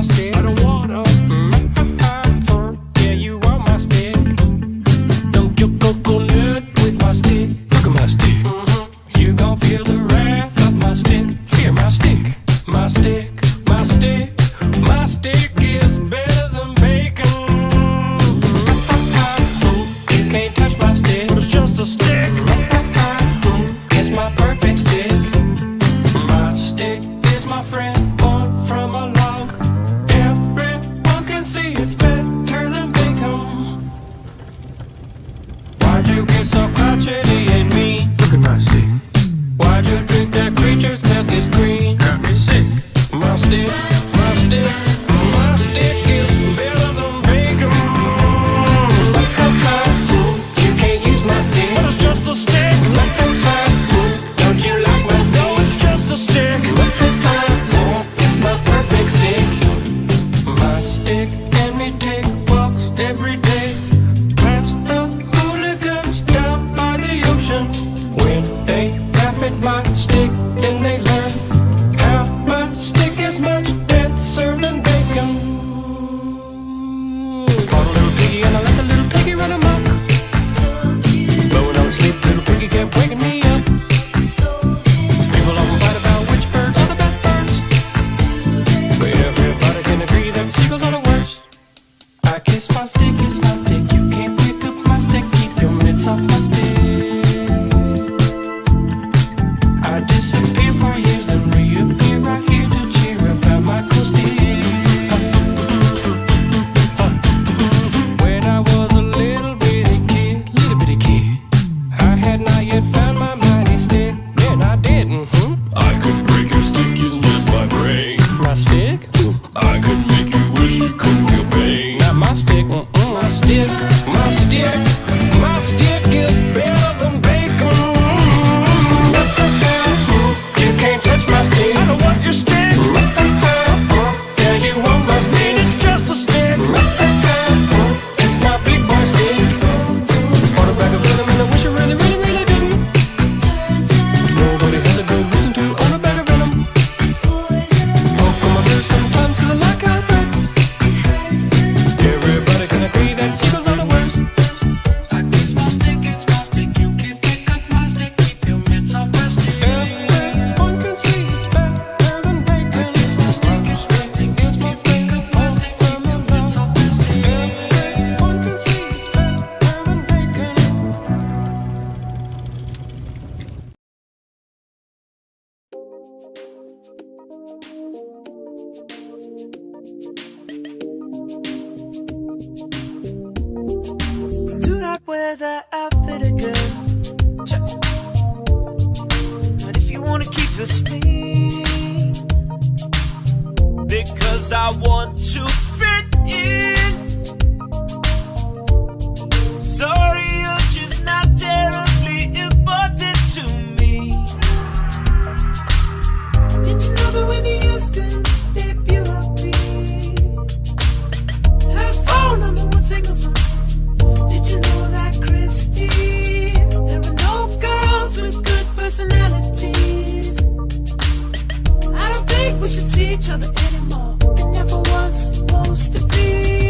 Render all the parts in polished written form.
stick. I don't wanna. Yeah, you want my stick. Dump your coconut with my stick. Look at my stick. You gon' feel the wrath of my stick. Fear my stick. My stick. My stick. My stick is better than bacon. You can't touch my stick, but it's just a stick. It's my perfect stick. My stick is my friend, born from a log. Everyone can see it's better than bacon. Why'd you get so crotchety and mean? Look at my stick. Why'd you drink that creature's milk is green? Got me sick. My stick, my stick, my stick is better than bacon. You can't use my stick, but it's just a stick. Don't you like my stick? No, it's just a stick. It's my perfect stick. My stick and me take walks every day. Past the hooligans down by the ocean. When they laugh at my stick, then they learn how my stick is much denser than bacon. Bought a little piggy and I let the little piggy run amok. Blowing on sleep, little piggy kept waking me up. People often fight about which birds are the best birds, but everybody can agree that seagulls are the worst. I kiss my stick, you can't pick up my stick, keep your mitts off my stick. I disappear for years, then reappear right here to cheer about my cool stick. When I was a little bitty kid, I had not yet found my mighty stick. Then I did, I could break your stick using just my brain. my stick, I could make you wish you couldn't feel pain. not my stick, my stick, my stick, my stick is better than bacon. You can't touch my stick. I don't want your stick. Yeah, you want my stick. It's just a stick. It's my big boy stick. Bought a bag of venom and I wish I really, really, really didn't. Nobody has a good reason to own a bag of venom. Poke on my wrist sometimes 'cause I like how it hurts. Everybody can agree that seagulls are the worst. I kiss my stick, it's my stick. You can't pick up my stick. Keep your mitts off my stick. Everyone can see it's better than bacon. It's my stick, it's my stick. It's my finger, my stick. Keep your mitts off my stick. Everyone can see it's better than bacon. Do not wear that outfit again. Check. But if you wanna keep your spleen, because I want to fit in. Sorry, you're just not terribly important to me. Did you know that Whitney Houston's debut her phone #1 single song? Did you know that Christy, there are no girls with good personalities? I don't think we should see each other anymore. It never was supposed to be.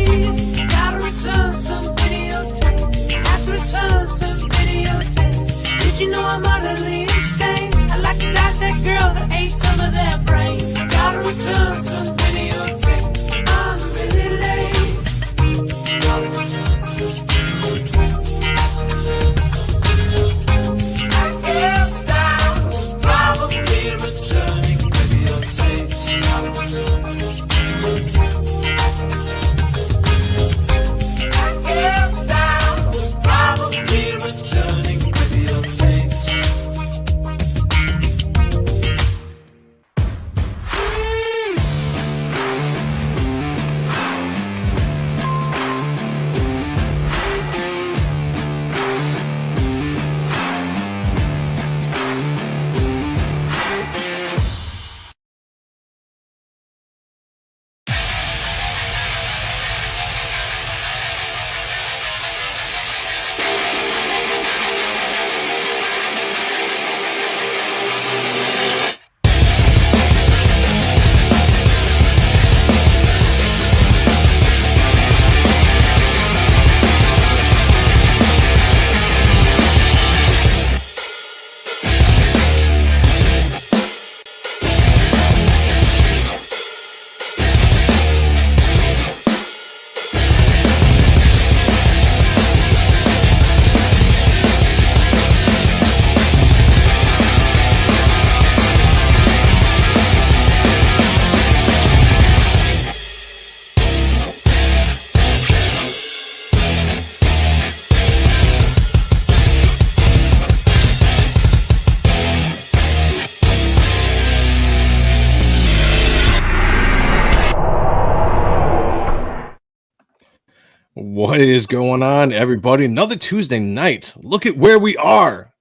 What is going on, everybody? Another Tuesday night. Look at where we are.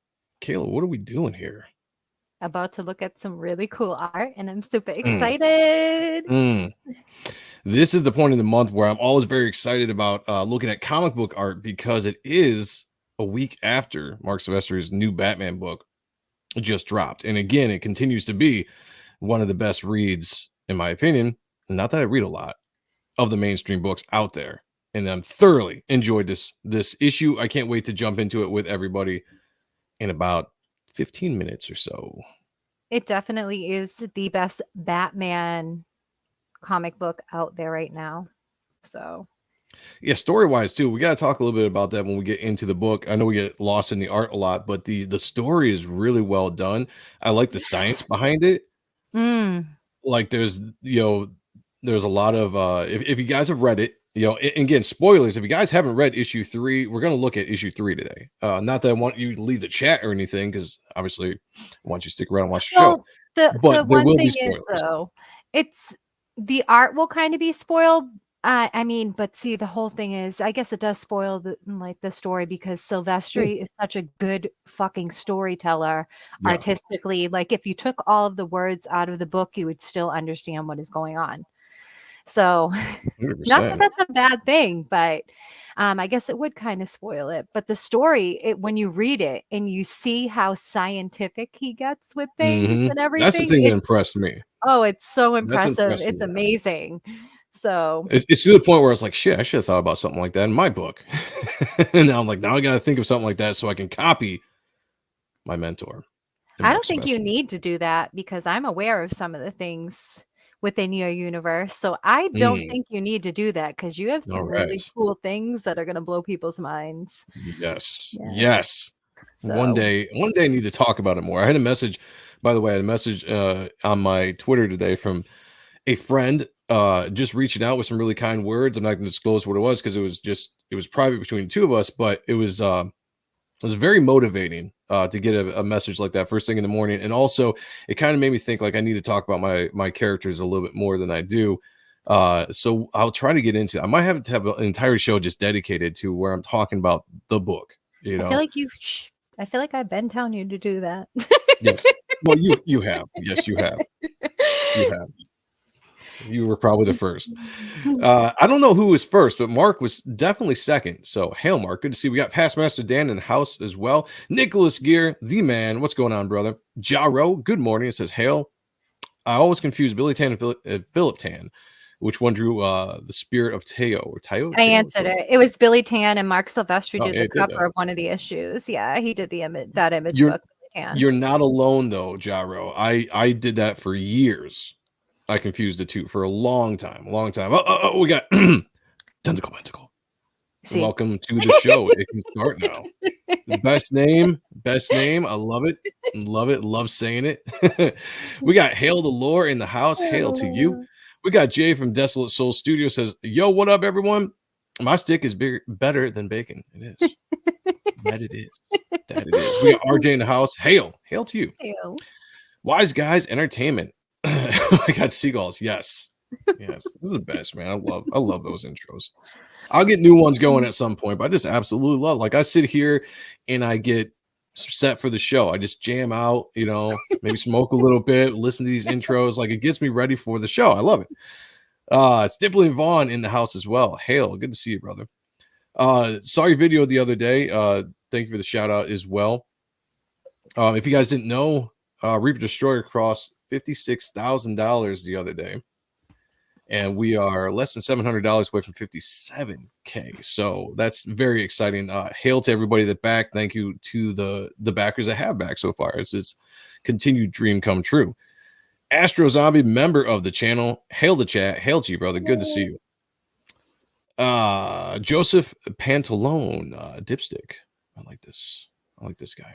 Kayla, what are we doing here? About to look at some really cool art, and I'm super Mm. excited. This is the point of the month where I'm always very excited about looking at comic book art because it is a week after Mark Silvestri's new Batman book just dropped. And again, it continues to be one of the best reads, in my opinion. Not that I read a lot of the mainstream books out there. And I'm thoroughly enjoyed this issue. I can't wait to jump into it with everybody in about 15 minutes or so. It definitely is the best Batman comic book out there right now. So yeah, story-wise too, we got to talk a little bit about that when we get into the book. I know we get lost in the art a lot, but the story is really well done. I like the science behind it. Like there's a lot of if you guys have read it, again, spoilers, if you guys haven't read issue 3, we're going to look at issue 3 today. Not that I want you to leave the chat or anything, because obviously I want you to stick around and watch the show. The one thing is, though, it's the art will kind of be spoiled. But see, the whole thing is, I guess it does spoil the story, because Silvestri is such a good fucking storyteller artistically. Like if you took all of the words out of the book, you would still understand what is going on. So 100%. not that that's a bad thing, but I guess it would kind of spoil it. But the story, when you read it and you see how scientific he gets with things and everything. That's the thing that impressed me. Oh, it's so impressive. It's amazing. So it's to the point where it's like, shit, I should have thought about something like that in my book. And now I'm like, now I got to think of something like that so I can copy my mentor. I don't think you need to do that, because I'm aware of some of the things within your universe. So I don't think you need to do that, because you have some really cool things that are going to blow people's minds. Yes. So, one day I need to talk about it more. I had a message, by the way, on my Twitter today from a friend just reaching out with some really kind words. I'm not going to disclose what it was, because it was private between the two of us, but it was very motivating to get a message like that first thing in the morning. And also it kind of made me think like I need to talk about my characters a little bit more than I do. So I'll try to get into it. I might have to have an entire show just dedicated to where I'm talking about the book. I feel like I've been telling you to do that. Yes. Well, you have. Yes, you have. You have. You were probably the first. I don't know who was first, but Mark was definitely second. So, hail, Mark. Good to see. We got Past Master Dan in the house as well. Nicholas Gear, the man. What's going on, brother? Jaro, good morning. It says, hail. I always confuse Billy Tan and Philip Tan. Which one drew the Spirit of Teo or Teo? I answered it. It was Billy Tan, and Mark Silvestri did the cover of one of the issues. Yeah, he did that image book. You're not alone, though, Jaro. I did that for years. I confused the two for a long time. Oh, we got Tentacle. See? Welcome to the show. It can start now. Best name. I love it. Love saying it. We got Hail the Lore in the house. Hail to you. We got Jay from Desolate Soul Studio says, yo, what up, everyone? My stick is better than bacon. It is. That it is. We got RJ in the house. Hail to you. Hail. Wise Guys Entertainment. I got Seagulls. Yes. This is the best, man. I love those intros. I'll get new ones going at some point, but I just absolutely love. Like I sit here and I get set for the show. I just jam out, maybe smoke a little bit, listen to these intros. Like it gets me ready for the show. I love it. Stipley and Vaughn in the house as well. Hail, good to see you, brother. Saw your video the other day. Thank you for the shout out as well. If you guys didn't know, Reaper Destroyer crossed $56,000 the other day, and we are less than $700 away from 57K. So that's very exciting. Hail to everybody that backed. Thank you to the backers that have backed so far. It's continued dream come true. Astro Zombie, member of the channel. Hail the chat. Hail to you, brother. Good to see you. Joseph Pantalone, Dipstick. I like this guy.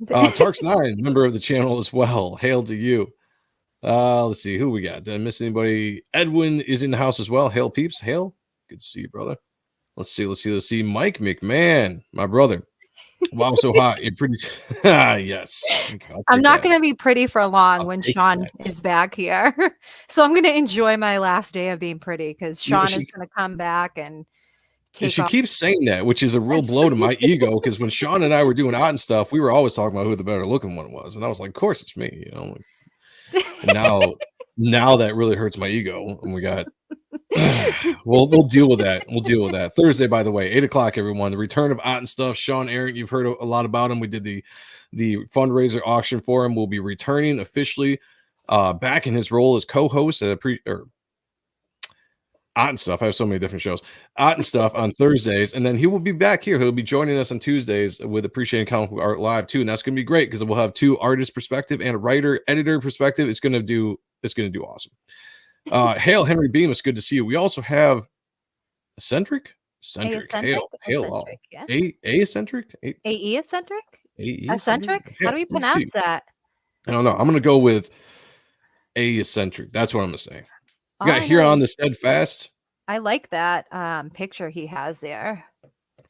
Tarks9, member of the channel as well. Hail to you. Let's see who we got. Did I miss anybody? Edwin is in the house as well. Hail, peeps. Hail. Good to see you, brother. Let's see. Mike McMahon, my brother. Wow, so hot. You're pretty. Yes. I'm not going to be pretty for long when Sean is back here. So I'm going to enjoy my last day of being pretty, because Sean is going to come back and take she off. keeps saying that, which is a real blow to my ego. Because when Sean and I were doing odd and stuff, we were always talking about who the better looking one was, and I was like, "Of course, it's me." You know, and now that really hurts my ego, and we got. we'll deal with that. We'll deal with that. Thursday, by the way, 8:00, everyone. The return of Ott and Stuff. Sean Ahrendt, you've heard a lot about him. We did the fundraiser auction for him. Will be returning officially back in his role as co-host at Ott and Stuff. I have so many different shows. Ott and Stuff on Thursdays, and then he will be back here. He'll be joining us on Tuesdays with Appreciating Comic Book Art Live too, and that's going to be great because we'll have two artist perspective and a writer editor perspective. It's going to do awesome. Hail Henry Beam, it's good to see you. We also have eccentric. Hail, yeah. eccentric, eccentric. How do we pronounce that? I don't know. I'm gonna go with eccentric. That's what I'm gonna say. We got here on the steadfast. I like that picture he has there.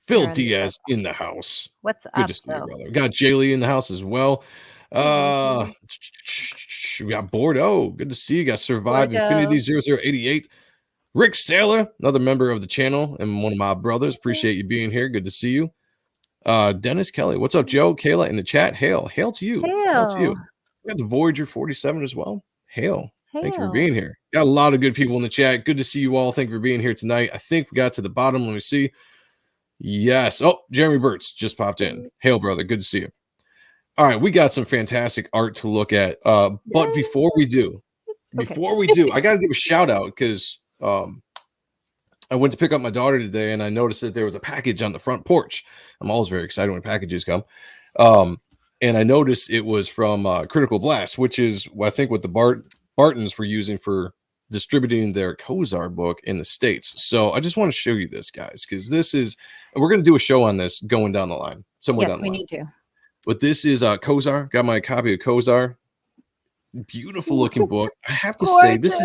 Phil Diaz in the house. What's good up, to see you, Phil? brother. We got Jaylee in the house as well. We got Bordeaux. Good to see you. Got Survive Infinity 0088. Rick Saylor, another member of the channel and one of my brothers. Appreciate you being here. Good to see you. Dennis Kelly. What's up, Joe? Kayla in the chat. Hail to you. Hail to you. We got the Voyager 47 as well. Hail. Thank you for being here. Got a lot of good people in the chat. Good to see you all. Thank you for being here tonight. I think we got to the bottom. Let me see. Yes. Oh, Jeremy Burtz just popped in. Hail, brother. Good to see you. All right, we got some fantastic art to look at. But before we do, I got to give a shout out because I went to pick up my daughter today and I noticed that there was a package on the front porch. I'm always very excited when packages come. And I noticed it was from Critical Blast, which is, I think, what the Bartons were using for distributing their Kozar book in the States. So I just want to show you this, guys, because we're going to do a show on this going down the line. Yes, we need to. But this is Kozar. Got my copy of Kozar. Beautiful looking book. I have to say, this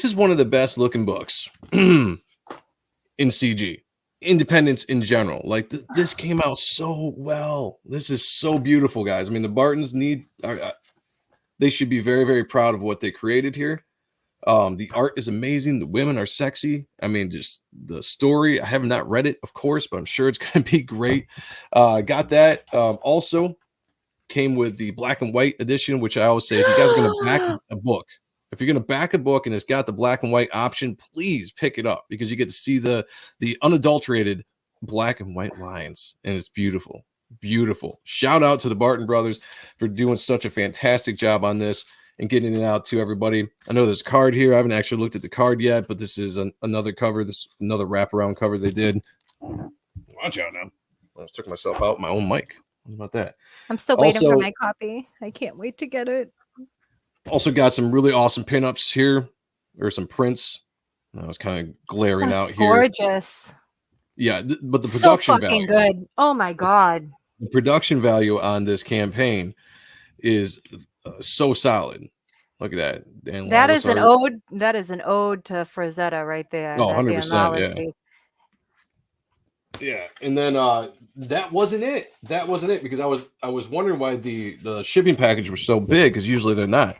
is one of the best looking books in CG. Independence in general. Like this came out so well. This is so beautiful, guys. I mean, the Bartons they should be very, very proud of what they created here. The art is amazing. The women are sexy. I mean, just the story. I have not read it, of course, but I'm sure it's going to be great. Got that. Also came with the black and white edition, which I always say, if you guys are going to back a book, if you're going to back a book and it's got the black and white option, please pick it up because you get to see the unadulterated black and white lines, and it's beautiful. Beautiful. Shout out to the Barton brothers for doing such a fantastic job on this and getting it out to everybody. I know there's a card here. I haven't actually looked at the card yet, but this is another cover. This is another wraparound cover they did. Watch out now. I just took myself out my own mic. What about that? I'm still waiting for my copy. I can't wait to get it. Also got some really awesome pinups here, or some prints. I was kind of glaring out here. Gorgeous. Yeah, but the production value. Good. Oh my God. The production value on this campaign is so solid. Look at that. Dan that is an ode. That is an ode to Frazetta right there. Oh, 100%. Yeah. Yeah. And then that wasn't it. That wasn't it because I was wondering why the shipping package was so big because usually they're not.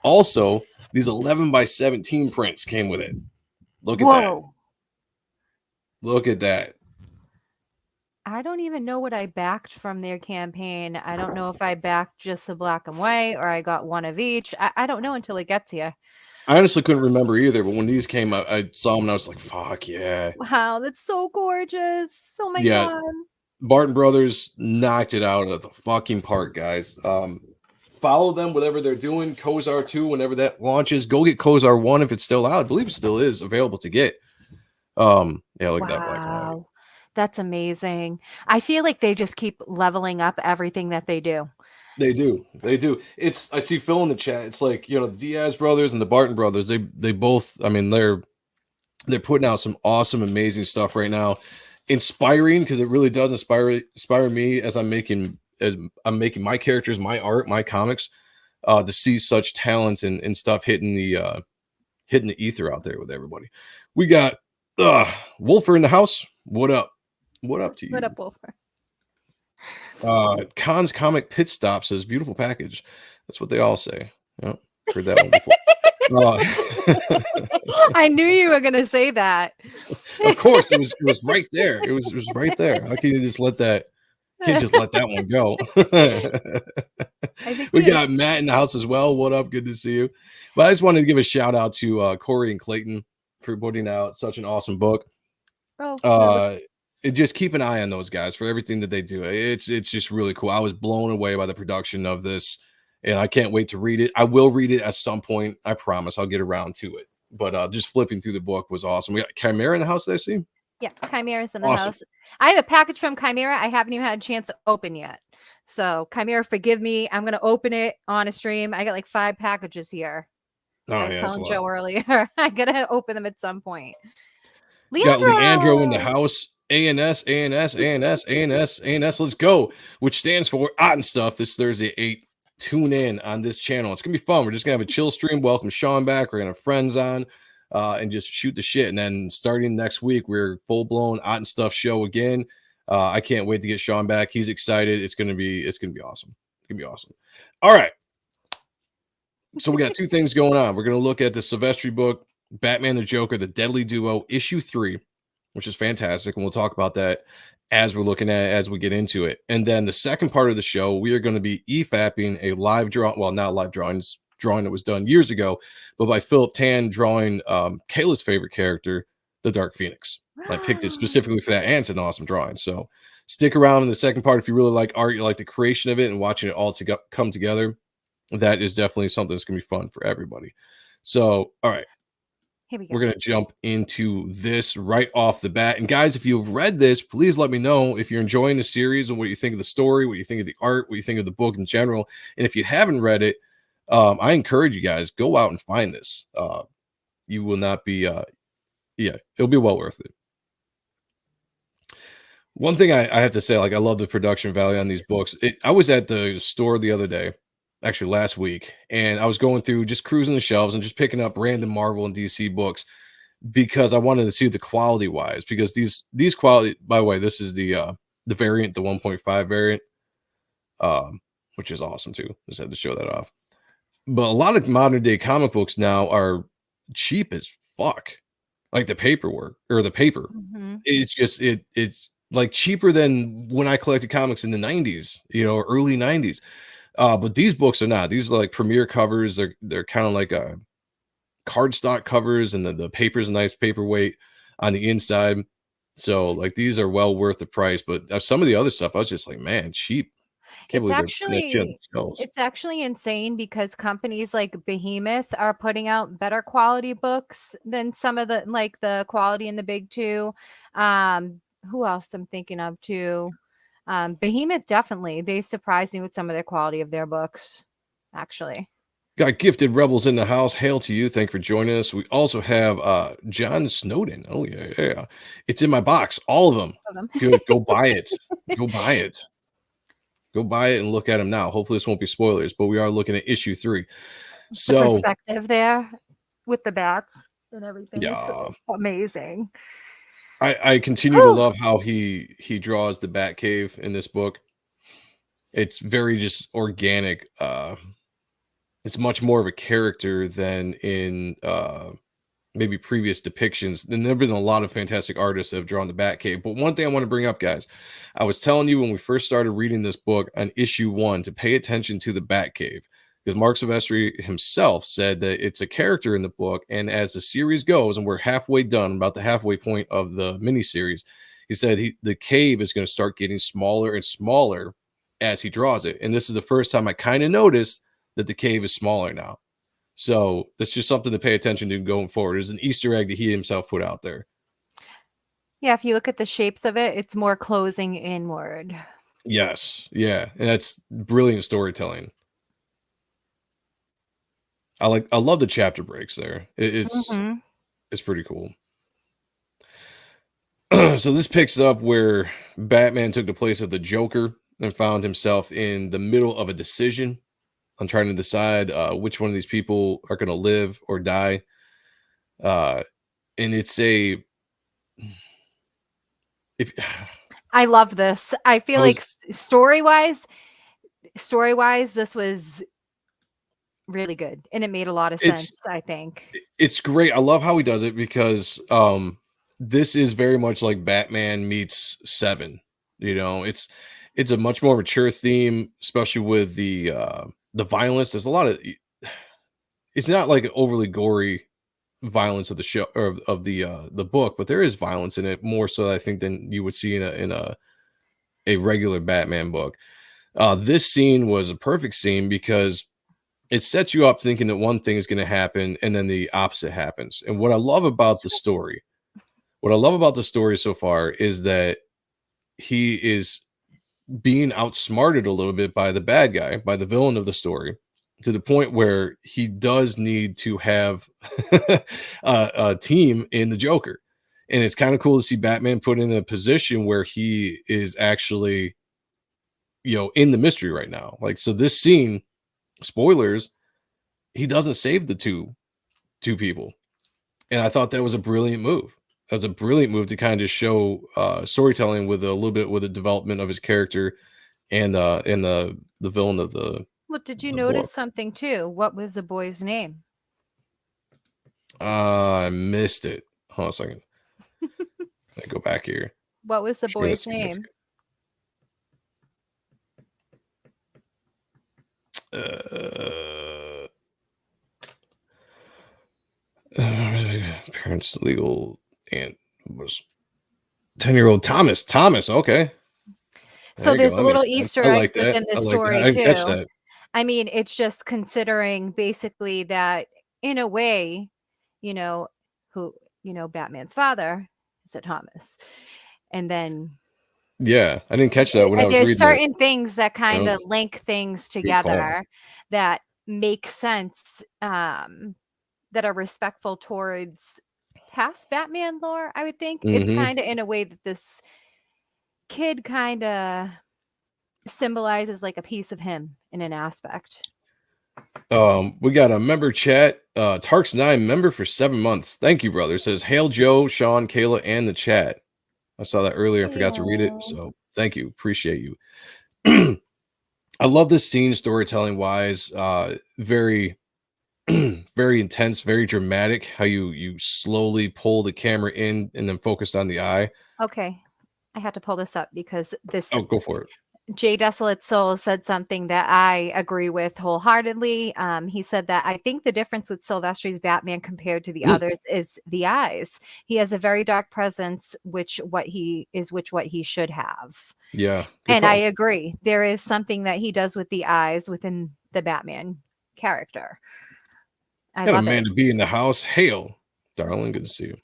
Also, these 11x17 prints came with it. Look at that. Look at that. I don't even know what I backed from their campaign. I don't know if I backed just the black and white or I got one of each. I don't know until it gets here. I honestly couldn't remember either, but when these came out, I saw them and I was like, fuck yeah. Wow, that's so gorgeous. Oh my God. Barton Brothers knocked it out of the fucking park, guys. Follow them, whatever they're doing. Kozar 2, whenever that launches. Go get Kozar 1 if it's still out. I believe it still is available to get. Yeah, look at that black and white. That's amazing. I feel like they just keep leveling up everything that they do. They do. I see Phil in the chat. It's like, the Diaz brothers and the Barton brothers, they both, I mean, they're putting out some awesome, amazing stuff right now. Inspiring, because it really does inspire me as I'm making my characters, my art, my comics, to see such talent and stuff hitting the ether out there with everybody. We got Wolfer in the house. What up? What up to you? What up, Wolfer? Khan's Comic Pit Stop says beautiful package. That's what they all say. Yep, heard that one before. I knew you were gonna say that. Of course, it was right there. It was right there. How can you just let that? Can't just let that one go. I think We got Matt in the house as well. What up? Good to see you. But I just wanted to give a shout out to Corey and Clayton for putting out such an awesome book. Just keep an eye on those guys for everything that they do. It's just really cool. I was blown away by the production of this, and I can't wait to read it. I will read it at some point. I promise I'll get around to it. But just flipping through the book was awesome. We got Chimera in the house that I see. Yeah, Chimera's in the house. I have a package from Chimera I haven't even had a chance to open yet. So Chimera, forgive me. I'm going to open it on a stream. I got like 5 packages here. I was telling Joe earlier. I got to open them at some point. Got Leandro in the house. ANS. Let's go. Which stands for Otten Stuff this Thursday at 8. Tune in on this channel. It's going to be fun. We're just going to have a chill stream. Welcome Sean back. We're going to have friends on. And just shoot the shit. And then starting next week, we're full-blown Otten Stuff show again. I can't wait to get Sean back. He's excited. It's gonna be awesome. It's gonna be awesome. All right. So we got 2 things going on. We're gonna look at the Silvestri book, Batman the Joker, the Deadly Duo, issue 3, which is fantastic. And we'll talk about that as we're looking at it, as we get into it. And then the second part of the show, we are going to be Efapping a live draw. Well, not live drawings. Drawing that was done years ago, but by Philip Tan drawing Kayla's favorite character, the Dark Phoenix. I picked it specifically for that, and it's an awesome drawing. So stick around in the second part if you really like art, you like the creation of it, and watching it all come together. That is definitely something that's going to be fun for everybody. So, all right. Here we go. We're going to jump into this right off the bat. And guys, if you've read this, please let me know if you're enjoying the series and what you think of the story, what you think of the art, what you think of the book in general. And if you haven't read it, I encourage you guys, go out and find this. You will not be, it'll be well worth it. One thing I have to say, like, I love the production value on these books. I was at the store the other day, actually last week, and I was going through, just cruising the shelves and just picking up random Marvel and DC books because I wanted to see the quality wise, because these quality, by the way, this is the variant, the 1.5 variant, which is awesome too. Just had to show that off. But a lot of modern day comic books now are cheap as fuck. Like the paperwork or the paper is just, it's like cheaper than when I collected comics in the 90s, early 90s. But these books are not. These are like premiere covers. They're kind of like cardstock covers, and the paper's a nice paperweight on the inside. So like these are well worth the price. But some of the other stuff, I was just like, man, cheap. It's actually insane because companies like Behemoth are putting out better quality books than some of the quality in the big 2. Who else I'm thinking of too? Behemoth, definitely. They surprised me with some of their quality of their books, actually. Got Gifted Rebels in the house. Hail to you. Thank you for joining us. We also have John Snowden. Oh, yeah. It's in my box. All of them. Good. Go buy it. Go buy it. Go buy it and look at them now. Hopefully this won't be spoilers, but we are looking at issue 3. So the perspective there with the bats and everything is so amazing. I continue to love how he draws the Batcave in this book. It's very just organic. It's much more of a character than in maybe previous depictions. And there have been a lot of fantastic artists that have drawn the Batcave. But one thing I want to bring up, guys, I was telling you when we first started reading this book on issue 1 to pay attention to the Batcave, because Mark Silvestri himself said that it's a character in the book. And as the series goes, and we're halfway done, about the halfway point of the miniseries, he said the cave is going to start getting smaller and smaller as he draws it. And this is the first time I kind of noticed that the cave is smaller now. So that's just something to pay attention to going forward. There's an Easter egg that he himself put out there. Yeah, if you look at the shapes of it, it's more closing inward. Yes. Yeah. And that's brilliant storytelling. I love the chapter breaks there. It's pretty cool. So this picks up where Batman took the place of the Joker and found himself in the middle of a decision on trying to decide which one of these people are going to live or die. And it's I love this. I feel like story-wise, this was really good. And it made a lot of sense, I think. It's great. I love how he does it because this is very much like Batman meets Seven. You know, it's a much more mature theme, especially with the violence. There's a lot of it's not like an overly gory violence of the show or of the book, but there is violence in it more so I think than you would see in a regular Batman book. This scene was a perfect scene because it sets you up thinking that one thing is going to happen and then the opposite happens. And what I love about the story, so far is that he is being outsmarted a little bit by the bad guy, by the villain of the story, to the point where he does need to have a team in the Joker. And it's kind of cool to see Batman put in a position where he is actually, in the mystery right now. Like, so this scene, spoilers, he doesn't save the two people. And I thought that was a brilliant move. That was a brilliant move to kind of show storytelling with a little bit with the development of his character and the villain of the. Well, did you the notice book. something too? What was the boy's name? I missed it. Hold on a second. Let me go back here. What was the Sure, boy's that's name? Parents legal aunt was 10-year-old Thomas. Okay. So There you there's go. a That little makes sense. Easter I like eggs that. within I the like that. story I didn't catch too. that. I mean, it's just considering basically that in a way, Batman's father is a Thomas. And then Yeah, I didn't catch that when I was there's reading it. certain things that kind Oh, of link things call. together that make sense, that are respectful towards past Batman lore, I would think. It's Mhm. kind of in a way that this kid kind of symbolizes like a piece of him in an aspect. We got a member chat. Tarks9 member for 7 months. Thank you, brother. Says, "Hail Joe, Sean, Kayla, and the chat." I saw that earlier and forgot to read it. So thank you. Appreciate you. I love this scene storytelling wise. Very, very intense, very dramatic. How you slowly pull the camera in and then focus on the eye. Okay. I had to pull this up because this Oh, go for it. Jay Desolate Soul said something that I agree with wholeheartedly. He said that I think the difference with Silvestri's Batman compared to the others is the eyes. He has a very dark presence, which what he should have. Yeah. Good And call. I agree. There is something that he does with the eyes within the Batman character. I Got love it. Amanda B in the house. Hail, darling. Good to see you.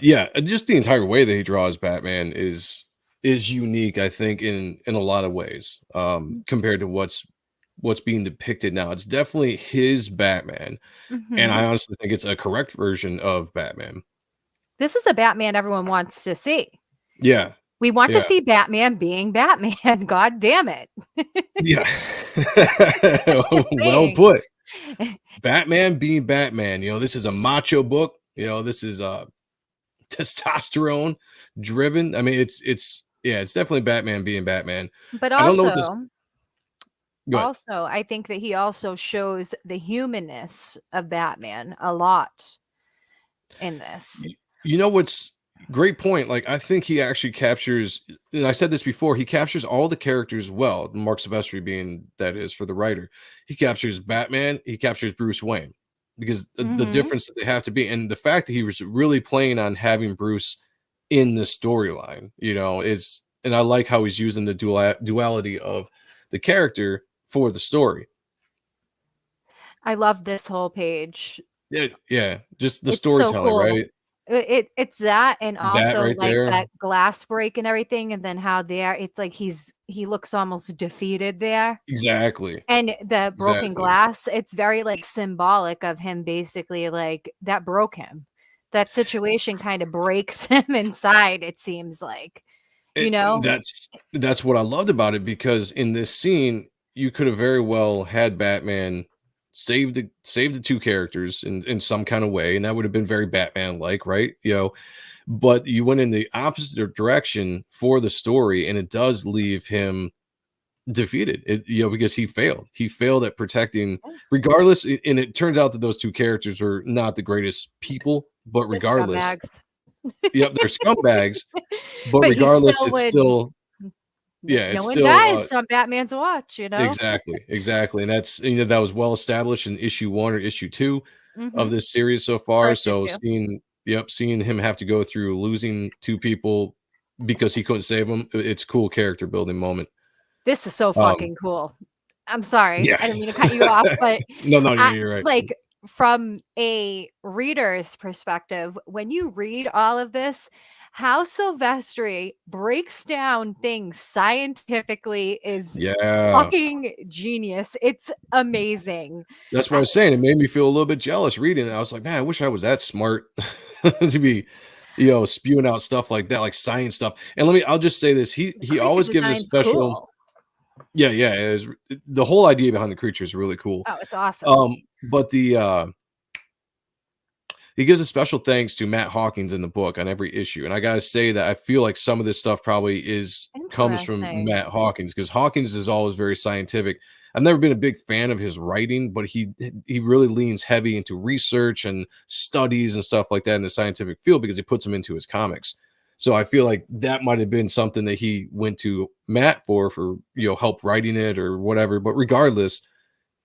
Yeah, just the entire way that he draws Batman is unique, I think, in a lot of ways, compared to what's being depicted now. It's definitely his Batman, and I honestly think it's a correct version of Batman. This is a Batman everyone wants to see. Yeah, We want to yeah, see Batman being Batman. God damn it. yeah. Well Saying. put. Batman being Batman. This is a macho book. This is testosterone driven. I mean, it's definitely Batman being Batman. But I don't know what this. Go ahead. also, I think that he also shows the humanness of Batman a lot in this. What's great point? Like, I think he actually captures, and I said this before, he captures all the characters well. Mark Silvestri being that is for the writer. He captures Batman, he captures Bruce Wayne, because the difference that they have to be, and the fact that he was really playing on having Bruce in the storyline, is, and I like how he's using the duality of the character for the story. I love this whole page. Yeah, just the It's so storytelling, cool. right? It's that, and That also right like there. that glass break and everything, and then how it's like he looks almost defeated there. Exactly. And the broken Exactly. glass, it's very like symbolic of him basically like that broke him. That situation kind of breaks him inside, it seems like. That's what I loved about it, because in this scene you could have very well had Batman save the two characters in some kind of way, and that would have been very Batman like, right? But you went in the opposite direction for the story, and it does leave him defeated, because he failed at protecting, regardless. And it turns out that those two characters are not the greatest people, but regardless, Scumbags. Yep, they're scumbags, but But he regardless, still it's would. still yeah, No it's one still dies on Batman's watch, you know. exactly, and that's that was well established in issue 1 or issue 2 of Hmm. this series so far. First So issue. seeing him have to go through losing 2 people because he couldn't save them, it's a cool character building moment. This is so Um, fucking cool. I'm sorry. yeah. I didn't mean to cut you off, but No, I you're right. like from a reader's perspective, when you read all of this, how Silvestri breaks down things scientifically is Yeah. fucking genius. It's amazing. That's what I I, was saying. It made me feel a little bit jealous reading it. I was like, man, I wish I was that smart to be, spewing out stuff like that, like science stuff. And I'll just say this. the He creature always gives a design's special, cool. yeah. The whole idea behind the creature is really cool. Oh, it's awesome. But he gives a special thanks to Matt Hawkins in the book on every issue. And I gotta say that I feel like some of this stuff probably comes from Interesting. Matt Hawkins, because Hawkins is always very scientific. I've never been a big fan of his writing, but he really leans heavy into research and studies and stuff like that in the scientific field because he puts them into his comics. So I feel like that might have been something that he went to Matt for help writing it or whatever. But regardless,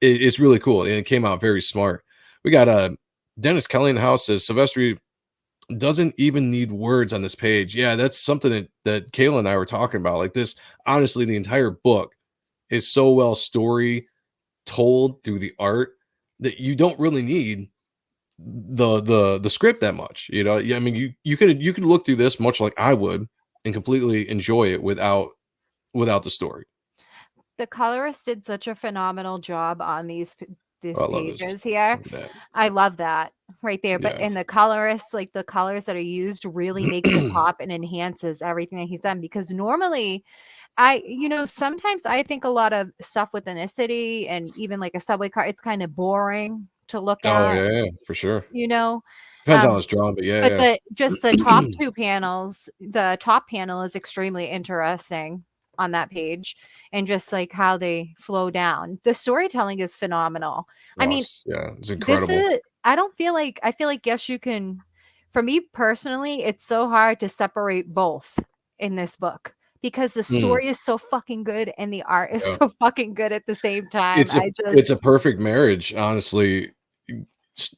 it's really cool and it came out very smart. We got Dennis Kelly in the house says Silvestri doesn't even need words on this page. Yeah, that's something that Kayla and I were talking about. Like this, honestly, the entire book is so well story told through the art that you don't really need the script that much. Yeah, I mean you could look through this much like I would and completely enjoy it without the story. The colorist did such a phenomenal job on these Oh, these I love this. pages here. That. I love that right there. But Yeah. in the colorist, like the colors that are used really makes it pop and enhances everything that he's done. Because normally sometimes I think a lot of stuff with ethnicity and even like a subway car, it's kind of boring to look Oh at, yeah, for sure. you know. Depends on how it's drawn, but But yeah. the top two panels, the top panel is extremely interesting on that page, and just like how they flow down. The storytelling is phenomenal. I mean, It's this incredible. is I feel like yes, you can. For me personally, it's so hard to separate both in this book because the Mm, story is so fucking good and the art is yeah. so fucking good at the same time. It's a I it's a just perfect marriage, honestly.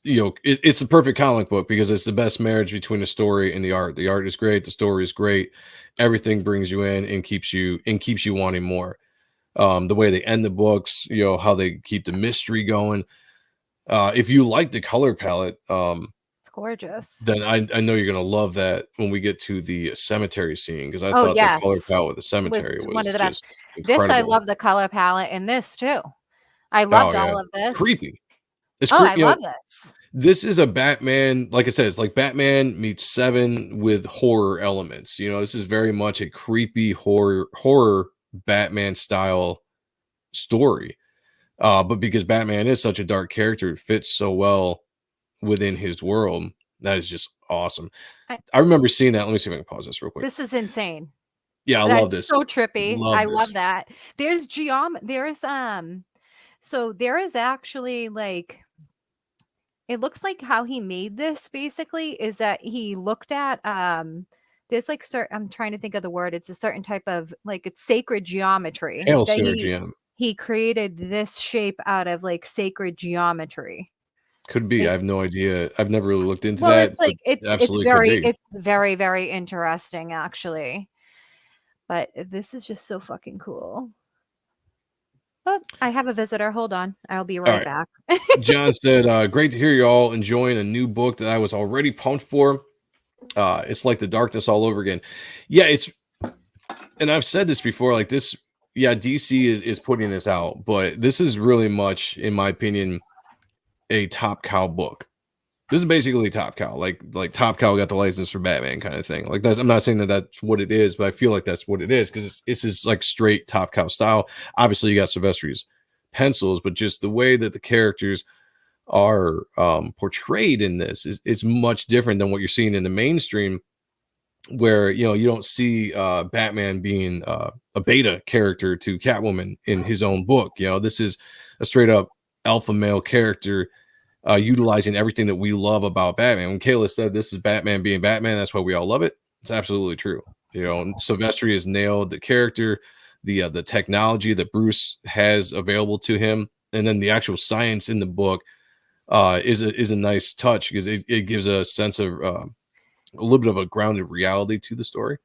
It's the perfect comic book because it's the best marriage between the story and the art. The art is great, the story is great, everything brings you in and keeps you wanting more. The way they end the books, how they keep the mystery going. If you like the color palette, it's gorgeous. then I know you're gonna love that when we get to the cemetery scene because I Oh thought the color yes, palette with the was cemetery one of was the best. just This I incredible. love the color palette in this too. I Oh loved yeah, all of this. creepy. It's Oh, I creepy. love this. This is a Batman, like I said, it's like Batman meets Seven with horror elements. This is very much a creepy horror Batman style story. But because Batman is such a dark character, it fits so well within his world. That is just awesome. I, I remember seeing that. Let me see if I can pause this real quick. this is insane. Yeah, I love That's this. so trippy. Love I love this. that. So there is actually like it looks like how he made this basically is that he looked at there's like certain I'm trying to think of the word. It's a certain type of like it's sacred geometry Hail that Sarah GM. he created this shape out of like sacred geometry. Could be. I have no idea. I've never really looked into Well, that, it's but like absolutely could be. it's very, very interesting actually. But this is just so fucking cool. Oh, I have a visitor. Hold on. I'll be All right right. back. John said, great to hear you all enjoying a new book that I was already pumped for. It's like the darkness all over again. Yeah, and I've said this before, like this, yeah, DC is putting this out, but this is really much, in my opinion, a Top Cow book. This is basically Top Cow, like Top Cow got the license for Batman kind of thing. Like I'm not saying that that's what it is, but I feel like that's what it is because this is like straight Top Cow style. Obviously, you got Silvestri's pencils, but just the way that the characters are portrayed in this is much different than what you're seeing in the mainstream, where you don't see Batman being a beta character to Catwoman in his own book. This is a straight up alpha male character utilizing everything that we love about Batman. When Kayla said this is Batman being Batman, that's why we all love it. It's absolutely true. You know, and Silvestri has nailed the character, the technology that Bruce has available to him, and then the actual science in the book is a nice touch because it gives a sense of a little bit of a grounded reality to the story.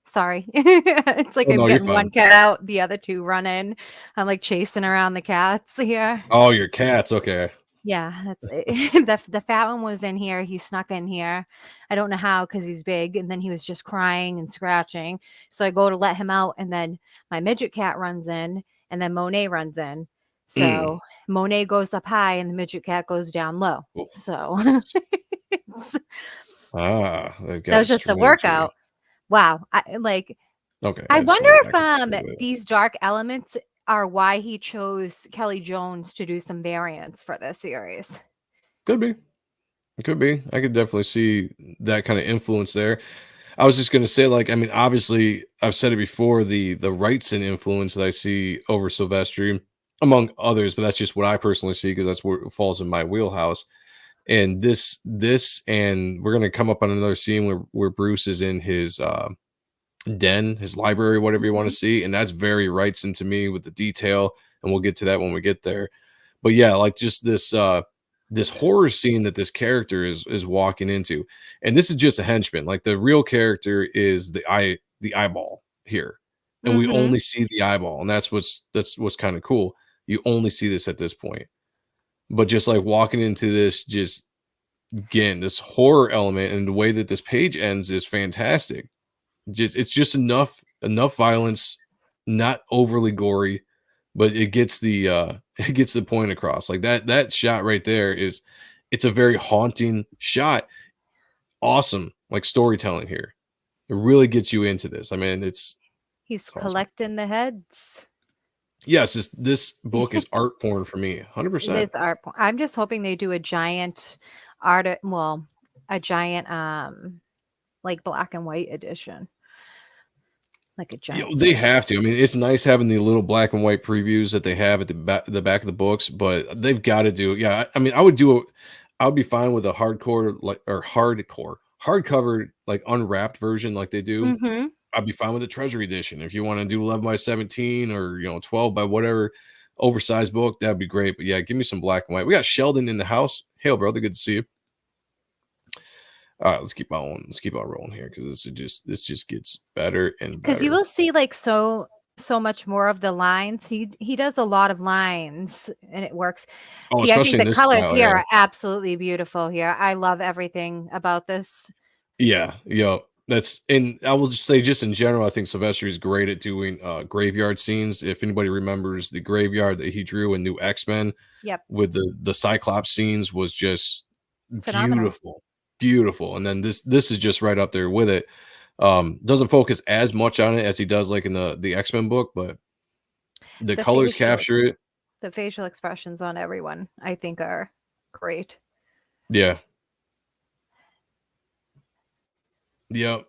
Sorry. It's like Oh, I'm no, you're getting fine. one cat out, the other two running. I'm like chasing around the cats here. Oh, your cats. Okay. Yeah, that's it. The fat one was in here. He snuck in here. I don't know how because he's big, and then he was just crying and scratching. So I go to let him out, and then my midget cat runs in, and then Monet runs in. So Monet goes up high, and the midget cat goes down low. Cool. So it's- They've got that was just a strategy. workout. Wow, I like. Okay. I just wonder wanted if back a little bit. these dark elements are why he chose Kelly Jones to do some variants for this series. Could be. It could be. I could definitely see that kind of influence there. I was just gonna say, like, I mean, obviously, I've said it before, the rights and influence that I see over Silvestri, among others, but that's just what I personally see because that's where it falls in my wheelhouse. And and we're gonna come up on another scene where Bruce is in his den, his library, whatever you want to Mhm. see, and that's very Wrightson to me with the detail, and we'll get to that when we get there. But yeah, like just this horror scene that this character is walking into, and this is just a henchman. Like the real character is the eyeball here, and we Mhm. only see the eyeball, and that's what's kind of cool. You only see this at this point, but just like walking into this, just again, this horror element and the way that this page ends is fantastic. It's just enough violence, not overly gory, but it gets the it gets the point across. Like that shot right there it's a very haunting shot. Awesome, like storytelling here. It really gets you into this. I mean, He's it's awesome. collecting the heads. Yes, this book is art porn for me, It 100%. is art. I'm just hoping they do a giant art. Well, a giant like black and white edition, like a You know, giant they size. have to. I mean, it's nice having the little black and white previews that they have at the back of the books, but they've got to do. Yeah, I mean, I would be fine with a hardcore like or hardcore hardcover like unwrapped version like they do. Mm-hmm. I'd be fine with a treasury edition. If you want to do 11 by 17 or 12 by whatever oversized book, that'd be great. But yeah, give me some black and white. We got Sheldon in the house. Hail, brother, good to see you. All right, let's keep on. Let's keep on rolling here because this just gets better and Because you better. will see like so much more of the lines. He does a lot of lines, and it works. Oh, See, I think especially in the this colors style, here yeah. are absolutely beautiful. Here, I love everything about this. Yeah, that's and I will just say just in general, I think Sylvester is great at doing graveyard scenes. If anybody remembers the graveyard that he drew in New X-Men Yep, with the Cyclops scenes was just phenomenal. beautiful, beautiful. And then this is just right up there with it. Doesn't focus as much on it as he does like in the X-Men book, but the The colors facial capture it. the facial expressions on everyone, I think, are great. Yeah. Yep.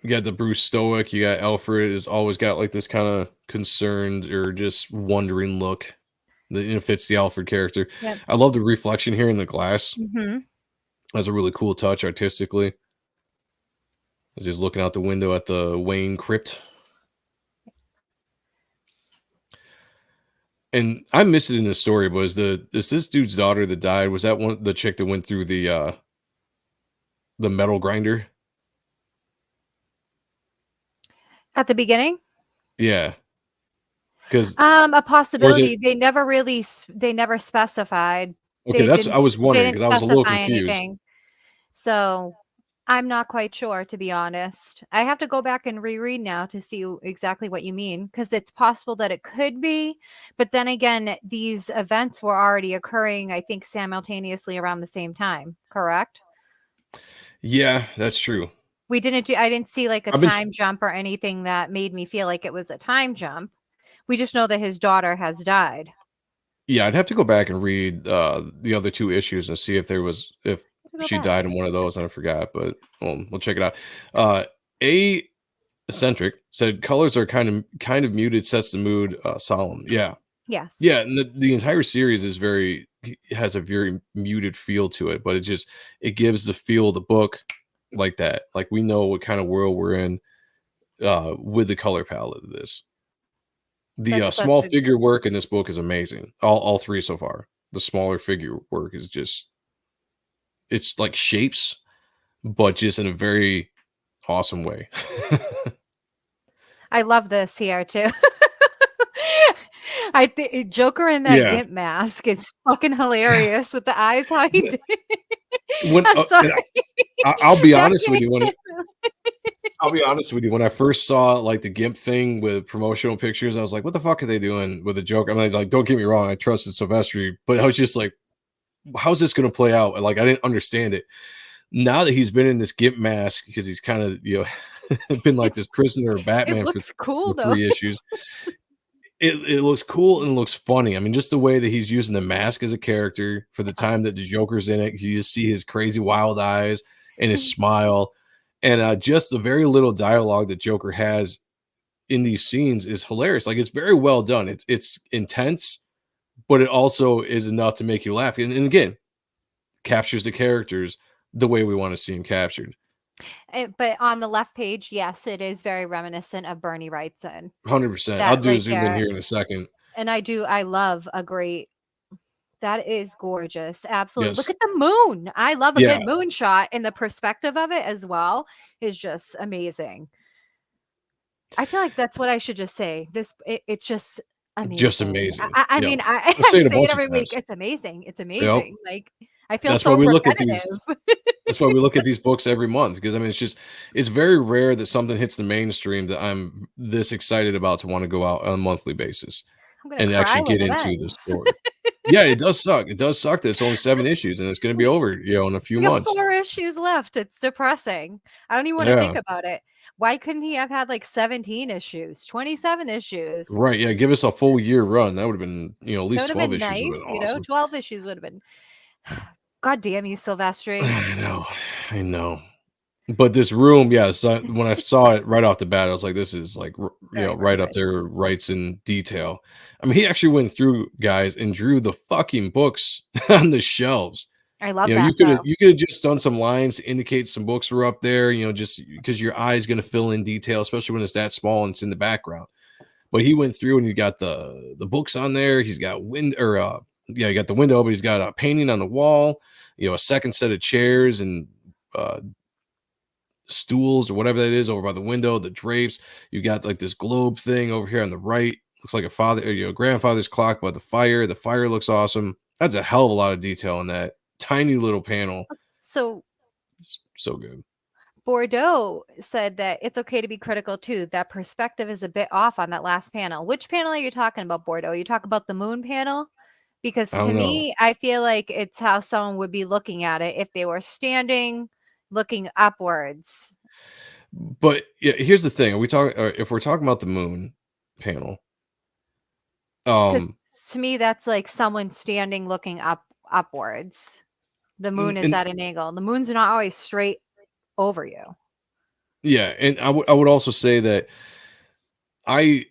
You got the Bruce stoic. You got Alfred is always got like this kind of concerned or just wondering look that fits the Alfred character. Yep. I love the reflection here in the glass. Mm-hmm. That's a really cool touch artistically. As he's looking out the window at the Wayne crypt. And I missed it in the story, but is this dude's daughter that died? Was that one the chick that went through the metal grinder? At the beginning, Yeah. Because a or is it possibility. They never specified. okay? That's I was They wondering didn't because I was a little specify confused. anything. So I'm not quite sure, to be honest. I have to go back and reread now to see exactly what you mean, because it's possible that it could be, but then again, these events were already occurring, I think, simultaneously around the same time. Correct? Yeah, that's true. I didn't see like a I've been time jump or anything that made me feel like it was a time jump. We just know that his daughter has died. Yeah, I'd have to go back and read the other two issues and see if Go she back. died in one of those and I forgot, but we'll check it out. A eccentric said colors are kind of muted, sets the mood solemn. Yeah. Yes. Yeah, and the entire series is very has a very muted feel to it, but it gives the feel of the book like that. Like we know what kind of world we're in with the color palette of this. The That's such small a figure work in this book is amazing. All three so far. The smaller figure work is just it's like shapes, but just in a very awesome way. I love this here too. I think Joker in that Yeah. gimp mask is fucking hilarious with the eyes. How he did. When I'm sorry. I'll be That honest with you, came- I'll be honest with you. When I first saw like the GIMP thing with promotional pictures, I was like, "What the fuck are they doing with the Joker?" I'm like, don't get me wrong, I trusted Silvestri, but I was just like, "How's this going to play out?" And like, I didn't understand it. Now that he's been in this GIMP mask because he's kind of been like this prisoner of it Batman looks cool for though. 3 issues. It looks cool and looks funny. I mean, just the way that he's using the mask as a character for the time that the Joker's in it, you just see his crazy wild eyes and his smile, and just the very little dialogue that Joker has in these scenes is hilarious. Like it's very well done. It's intense, but it also is enough to make you laugh. And again, captures the characters the way we want to see them captured. But on the left page, yes, it is very reminiscent of Bernie Wrightson. 100%. I'll That do a right zoom in there. here in a second. And I love a great that is gorgeous. Absolutely. Yes. Look at the moon. I love a Yeah. good moon shot, and the perspective of it as well is just amazing. I feel like that's what I should just say. It's just amazing. Just amazing. I Yeah. mean, I'll I say it a say bunch it of every week. times. It's amazing. It's Yep. amazing. Like I feel That's so why we look at these. repetitive. That's why we look at these books every month because I mean it's very rare that something hits the mainstream that I'm this excited about to want to go out on a monthly basis I'm gonna and cry actually when get it into the ends. story. Yeah, it does suck. It does suck that it's only 7 issues and it's going to be over, in a few We have months. 4 issues left. It's depressing. I don't even want to Yeah. think about it. Why couldn't he have had like 17 issues, 27 issues? Right. Yeah. Give us a full year run. That would have been, at That least would have 12 been issues would nice, have been awesome. 12 issues would have been. God damn you, Silvestri. I know. But this room, yeah, so when I saw it right off the bat, I was like, this is like, Very, right very up there, rights in detail. I mean, he actually went through, guys, and drew the fucking books on the shelves. I love You that. you could have just done some lines to indicate some books were up there, just because your eye is going to fill in detail, especially when it's that small and it's in the background. But he went through and he got the books on there. He's got he got the window, but he's got a painting on the wall, a second set of chairs and stools or whatever that is over by the window, the drapes. You got like this globe thing over here on the right. Looks like a father or grandfather's clock by the fire. The fire looks awesome. That's a hell of a lot of detail in that tiny little panel. So It's so good. Bordeaux said that it's okay to be critical too. That perspective is a bit off on that last panel. Which panel are you talking about, Bordeaux? You talk about the moon panel? Because I to don't know. me, I feel like it's how someone would be looking at it if they were standing, looking upwards. But yeah, here's the thing. Are we talking if we're talking about the moon panel? Because to me, that's like someone standing, looking upwards. The moon is and at an angle. The moon's not always straight over you. yeah, and I would also say that I'm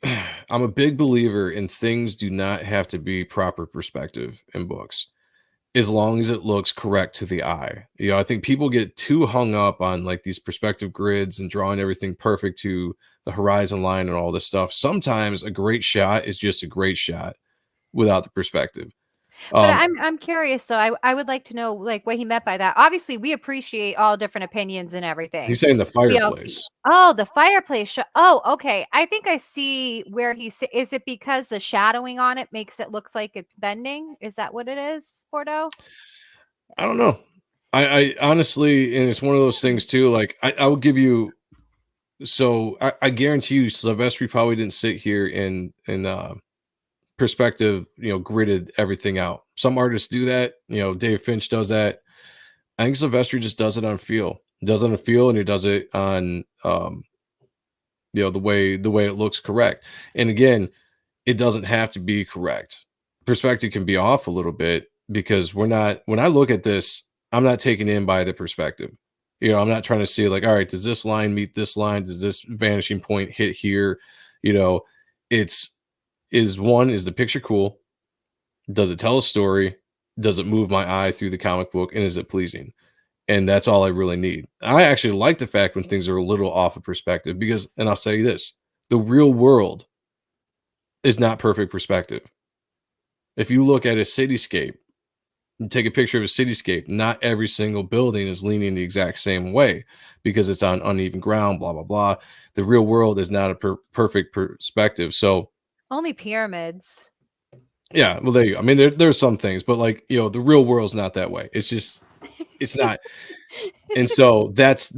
a big believer in things do not have to be proper perspective in books as long as it looks correct to the eye. I think people get too hung up on like these perspective grids and drawing everything perfect to the horizon line and all this stuff. Sometimes a great shot is just a great shot without the perspective. But I'm curious though. I would like to know like what he meant by that. Obviously, we appreciate all different opinions and everything. He's saying the We all see. fireplace. Oh, the fireplace. Oh, okay. I think I see where is it because the shadowing on it makes it looks like it's bending? Is that what it is, Bordeaux? I don't know. I honestly, and it's one of those things too. Like I will give you. So I guarantee you, Silvestri probably didn't sit here and perspective, gridded everything out. Some artists do that. Dave Finch does that. I think Silvestri just does it on feel. Does it on feel, and he does it on the way it looks correct. And again, it doesn't have to be correct. Perspective can be off a little bit because when I look at this, I'm not taken in by the perspective. I'm not trying to see like, all right, does this line meet this line? Does this vanishing point hit here? Is the picture cool? Does it tell a story? Does it move my eye through the comic book, and is it pleasing? And that's all I really need. I actually like the fact when things are a little off of perspective because, and I'll say this, the real world is not perfect perspective. If you look at a cityscape, you take a picture of a cityscape, not every single building is leaning the exact same way because it's on uneven ground, blah, blah, blah. The real world is not a perfect perspective. So Only pyramids. yeah, well, there you go. I mean, there's some things, but like, the real world's not that way. It's just, it's not. And so that's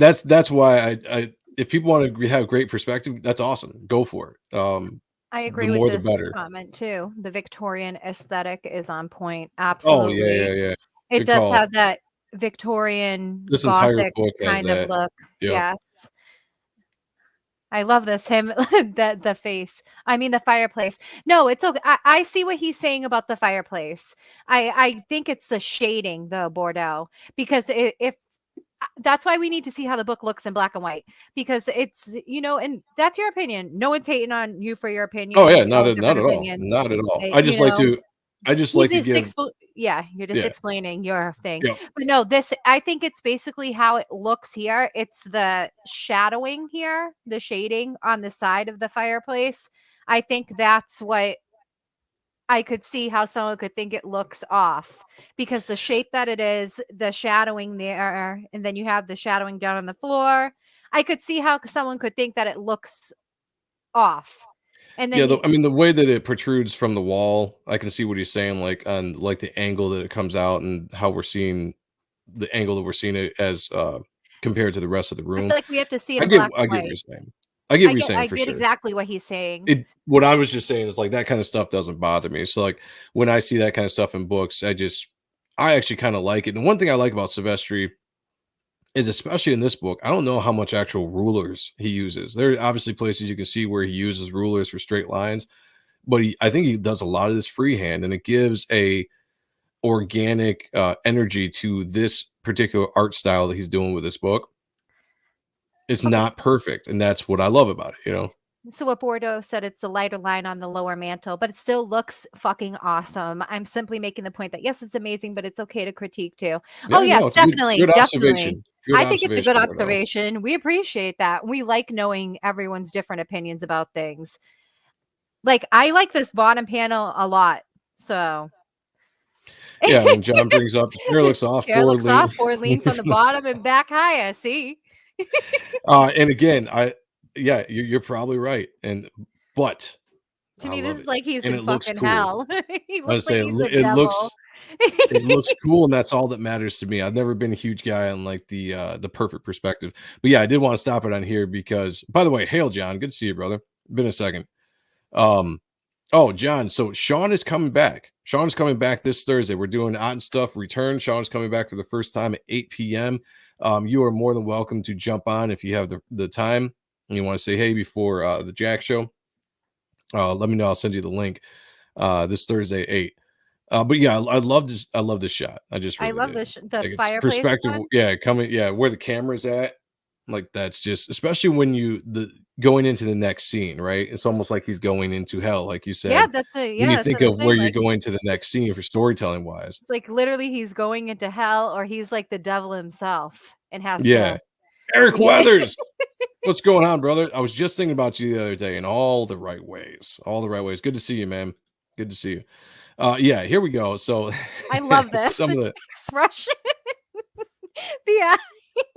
why I if people want to have great perspective, that's awesome. Go for it. I The agree with more the this better. comment too. The Victorian aesthetic is on point. Oh yeah, Absolutely. yeah. It Good does call. have that Victorian This entire Gothic book has kind of that. look. Yep. Yes. I love this. Him, the face. I mean, the fireplace. No, it's okay. I see what he's saying about the fireplace. I think it's the shading, though, Bordeaux, because if that's why we need to see how the book looks in black and white, because it's, and that's your opinion. No one's hating on you for your opinion. Oh yeah, We all have not different at all. opinions. Not at all. eh, I You just like know, to He's just give you're just yeah. explaining your thing. Yep. But no, I think it's basically how it looks here. It's the shadowing here, the shading on the side of the fireplace. I think that's what I could see how someone could think it looks off, because the shape that it is, the shadowing there, and then you have the shadowing down on the floor. I could see how someone could think that it looks off. And Yeah, then I mean, the way that it protrudes from the wall, I can see what he's saying, like on like the angle that it comes out and how we're seeing the angle that we're seeing it as compared to the rest of the I room. feel like we have to see it in black I and get what white. you're saying. I get what you're I saying for get sure. exactly what he's saying. What I was just saying is like that kind of stuff doesn't bother me. So like when I see that kind of stuff in books, I actually kind of like it. And one thing I like about Silvestri is, especially in this book, I don't know how much actual rulers he uses. There are obviously places you can see where he uses rulers for straight lines, but I think he does a lot of this freehand, and it gives a organic energy to this particular art style that he's doing with this book. It's Okay. not perfect, and that's what I love about it. So what Bordeaux said, it's a lighter line on the lower mantle, but it still looks fucking awesome. I'm simply making the point that yes, it's amazing, but it's okay to critique too. Oh Yeah, no, yes, it's a definitely, good definitely. observation. Good I think it's a good observation, Bordeaux. observation. We appreciate that. We like knowing everyone's different opinions about things. Like I like this bottom panel a lot. So Yeah, when John brings up chair looks off, chair looks off, forward forward lean from the bottom and back high. I see. and again, you're probably right. But To I me, this love is it, like he's and in it looks fucking cool. hell. He I looks like say he's a it devil. looks cool, and that's all that matters to me. I've never been a huge guy on like the perfect perspective, but yeah, I did want to stop it on here because, by the way, hail John, good to see you, brother. Been a second. Oh, John, so Sean is coming back. Sean's coming back this Thursday. We're doing Odd Stuff Return. Sean's coming back for the first time at 8 p.m. You are more than welcome to jump on if you have the time and you want to say hey before the Jack show. Let me know. I'll send you the link this Thursday at 8. But yeah, I love this. I love this shot. I just I really love do. the Like, it's fireplace perspective. one. Yeah, where the camera's at. Like that's just, especially when going into the next scene, right? It's almost like he's going into hell, like you Yeah, said. that's a When yeah, you that's think what I'm of where saying. you're Like going to the next scene for storytelling wise. it's like literally he's going into hell, or he's like the devil himself and has Yeah. to. Eric Yeah. Weathers. What's going on, brother? I was just thinking about you the other day in all the right ways. All the right ways. Good to see you, man. Good to see you. Yeah, here we go. So I love this some of the expression. Yeah.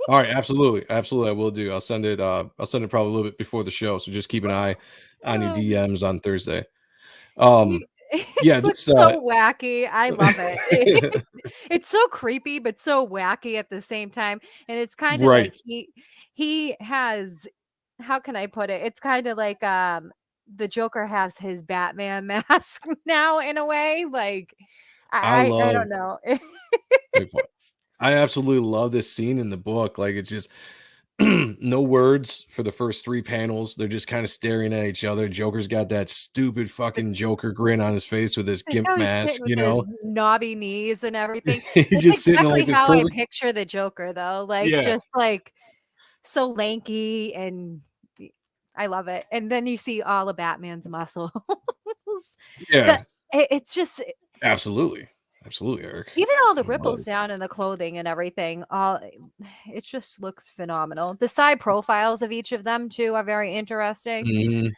all right, absolutely. Absolutely. I will do. I'll send it probably a little bit before the show. So just keep an eye on your DMs on Thursday. Yeah, It looks this so wacky. I love it. It's so creepy, but so wacky at the same time. And it's kind of like right. he has, how can I put it? It's kind of like the Joker has his Batman mask now in a way. Like I I love don't know. I absolutely love this scene in the book. Like it's just no words for the first 3 panels. They're just kind of staring at each other. Joker's got that stupid fucking Joker grin on his face with his Like gimp how he's mask, sitting with his knobby knees and everything. He's That's just sitting in exactly like this how I perfect. picture the Joker, though. Like Yeah, just like so lanky, and I love it. And then you see all of Batman's muscles. yeah, It's just absolutely. Absolutely, Eric. Even all the I love ripples it. down in the clothing and everything, all it just looks phenomenal. The side profiles of each of them too are very interesting. Mhm.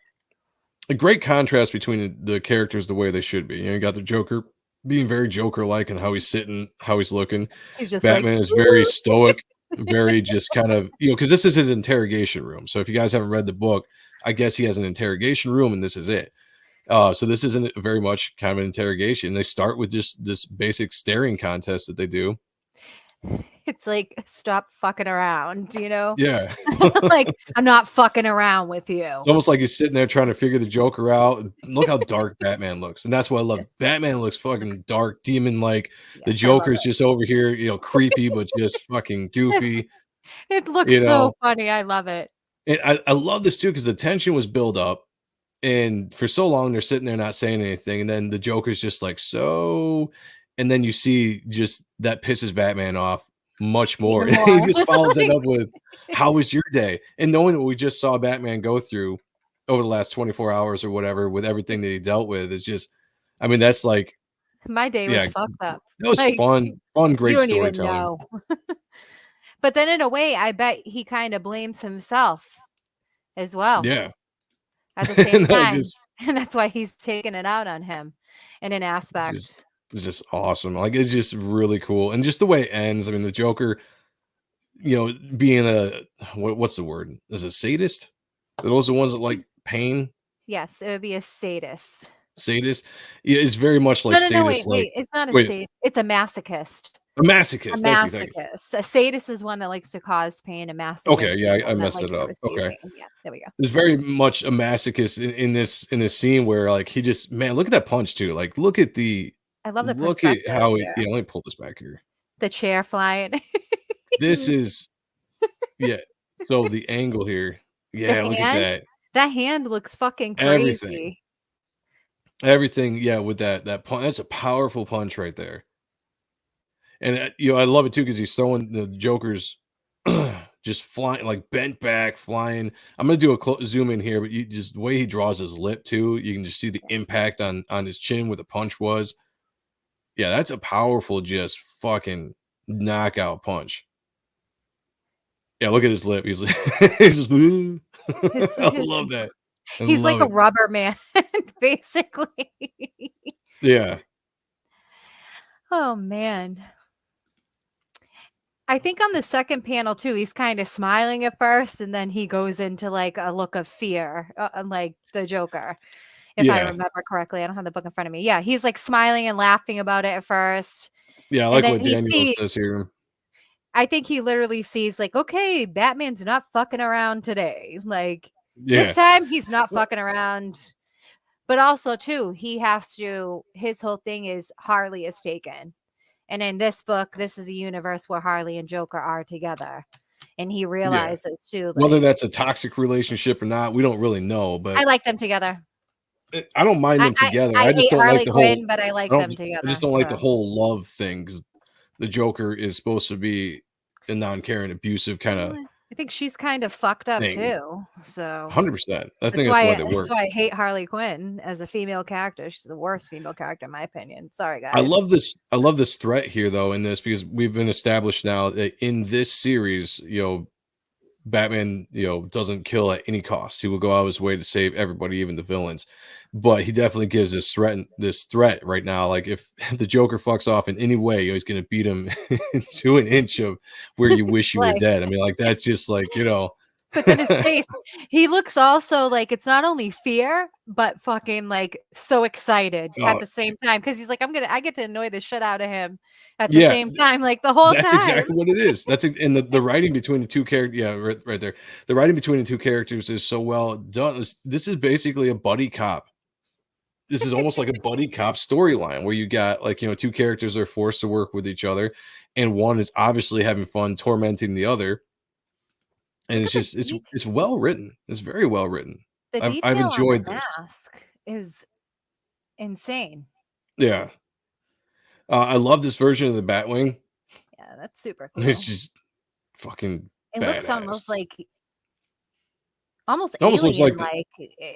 A great contrast between the characters the way they should be. You got the Joker being very Joker-like and how he's sitting, how he's looking. He's just like, Batman is very stoic, very just kind of, because this is his interrogation room. So if you guys haven't read the book, I guess he has an interrogation room and this is it. So this isn't very much kind of an interrogation. They start with just this basic staring contest that they do. it's like, stop fucking around, Yeah. like, I'm not fucking around with you. It's almost like he's sitting there trying to figure the Joker out. Look how dark Batman looks. And that's what I love. Yes. Batman looks fucking dark, demon-like. The Yes, I love Joker's just over here, creepy, but just fucking goofy. it looks You so know, funny. I love it. and I love this too because the tension was built up. And for so long, they're sitting there not saying anything. And then the Joker's just like, so. And then you see just that pisses Batman off much more. Even And he more. just follows it Like, up with, how was your day? And knowing what we just saw Batman go through over the last 24 hours or whatever, with everything that he dealt with, is just, I mean, that's like, my day was yeah, fucked up. that was Like, fun, you great don't even storytelling. know. But then in a way, I bet he kind of blames himself as well Yeah. at the same And that time. just, And that's why he's taking it out on him in an it's just, aspect. it's just awesome. Like, it's just really cool. And just the way it ends. I mean, the Joker, being a, what's the word? Is it sadist? Are those the ones that like He's- pain? Yes, it would be a sadist. Sadist? Yeah, it's very much like No, wait, sadist, like, It's not a wait, sadist. It's a masochist. a A masochist. Thank you, thank you. masochist. A sadist is one that likes to cause pain. A masochist Okay, is yeah, I one that messed likes it to up. receive Okay. pain. Yeah, there we go. There's very much a masochist in this scene where like he just, man, look at that punch too. Like look at I love the look at perspective how here. yeah, let me pull this back here. The chair flying. This is yeah. So the angle here. Yeah, look at hand? that. That hand looks fucking Everything. crazy. Everything, yeah, with that punch. That's a powerful punch right there. And I love it too because he's throwing the Joker's just flying, like bent back, flying. I'm gonna do a zoom in here, but you just the way he draws his lip too, you can just see the impact on his chin where the punch was. Yeah, that's a powerful, just fucking knockout punch. Yeah, look at his lip. He's like, he's just, I love that. I He's like love a it. rubber man, basically. Yeah. Oh man. I think on the second panel too, he's kind of smiling at first, and then he goes into like a look of fear, like the Joker, if I Yeah. remember correctly. I don't have the book in front of me. Yeah, he's like smiling and laughing about it at first, Yeah, I and like then what he Daniel sees. says here. I think he literally sees like, okay, Batman's not fucking around today. Like Yeah. this time, he's not fucking around. But also too, he has to. His whole thing is Harley is taken. And in this book, this is a universe where Harley and Joker are together. And he realizes too, Whether like, that's a toxic relationship or not, we don't really know, I but like them together. I don't mind them together. I I just hate don't like Harley the whole Quinn, but I like I them don't together. I just don't like the so. whole love thing because the Joker is supposed to be a non-caring, abusive kind of I think she's kind of fucked up thing. too. So 100%. I think that's that's why why they work. that's why I hate Harley Quinn as a female character. She's the worst female character in my opinion. Sorry, guys. I love this threat here though in this because we've been established now that in this series, Batman, doesn't kill at any cost. He will go out of his way to save everybody, even the villains. But he definitely gives this threat right now. Like if the Joker fucks off in any way, he's going to beat him to an inch of where you wish you were Like- dead. I mean, like that's just like But then his face, he looks also like it's not only fear, but fucking like so excited at Oh. the same time because he's like, I get to annoy the shit out of him at the Yeah. same time, like the whole That's time. exactly what it is. That's and the writing between the two characters. Yeah, right there. The writing between the two characters is so well done. This is basically a buddy cop. This is almost like a buddy cop storyline where you got like two characters are forced to work with each other, and one is obviously having fun tormenting the other. And it's just it's well written. It's very well written. The I've detail enjoyed on the this. mask is insane. Yeah. I love this version of the Batwing. Yeah, that's super cool. It's just fucking It looks badass. almost like almost It almost looks like alien-like,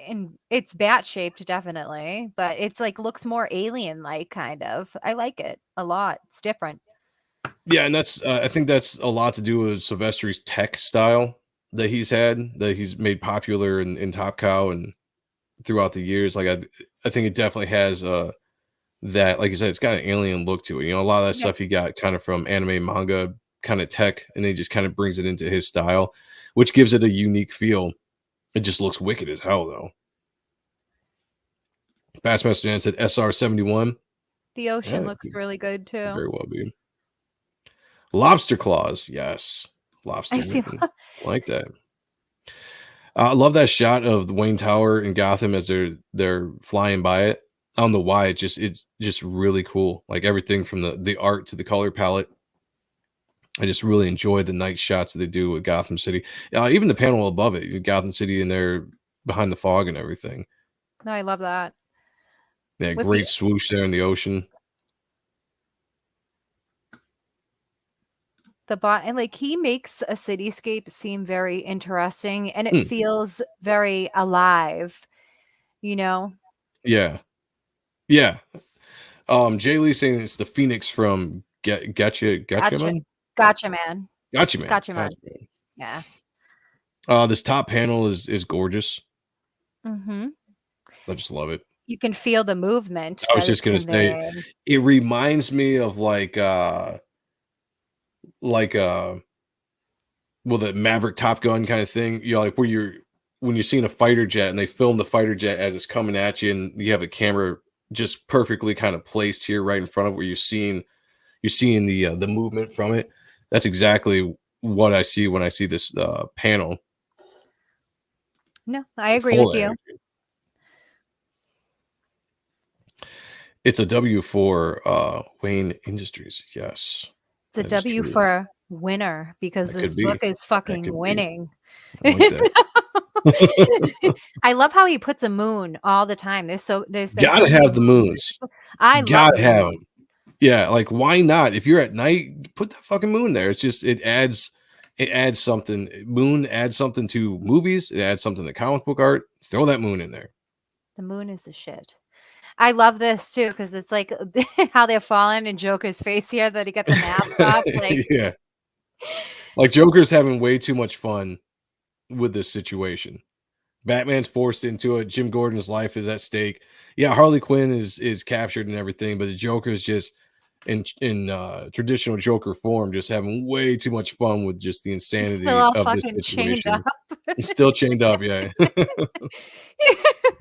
and it's bat-shaped, definitely, but it's, like, looks more alien-like, kind of. I like it a lot. It's different. yeah, and that's I think that's a lot to do with Sylvester's tech style that he's made popular in Top Cow and throughout the years. Like I think it definitely has that, like you said, it's got an alien look to it. You know, a lot of that Yeah. stuff he got kind of from anime, manga, kind of tech, and then he just kind of brings it into his style, which gives it a unique feel. It just looks wicked as hell, though. Bassmaster Dan said SR-71. The ocean Yeah, looks really good, could too. very well be. Lobster claws, yes. Lobster I see mitten. Like that. I love that shot of the Wayne Tower in Gotham as they're flying by it. I don't know why, it's just really cool. Like everything from the art to the color palette. I just really enjoy the night shots that they do with Gotham City. Even the panel above it, Gotham City in there behind the fog and everything. No, I love that. Yeah, With great swoosh there in the ocean. the bot and, like, he makes a cityscape seem very interesting, and it Mm, feels very alive, you know? yeah. Yeah. Jay Lee saying it's the Phoenix from Gotcha Gotcha. Man? Gotcha, man. Gotcha Man. Gotcha, man. Gotcha Man. Yeah. This top panel is gorgeous. Mhm. I just love it. You can feel the movement I was that just it's gonna say conveying. it reminds me of like well, the Maverick Top Gun kind of thing. You know, like when you're seeing a fighter jet and they film the fighter jet as it's coming at you, and you have a camera just perfectly kind of placed here right in front of where you're seeing the movement from it. That's exactly what I see when I see this panel. No, I agree Full with you. energy. It's a W for Wayne Industries. Yes, It's a that is W true. for winner because That this could be. book is That fucking could be. winning. I like that. I love how he puts a moon all the time. There's been so Gotta many have the moons. moons. I love Gotta the have moon. them. Yeah, like why not? If you're at night, put that fucking moon there. It's just it adds something. Moon adds something to movies. It adds something to comic book art. Throw that moon in there. The moon is the shit. I love this too because it's like how they're falling in Joker's face here that he got the mask off. Like, Yeah, like Joker's having way too much fun with this situation. Batman's forced into it. Jim Gordon's life is at stake. Yeah, Harley Quinn is captured and everything, but the Joker's just in traditional Joker form, just having way too much fun with just the he's still insanity all of this fucking chained situation. up. He's still chained up, yeah.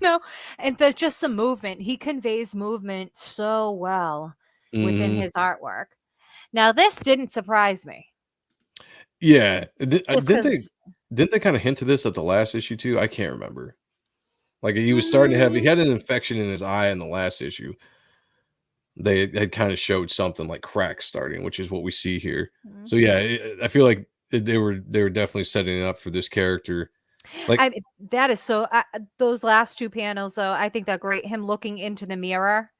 No, and just the movement. He conveys movement so well within Mhm. his artwork. Now, this didn't surprise me Yeah. just because Didn't they kind of hint to this at the last issue too? I can't remember. Like he was starting to have he had an infection in his eye in the last issue. They had kind of showed something like cracks starting, which is what we see here. So yeah, I feel like they were definitely setting it up for this character. Like that is so those last two panels though, I think they're great. Him looking into the mirror.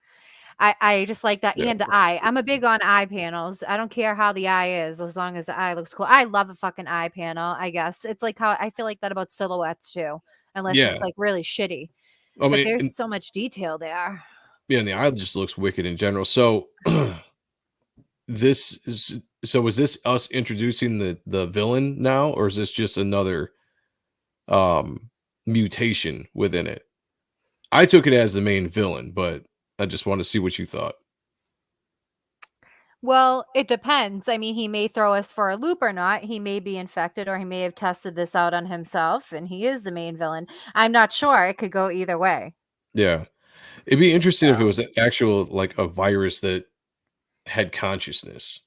I just like that, yeah, and the eye. I'm a big on eye panels. I don't care how the eye is, as long as the eye looks cool. I love a fucking eye panel, I guess. It's like how I feel like that about silhouettes too, unless yeah. it's like really shitty. I But mean, there's so much detail there. yeah, and the eye just looks wicked in general. So this is is this us introducing the villain now, or is this just another mutation within it? I took it as the main villain, but I just want to see what you thought. Well, it depends. I mean, he may throw us for a loop or not. He may be infected or he may have tested this out on himself and he is the main villain. I'm not sure. It could go either way. Yeah. It'd be interesting if it So, was an actual like a virus that had consciousness,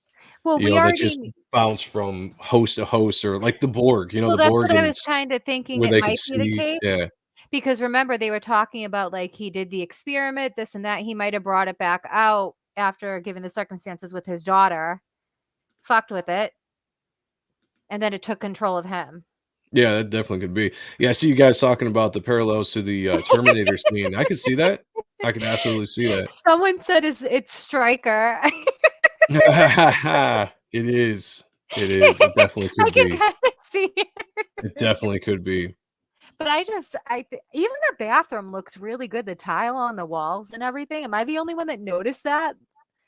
well, we that just already bounced from host to host, or like the Borg, well, the that's Borg what I and was kind of thinking where it they could might be the see. case. Yeah. Because remember, they were talking about like he did the experiment, this and that. He might have brought it back out after given the circumstances with his daughter, fucked with it, and then it took control of him. Yeah, that definitely could be. Yeah, I see you guys talking about the parallels to the Terminator scene. I could see that. I could absolutely see that. Someone said it's Stryker. It is. It is. It definitely I could can be. kind of see it. It definitely could be. But even the bathroom looks really good. The tile on the walls and everything. Am I the only one that noticed that?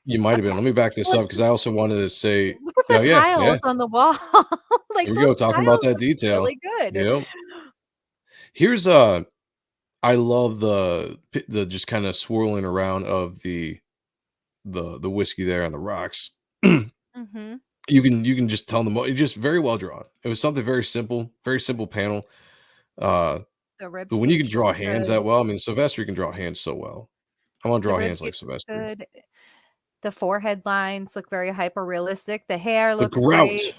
You might have been. Let me back this Like, up because I also wanted to say, look at oh the yeah, tiles on the wall. Like here we go, those talking about tiles that look detail. really good. Yep. Here's I love the just kind of swirling around of the whiskey there on the rocks. Mm-hmm. You can just tell them it's just very well drawn. It was something very simple panel. Uh, The rib but when you can cage draw looks hands good. that well, I mean, Sylvester can draw hands so well. I want to The draw rib hands like cage looks Sylvester. good. The forehead lines look very hyper realistic. The hair The looks grout. great.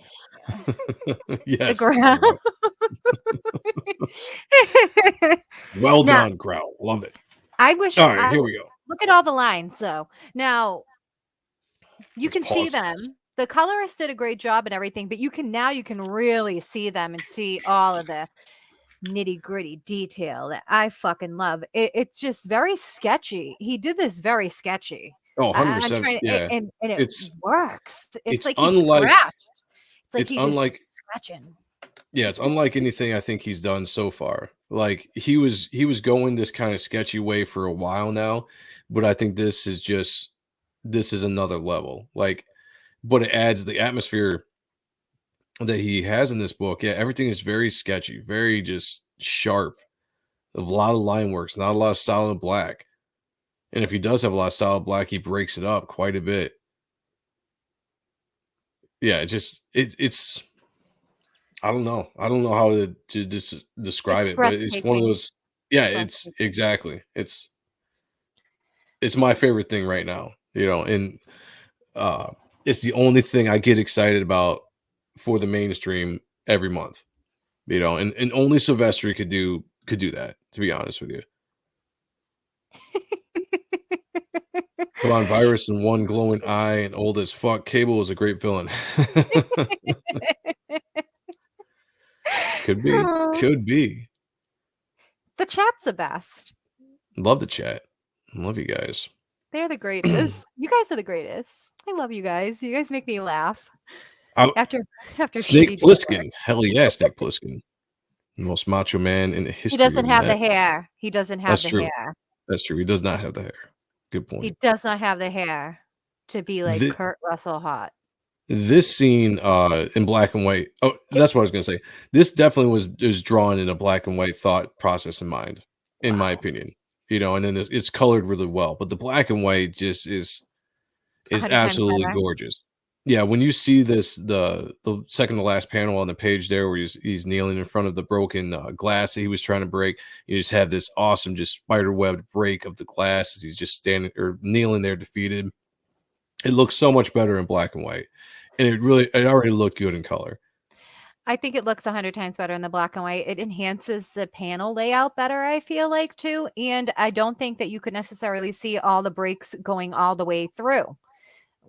The Yes, the ground. grout. Well Now, done, grout. Love it. I wish All right, I here we go. look at all the lines. So now you Let's can see pause. them. The colorist did a great job and everything, but you can really see them and see all of the nitty gritty detail that I fucking love. It's just very sketchy. He did this very sketchy. Oh, I'm 100%. trying to, Yeah. and it It's works. It's it's like he unlike scratched. It's like it's he just unlike scratching. yeah, it's unlike anything I think he's done so far. Like he was going this kind of sketchy way for a while now, but I think this is another level. Like but it adds the atmosphere that he has in this book. Yeah, everything is very sketchy, very just sharp. A lot of line works, not a lot of solid black. And if he does have a lot of solid black, he breaks it up quite a bit. Yeah, it's I don't know. I don't know how to describe It's it, but it's one of breathtaking. those. Yeah, It's it's breathtaking. exactly. It's my favorite thing right now. You know, and uh, it's the only thing I get excited about for the mainstream every month. You know, and only Sylvester could do that. To be honest with you, come on, virus and one glowing eye and old as fuck. Cable is a great villain. Could be, Oh, could be. the chat's the best. Love the chat. Love you guys. They're the greatest. You guys are the greatest. I love you guys. You guys make me laugh I, after Snake shitty day at work. Plissken. Hell yeah, Snake Plissken. The most macho man in the He history doesn't of have the men. hair. He doesn't have That's the true. hair. That's true. He does not have the hair. Good He point. does not have the hair to be like Thi- Kurt Russell hot. This scene in black and white. Oh, that's what I was gonna say. This definitely was drawn in a black and white thought process in mind, in my Wow. opinion. You know, and then it's colored really well. But the black and white just is 100 times absolutely better. gorgeous. Yeah, when you see this, the second to last panel on the page there, where he's kneeling in front of the broken glass that he was trying to break, you just have this awesome, just spider webbed break of the glass as he's just standing or kneeling there, defeated. It looks so much better in black and white, and it already looked good in color. I think it looks 100 times better in the black and white. It enhances the panel layout better, I feel like, too. And I don't think that you could necessarily see all the breaks going all the way through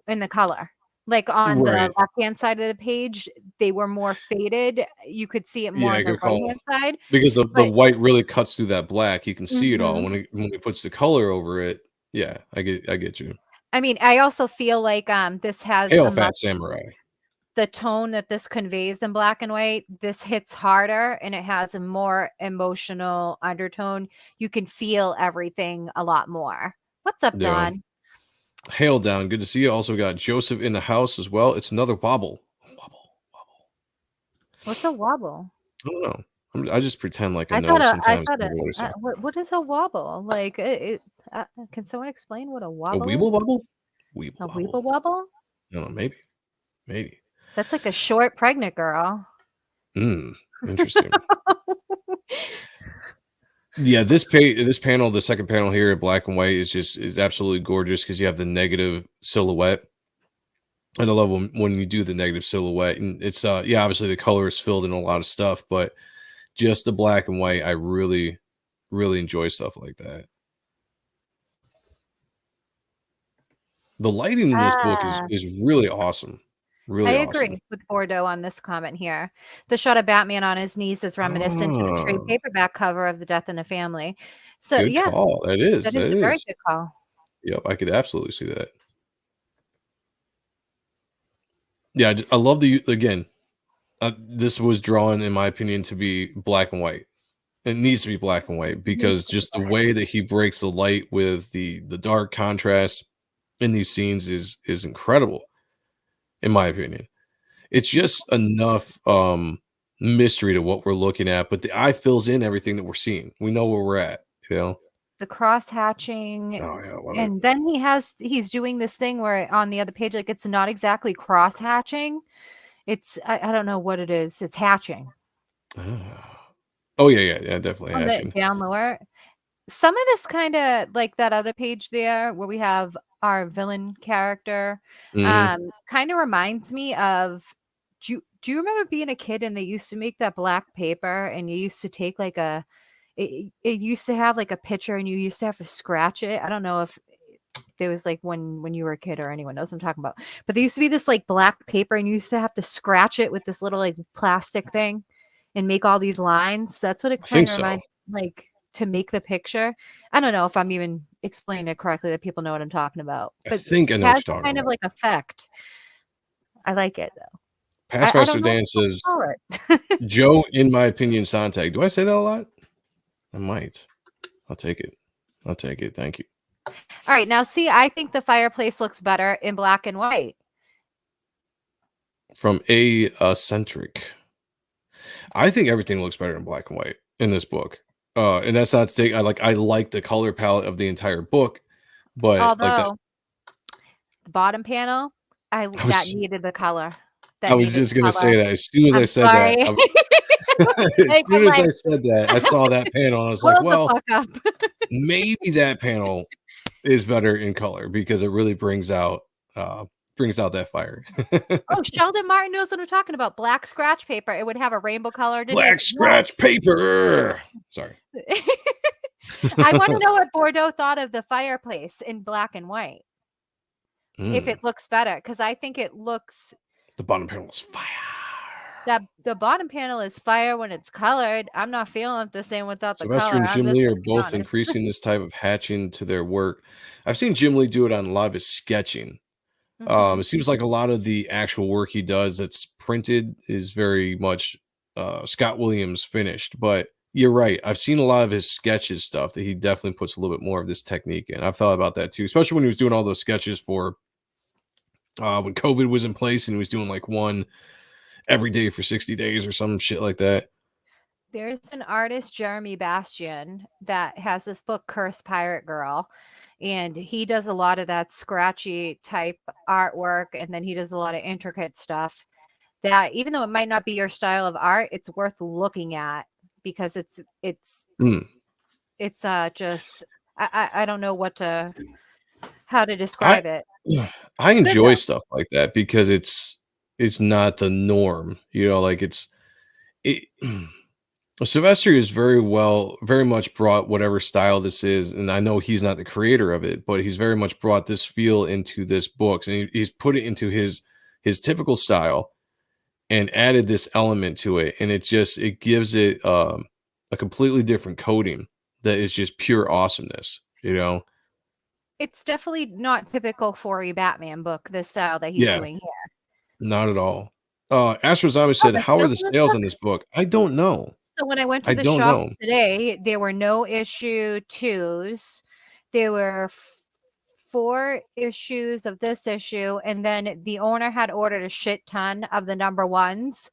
in the color. Like on the Right? left-hand side of the page, they were more faded. You could see it more Yeah, on the good call. right-hand side. Because the But white really cuts through that black. You can see it all mhm. when he puts the color over it. Yeah, I get you. I mean, I also feel like this has a Hail, Fat much Samurai. the tone that this conveys in black and white, this hits harder and it has a more emotional undertone. You can feel everything a lot more. What's up, Yeah. Don? Hail down. Good to see you. Also got Joseph in the house as well. It's another wobble. Wobble. What's a wobble? I don't know. I just pretend like I I know thought I sometimes. thought I know what it's like. what is a wobble? Like can someone explain what a A wobble is? weeble wobble? Weeble A wobble. weeble wobble? I don't know. Maybe. Maybe. That's like a short pregnant girl. Interesting. Yeah, this panel, the second panel here in black and white is absolutely gorgeous because you have the negative silhouette. And I love when you do the negative silhouette. And it's yeah, obviously the color is filled in a lot of stuff, but just the black and white, I really, really enjoy stuff like that. The lighting in this book Ah. is really awesome. I Really agree awesome. with Bordeaux on this comment here. The shot of Batman on his knees is reminiscent to the trade Oh, paperback cover of The Death in the Family. So good yeah, call. That is. that is That a very is. good call. Yep, I could absolutely see that. Yeah, I love the again. This was drawn, in my opinion, to be black and white. It needs to be black and white Needs because to be just the black. way that he breaks the light with the dark contrast in these scenes is incredible, in my opinion. It's just enough mystery to what we're looking at, but the eye fills in everything that we're seeing. We know where we're at, you know? The cross hatching, Oh yeah, I love it. and then he's doing this thing where on the other page, like it's not exactly cross hatching. It's I don't know what it is. It's hatching Ah. Oh yeah, definitely on the hatching. down lower. Some of this kind of like that other page there where we have our villain character, Mhm. kind of reminds me of. Do you remember being a kid and they used to make that black paper and you used to take like it used to have like a picture and you used to have to scratch it. I don't know if there was like when you were a kid or anyone knows what I'm talking about. But there used to be this like black paper and you used to have to scratch it with this little like plastic thing and make all these lines. That's what it I kind think of so. reminds like to make the picture. I don't know if I'm even explaining it correctly that people know what I'm talking about. I But think I it know what has you're a talking kind of about. like effect. I like it though. I Passmaster don't know Dan what to says, call it. Joe, in my opinion, Sontag. Do I say that a lot? I might. I'll take it. I'll take it. Thank you. All right, now see, I think the fireplace looks better in black and white. From a centric. I think everything looks better in black and white in this book. And that's not to say I like the color palette of the entire book, but like that Although the bottom panel, I that was needed the color. I That was needed just gonna color. say that as soon as I I'm said that, sorry. as Like, I'm soon as I like, said that, I saw that panel and I was like, hold the well, fuck up. maybe that panel is better in color because it really brings out that fire. Oh, Sheldon Martin knows what I'm talking about. Black scratch paper. It would have a rainbow color underneath. Black scratch paper. Sorry. Yes. I want to know what Bordeaux thought of the fireplace in black and white. If Mm, it looks better, because I think it looks the bottom panel is fire. that the bottom panel is fire when it's colored. I'm not feeling it the same without the Sylvester color. and I'm Jim just Lee gonna are be both honest. increasing this type of hatching to their work. I've seen Jim Lee do it on a lot of his sketching. Mhm. It seems like a lot of the actual work he does that's printed is very much Scott Williams finished. But you're right. I've seen a lot of his sketches stuff that he definitely puts a little bit more of this technique in. I've thought about that too, especially when he was doing all those sketches for when COVID was in place and he was doing like one every day for 60 days or some shit like that. There's an artist, Jeremy Bastian, that has this book, Cursed Pirate Girl. And he does a lot of that scratchy type artwork. And then he does a lot of intricate stuff that, even though it might not be your style of art, it's worth looking at because Mm. it's just, I don't know how to I describe it. I It's good enjoy though. stuff like that because it's not the norm, you know, like it Sylvester is very much brought whatever style this is, and I know he's not the creator of it, but he's very much brought this feel into this book, and he's put it into his typical style and added this element to it, and it gives it a completely different coating that is just pure awesomeness, you know? It's definitely not typical for a Batman book, the style that he's Yeah, doing here. not at all. Astro Zombie Oh, said, the "How are sales the on this sales book? on this book?" I don't know. So when I went to I the don't shop know. today, there were no issue 2s. There were 4 issues of this issue, and then the owner had ordered a shit ton of the number 1s.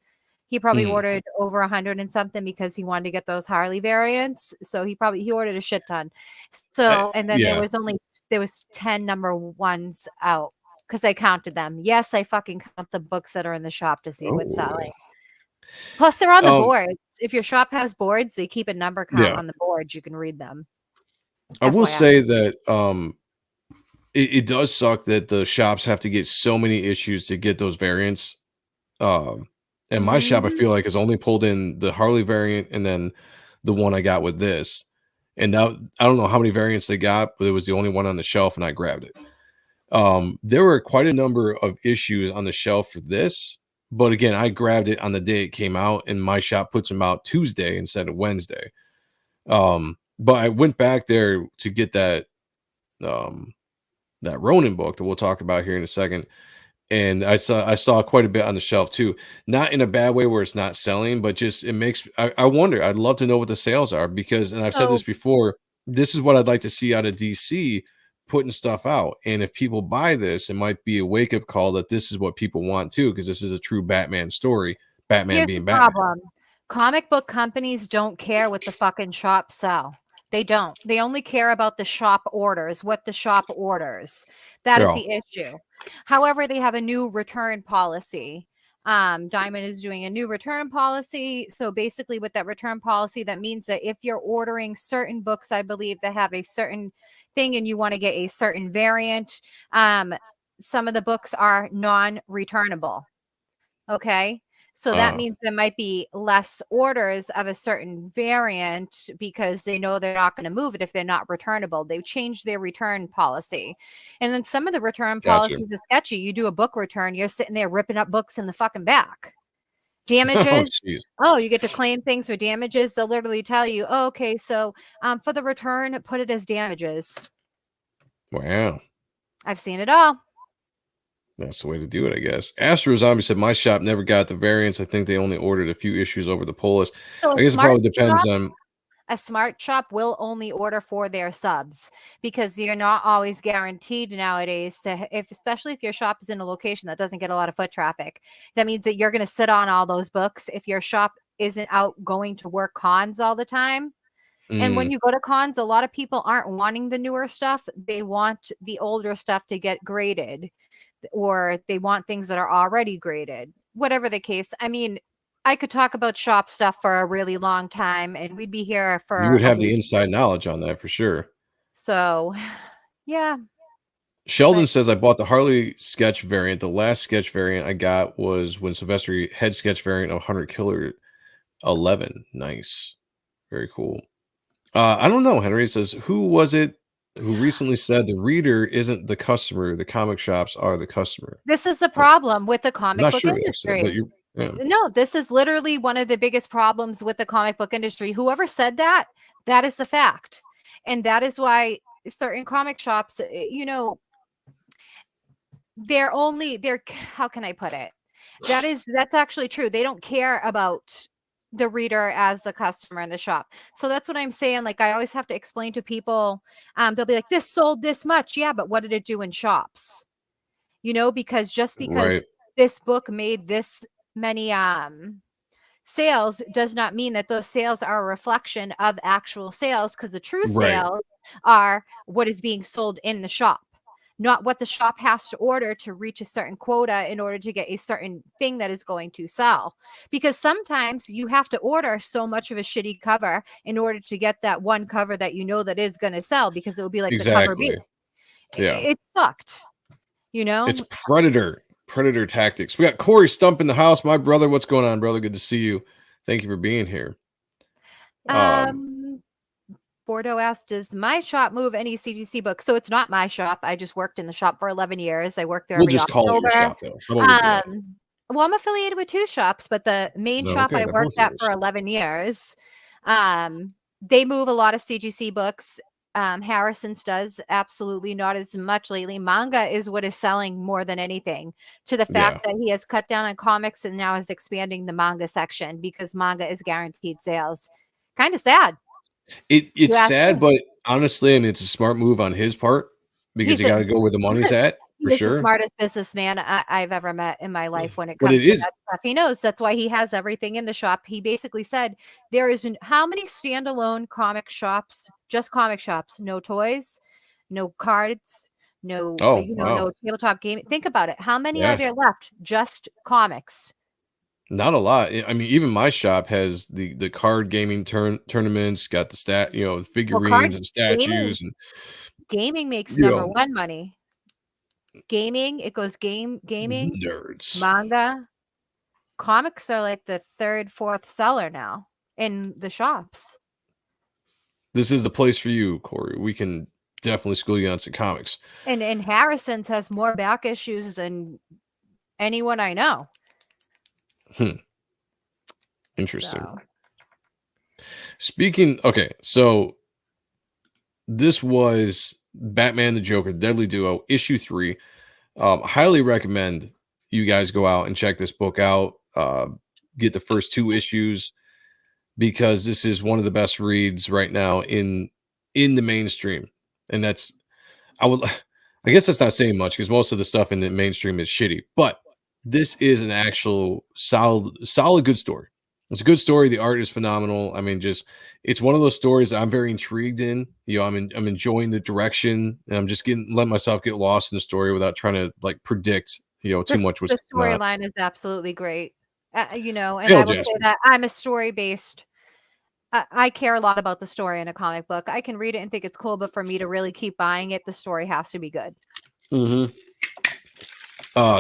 He probably Mm. ordered over 100 and something because he wanted to get those Harley variants. So he ordered a shit ton. So and then Yeah. there was 10 number 1s out because I counted them. Yes, I fucking count the books that are in the shop to see what's Oh. selling. Plus, they're on the Um, boards. If your shop has boards, they keep a number count yeah. on the boards. You can read them. I will FYI. say that it does suck that the shops have to get so many issues to get those variants. Um, and my shop, I Mhm. feel like, has only pulled in the Harley variant and then the one I got with this. And now I don't know how many variants they got, but it was the only one on the shelf, and I grabbed it. There were quite a number of issues on the shelf for this, but again, I grabbed it on the day it came out, and my shop puts them out Tuesday instead of Wednesday. But I went back there to get um, that Ronin book that we'll talk about here in a second. and I saw quite a bit on the shelf too. Not in a bad way where it's not selling, but just it makes I wonder. I'd love to know what the sales are because, and I've said this So before, this is what I'd like to see out of DC putting stuff out. And if people buy this, it might be a wake up call that this is what people want too, because this is a true Batman story. Batman here's the being Batman. problem. Comic book companies don't care what the fucking shops sell. They don't. They only care about the shop orders, what the shop orders. That is Yeah. the issue. However, they have a new return policy. Diamond is doing a new return policy. So basically, with that return policy, that means that if you're ordering certain books, I believe that have a certain thing and you want to get a certain variant, some of the books are non-returnable. Okay. So that means there might be less orders of a certain variant because they know they're not going to move it if they're not returnable. They've changed their return policy. And then some of the return Gotcha. policies are sketchy. You do a book return, you're sitting there ripping up books in the fucking back. Oh, Damages. jeez. Oh, you get to claim things for damages. They'll literally tell you, oh, okay, so for the return, put it as damages. Wow. I've seen it all. That's the way to do it, I guess. Astro Zombie said my shop never got the variants. I think they only ordered a few issues over the pull list. So I guess it probably depends on. a smart shop will only order for their subs because you're not always guaranteed nowadays to, if especially if your shop is in a location that doesn't get a lot of foot traffic. That means that you're going to sit on all those books if your shop isn't out going to work cons all the time. And when you go to cons, a lot of people aren't wanting the newer stuff. They want the older stuff to get graded, or they want things that are already graded. Whatever the case. I mean, I could talk about shop stuff for a really long time and we'd be here for You would a have the week. inside knowledge on that for sure. So, yeah. Sheldon But- says I bought the Harley sketch variant. The last sketch variant I got was when Sylvester head sketch variant of 100 Killer 11. Nice. Very cool. I don't know. Henry says, who was it who recently said the reader isn't the customer, the comic shops are the customer? This is the problem with the I'm comic not book sure who that said, industry. but you yeah. No, this is literally one of the biggest problems with the comic book industry. Whoever said that, that is the fact. And that is why certain comic shops, they're how can I put it? That's actually true. They don't care about the reader as the customer in the shop. So that's what I'm saying. Like, I always have to explain to people, they'll be like, this sold this much. Yeah, but what did it do in shops? Because just because Right. this book made this many sales does not mean that those sales are a reflection of actual sales, because the true Right. sales are what is being sold in the shop, not what the shop has to order to reach a certain quota in order to get a certain thing that is going to sell. Because sometimes you have to order so much of a shitty cover in order to get that one cover that that is going to sell, because it will be like the cover B. Exactly. Yeah. It's fucked. It's predator tactics. We got Corey Stump in the house. My brother, what's going on, brother? Good to see you. Thank you for being here. Bordeaux asked, does my shop move any CGC books? So it's not my shop. I just worked in the shop for 11 years. I worked there We'll every just call it your October. shop, though. How about we do that? Well, I'm affiliated with 2 shops, but the main Oh, shop okay, I they're worked both at yours. for 11 years, they move a lot of CGC books. Harrison's does absolutely not as much lately. Manga is what is selling more than anything, to the fact that he has cut down on comics and now is expanding the manga section because manga is guaranteed sales. Kind of sad. It's ask sad, me. but honestly, and it's a smart move on his part because you got to go where the money's at for He's the sure. smartest businessman I've ever met in my life when it But comes it to is- that stuff. He knows that's why he has everything in the shop. He basically said there is how many standalone comic shops, just comic shops, no toys, no cards, no, Oh, no tabletop gaming. Think about it. How many Yeah. are there left? Just comics. Not a lot. I mean, even my shop has the card gaming tournaments, got the figurines and statues, and Gaming makes You number know. 1 money. Gaming, it goes gaming, nerds. manga. Comics are like the 3rd, 4th seller now in the shops. This is the place for you, Corey. We can definitely school you on some comics. And Harrison's has more back issues than anyone I know. Interesting. So. Speaking, okay, so this was Batman the Joker, Deadly Duo, issue 3. Highly recommend you guys go out and check this book out. Get the first 2 issues because this is one of the best reads right now in the mainstream. And that's I guess that's not saying much because most of the stuff in the mainstream is shitty, but this is an actual solid good story. It's a good story. The art is phenomenal. I mean, just it's one of those stories that I'm very intrigued in. I'm enjoying the direction, and I'm just letting myself get lost in the story without trying to like predict, too much. The storyline is absolutely great. And Hail I will Jasper. say that I'm a story-based. I care a lot about the story in a comic book. I can read it and think it's cool, but for me to really keep buying it, the story has to be good.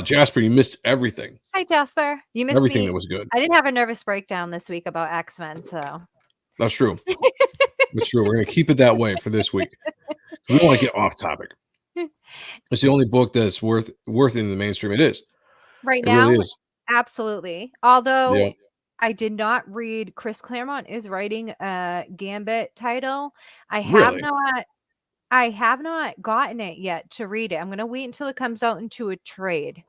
Jasper, you missed everything. Hi, Jasper. You missed Everything me. that was good. I didn't have a nervous breakdown this week about X-Men, so That's true. That's true. We're gonna keep it that way for this week. We don't want to get off topic. It's the only book that's worth in the mainstream. It is. right It now, really is. absolutely. Although Yeah. I did not read Chris Claremont is writing a Gambit title. I Really? have not gotten it yet to read it. I'm gonna wait until it comes out into a trade.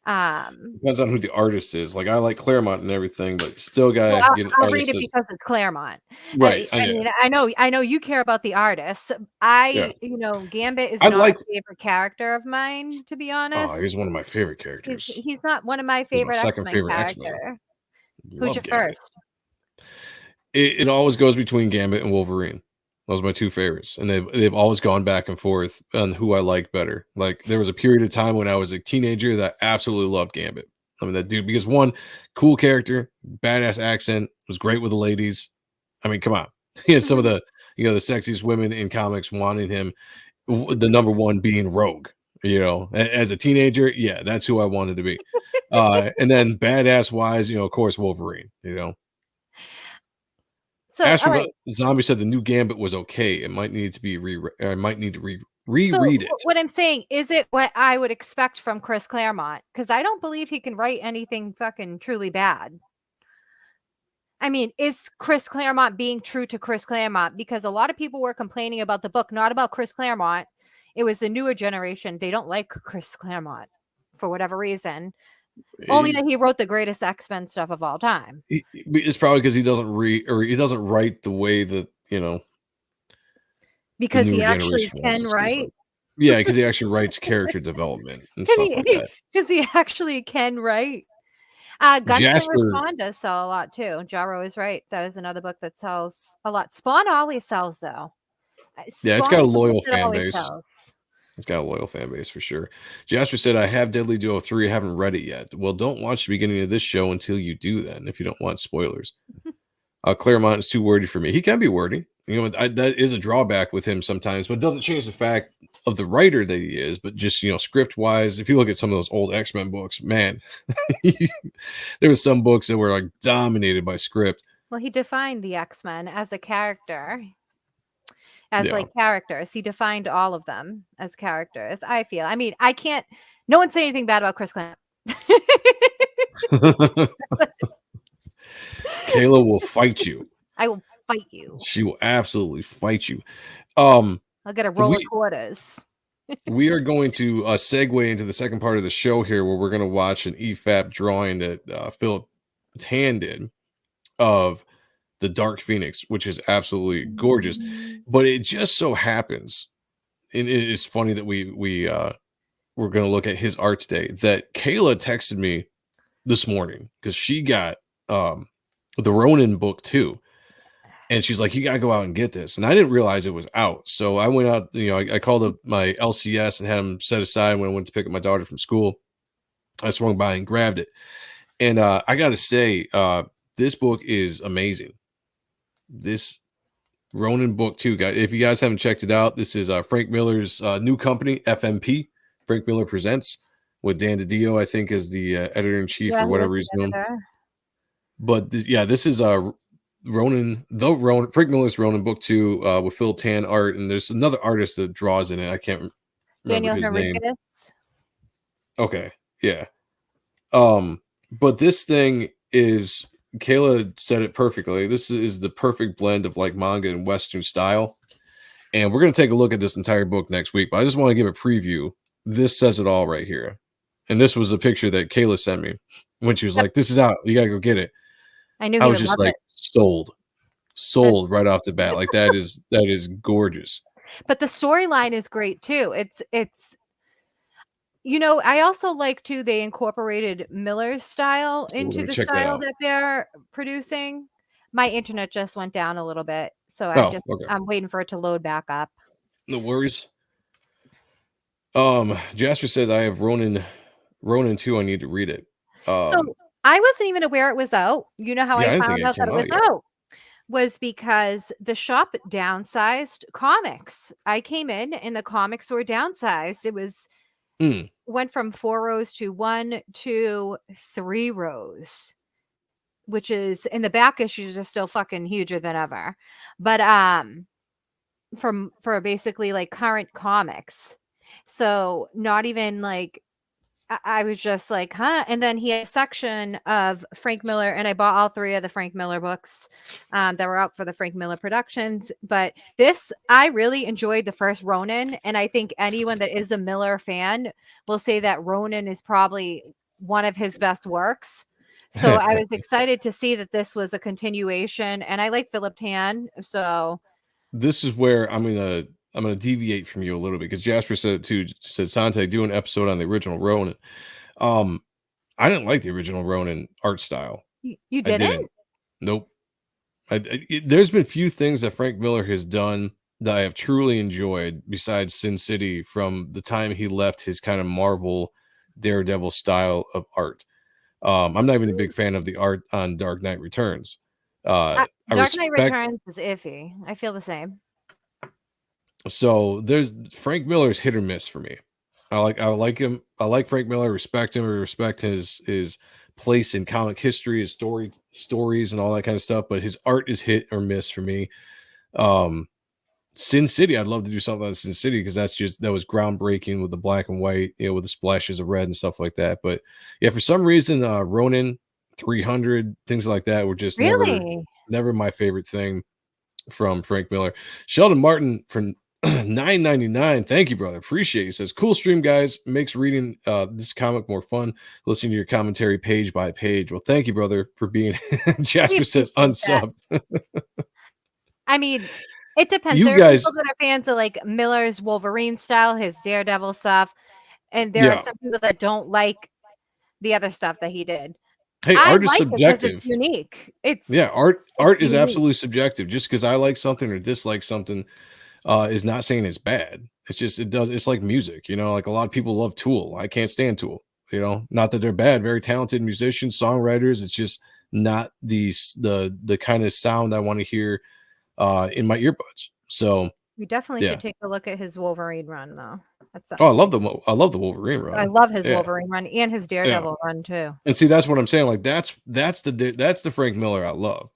Depends on who the artist is. Like I like Claremont and everything, but still gotta Well, get an I'll artist read it that's because it's Claremont. right. I know you care about the artist. Yeah. Gambit is I not like. a favorite character of mine, to be Oh, honest. he's one of my favorite characters. He's not one of my He's my favorite second X-Men favorite X-Men. character. Who's Love your Gambit. first? It always goes between Gambit and Wolverine. Those are my 2 favorites, and they've always gone back and forth on who I like better. Like there was a period of time when I was a teenager that I absolutely loved Gambit. I mean that dude because one, cool character, badass accent, was great with the ladies. I mean, come on, he had some of the the sexiest women in comics wanting him. The number one being Rogue. As a teenager, yeah, that's who I wanted to be. And then badass wise, of course, Wolverine. So, all right. Zombie said the new Gambit was okay. It might need to be I might need to reread So it. what I'm saying, is it what I would expect from Chris Claremont? Because I don't believe he can write anything fucking truly bad. I mean, is Chris Claremont being true to Chris Claremont? Because a lot of people were complaining about the book, not about Chris Claremont. It was the newer generation. They don't like Chris Claremont for whatever reason. Only that he wrote the greatest X-Men stuff of all time. It's probably because he doesn't read or he doesn't write the way that because he actually can write. Yeah, because he actually writes character development and stuff like that. Because he actually can write. Gunslinger Jasper, Spawn does sell a lot too. Jaro is right. That is another book that sells a lot. Spawn always sells though. Yeah, it's Spawn got a is the loyal book that fan always base. sells. It's got a loyal fan base for sure. Jasper said, I have Deadly Duo 3. I haven't read it yet. Well, don't watch the beginning of this show until you do that, if you don't want spoilers. Claremont is too wordy for me. He can be wordy. That is a drawback with him sometimes, but it doesn't change the fact of the writer that he is. But just, script-wise, if you look at some of those old X-Men books, man, there were some books that were like dominated by script. Well, he defined the X-Men as a character. Like characters. He defined all of them as characters, I feel. I mean, no one say anything bad about Chris Claremont. Kayla will fight you. I will fight you. She will absolutely fight you. I'll get a roll of quarters. We are going to segue into the second part of the show here where we're going to watch an EFAP drawing that Philip Tan did of the Dark Phoenix, which is absolutely gorgeous. But it just so happens, and it is funny that we're going to look at his art today, that Kayla texted me this morning because she got the Ronin book too. And she's like, you got to go out and get this. And I didn't realize it was out. So I went out, I called up my LCS and had them set aside when I went to pick up my daughter from school. I swung by and grabbed it. And I got to say, this book is amazing. This Ronin book too, guys. If you guys haven't checked it out, this is Frank Miller's new company, FMP. Frank Miller Presents, with Dan DiDio, I think, is the editor-in-chief or whatever he's doing. But this is Ronin, Frank Miller's Ronin book 2 with Phil Tan art, and there's another artist that draws in it. I can't remember his name. Okay, yeah. But this thing is, Kayla said it perfectly. This is the perfect blend of like manga and Western style. And we're going to take a look at this entire book next week, but I just want to give a preview this says it all right here. And this was a picture that Kayla sent me when she was like, "This is out. You gotta go get it." I knew I he was would just love like, it. sold right off the bat. Like that is gorgeous. But the storyline is great too. It's I also like too they incorporated Miller's style Ooh, let into me the check that style out. that they're producing. My internet just went down a little bit, so Oh, okay. I'm waiting for it to load back up. No worries. Jasper says I have Ronin 2. I need to read it. So I wasn't even aware it was out. You know how Yeah, I I didn't think found it out that came it was out yet. out? Was because the shop downsized comics. I came in and the comics were downsized. Mm. Went from 4 rows to 1, 2, 3 rows, which is and the back issues are still fucking huger than ever. But for basically like current comics. So not even like I was just like, huh? And then he had a section of Frank Miller, and I bought all 3 of the Frank Miller books that were out for the Frank Miller Productions. But I really enjoyed the first Ronin, and I think anyone that is a Miller fan will say that Ronin is probably one of his best works. So I was excited to see that this was a continuation, and I like Philip Tan, so This is where I'm gonna deviate from you a little bit because Jasper said it too. Said Sante do an episode on the original Ronin. Um, I didn't like the original Ronin art style. you I didn't? didn't. Nope. There's been few things that Frank Miller has done that I have truly enjoyed besides Sin City from the time he left his kind of Marvel Daredevil style of art. I'm not even a big fan of the art on Dark Knight Returns. I Dark Knight respect Returns is iffy. I feel the same. so there's Frank Miller's hit or miss for me. I like him. I like Frank Miller. I respect him. I respect his place in comic history, his stories, and all that kind of stuff. But his art is hit or miss for me. Um, Sin City, I'd love to do something on Sin City because that was groundbreaking with the black and white, with the splashes of red and stuff like that. But yeah, for some reason, Ronin 300 things like that were just Really? never my favorite thing from Frank Miller. Sheldon Martin from 9.99. Thank you, brother. Appreciate you. Says cool stream, guys. Makes reading this comic more fun. Listening to your commentary page by page. Well, thank you, brother, for being. We Jasper says appreciate that. unsubbed. I mean, it depends. You There are guys, people that are fans of like Miller's Wolverine style, his Daredevil stuff, and there are yeah. some people that don't like the other stuff that he did. Hey, I art is like it because it's subjective. unique. Yeah, It's art is unique. absolutely subjective. Just because I like something or dislike something is not saying it's bad. It's just it's like music, like a lot of people love Tool. I can't stand Tool, not that they're bad, very talented musicians, songwriters. It's just not the kind of sound I want to hear in my earbuds. So We definitely yeah. should take a look at his Wolverine run though. That's Oh, something. I love the Wolverine I run. love his Yeah. Wolverine run and his Yeah. Daredevil run too. And see, that's what I'm saying. Like that's the Frank Miller I love.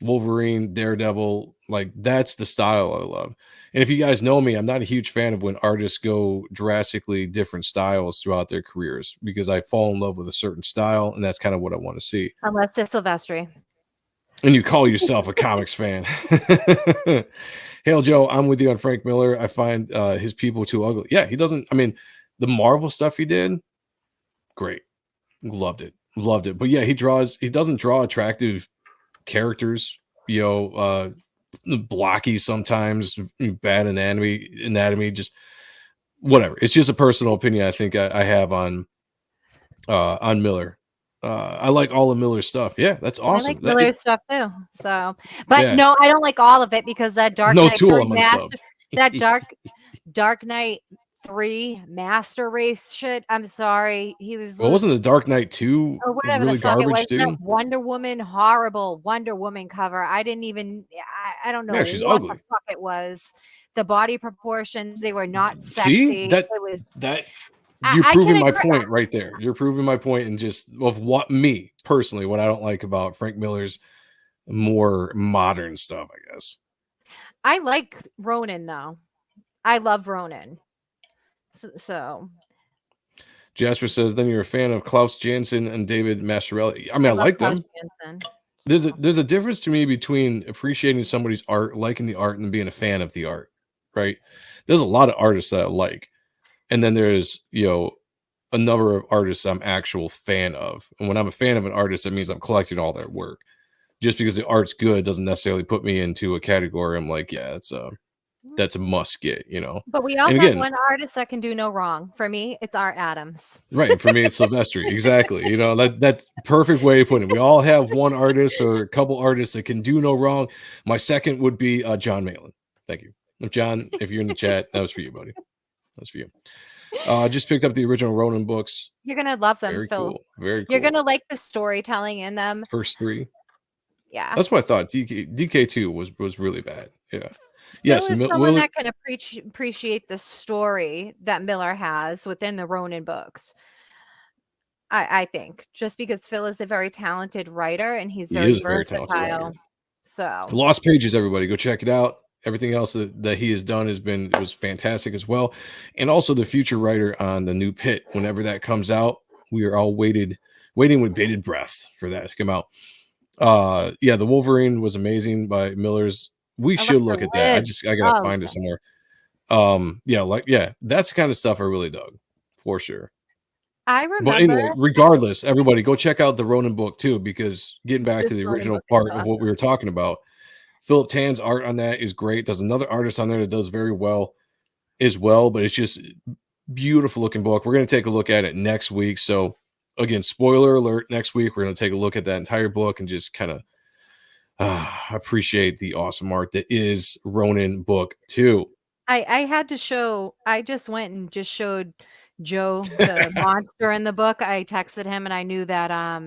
Wolverine, Daredevil, like that's the style I love. And if you guys know me, I'm not a huge fan of when artists go drastically different styles throughout their careers because I fall in love with a certain style, and that's kind of what I want to see. Unless it's Silvestri. And you call yourself a comics fan. Hail Joe, I'm with you on Frank Miller. I find his people too ugly. Yeah, he doesn't. I mean, the Marvel stuff he did, great. Loved it. But yeah, he doesn't draw attractive characters, blocky sometimes, bad anatomy, just whatever. It's just a personal opinion I think I have on Miller. I like all of Miller's stuff. Yeah, that's awesome. I like Miller's stuff too. So, but Yeah. no, I don't like all of it because that Dark No Knight Tool, 3 I'm master, unsubbed. that Dark Knight 3 master race shit. I'm sorry, he was Well, wasn't the Dark Knight 2 or whatever really the fuck it was. garbage too? That Wonder Woman, horrible Wonder Woman cover. I didn't even. I don't know Yeah, she's what ugly. the fuck it was. The body proportions, they were not sexy. See It was you're I proving can my agree. point right there. You're proving my point in just of what me personally, what I don't like about Frank Miller's more modern stuff, I guess. I like Ronin though. I love Ronin. So Jasper says, then you're a fan of Klaus Janson and David Mascherelli. I mean, I love like Klaus them. Janson. There's a difference to me between appreciating somebody's art, liking the art, and being a fan of the art, right? There's a lot of artists that I like. and then there's a number of artists I'm actual fan of. And when I'm a fan of an artist, that means I'm collecting all their work. Just because the art's good doesn't necessarily put me into a category. I'm like, yeah, that's a must get, But we And all have again, one artist that can do no wrong. For me, it's Art Adams. right. And for me, it's Silvestri. Exactly. That's perfect way of putting it. We all have one artist or a couple artists that can do no wrong. My second would be John Malin. Thank you. John, if you're in the chat, that was for you, buddy. That's for you. Just picked up the original Ronin books. You're gonna love them, Very Phil. cool. Very cool. You're gonna like the storytelling in them. First 3. Yeah. That's what I thought. DK2 was really bad. Yeah. Phil Yes. is someone that can appreciate the story that Miller has within the Ronin books. I think just because Phil is a very talented writer and he's very versatile. So Lost Pages, everybody, go check it out. Everything else that he has done was fantastic as well. And also the future writer on the new Pit, whenever that comes out, we are all waiting with bated breath for that to come out. Yeah, the Wolverine was amazing by Miller's. We should look at that. I gotta find it somewhere. That's the kind of stuff I really dug for sure. I remember. But anyway, regardless, everybody go check out the Ronin book too, because getting back to the original part of what we were talking about, Philip Tan's art on that is great. There's another artist on there that does very well as well, but it's just beautiful looking book. We're going to take a look at it next week. So again, spoiler alert, next week we're going to take a look at that entire book and just kind of appreciate the awesome art that is Ronin book 2. I just went and just showed Joe the monster in the book. I texted him and I knew that I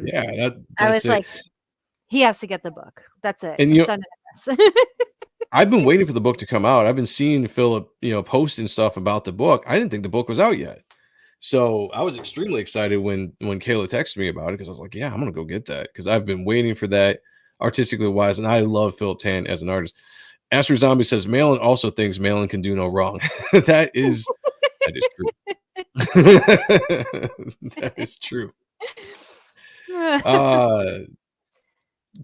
was like, he has to get the book. That's it. And I've been waiting for the book to come out. I've been seeing Philip, posting stuff about the book. I didn't think the book was out yet. So I was extremely excited when Kayla texted me about it, because I was like, yeah, I'm gonna go get that, because I've been waiting for that artistically wise, and I love Philip Tan as an artist. Astro Zombie says Malin also thinks Malin can do no wrong. That is true. That is true.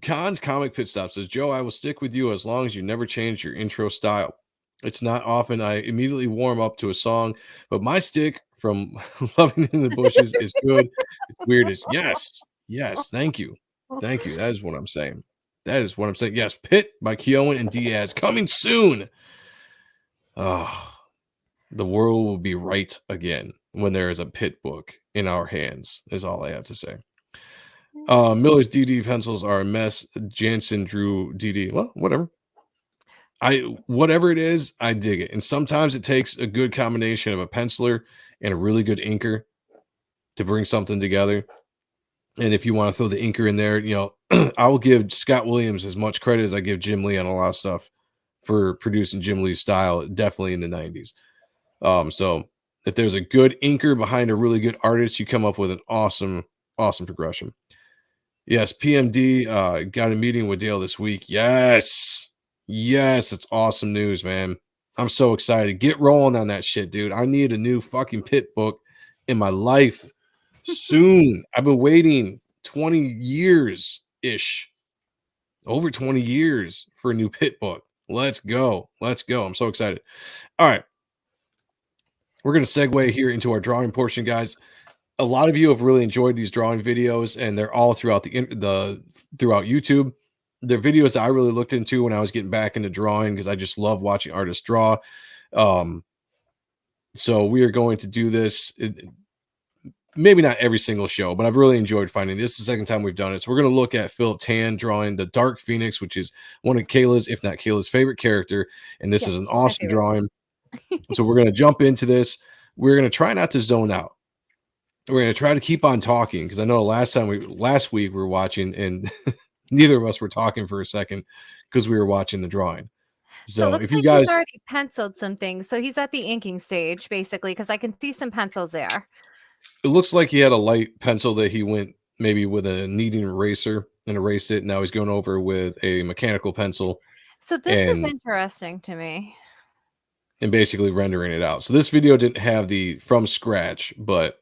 Khan's Comic Pit Stop says, Joe, I will stick with you as long as you never change your intro style. It's not often I immediately warm up to a song, but my stick from Loving in the Bushes is good. It's weird as yes. Thank you. That is what I'm saying. Yes, Pit by Keown and Diaz coming soon. Oh, the world will be right again when there is a Pit book in our hands, is all I have to say. Miller's DD pencils are a mess. Jansen drew DD. Well, whatever. Whatever it is, I dig it. And sometimes it takes a good combination of a penciler and a really good inker to bring something together. And if you want to throw the inker in there, I will give Scott Williams as much credit as I give Jim Lee on a lot of stuff for producing Jim Lee's style, definitely in the 90s. So if there's a good inker behind a really good artist, you come up with an awesome progression. Yes, PMD got a meeting with Dale this week. Yes, it's awesome news, man. I'm so excited. Get rolling on that shit, dude. I need a new fucking Pit book in my life soon. I've been waiting 20 years-ish, over 20 years for a new Pit book. Let's go. I'm so excited. All right. We're going to segue here into our drawing portion, guys. A lot of you have really enjoyed these drawing videos, and they're all throughout throughout YouTube. They're videos that I really looked into when I was getting back into drawing, because I just love watching artists draw. So we are going to do this. Maybe not every single show, but I've really enjoyed finding this. This is the second time we've done it. So we're going to look at Philip Tan drawing the Dark Phoenix, which is one of Kayla's, if not Kayla's, favorite character. And this is an awesome drawing. So we're going to jump into this. We're going to try not to zone out. We're going to try to keep on talking, because I know last week we were watching and neither of us were talking for a second because we were watching the drawing. So if you guys he's already penciled some things, so he's at the inking stage basically, because I can see some pencils there. It looks like he had a light pencil that he went maybe with a kneading eraser and erased it. Now he's going over with a mechanical pencil. So this is interesting to me. And basically rendering it out. So this video didn't have the from scratch, but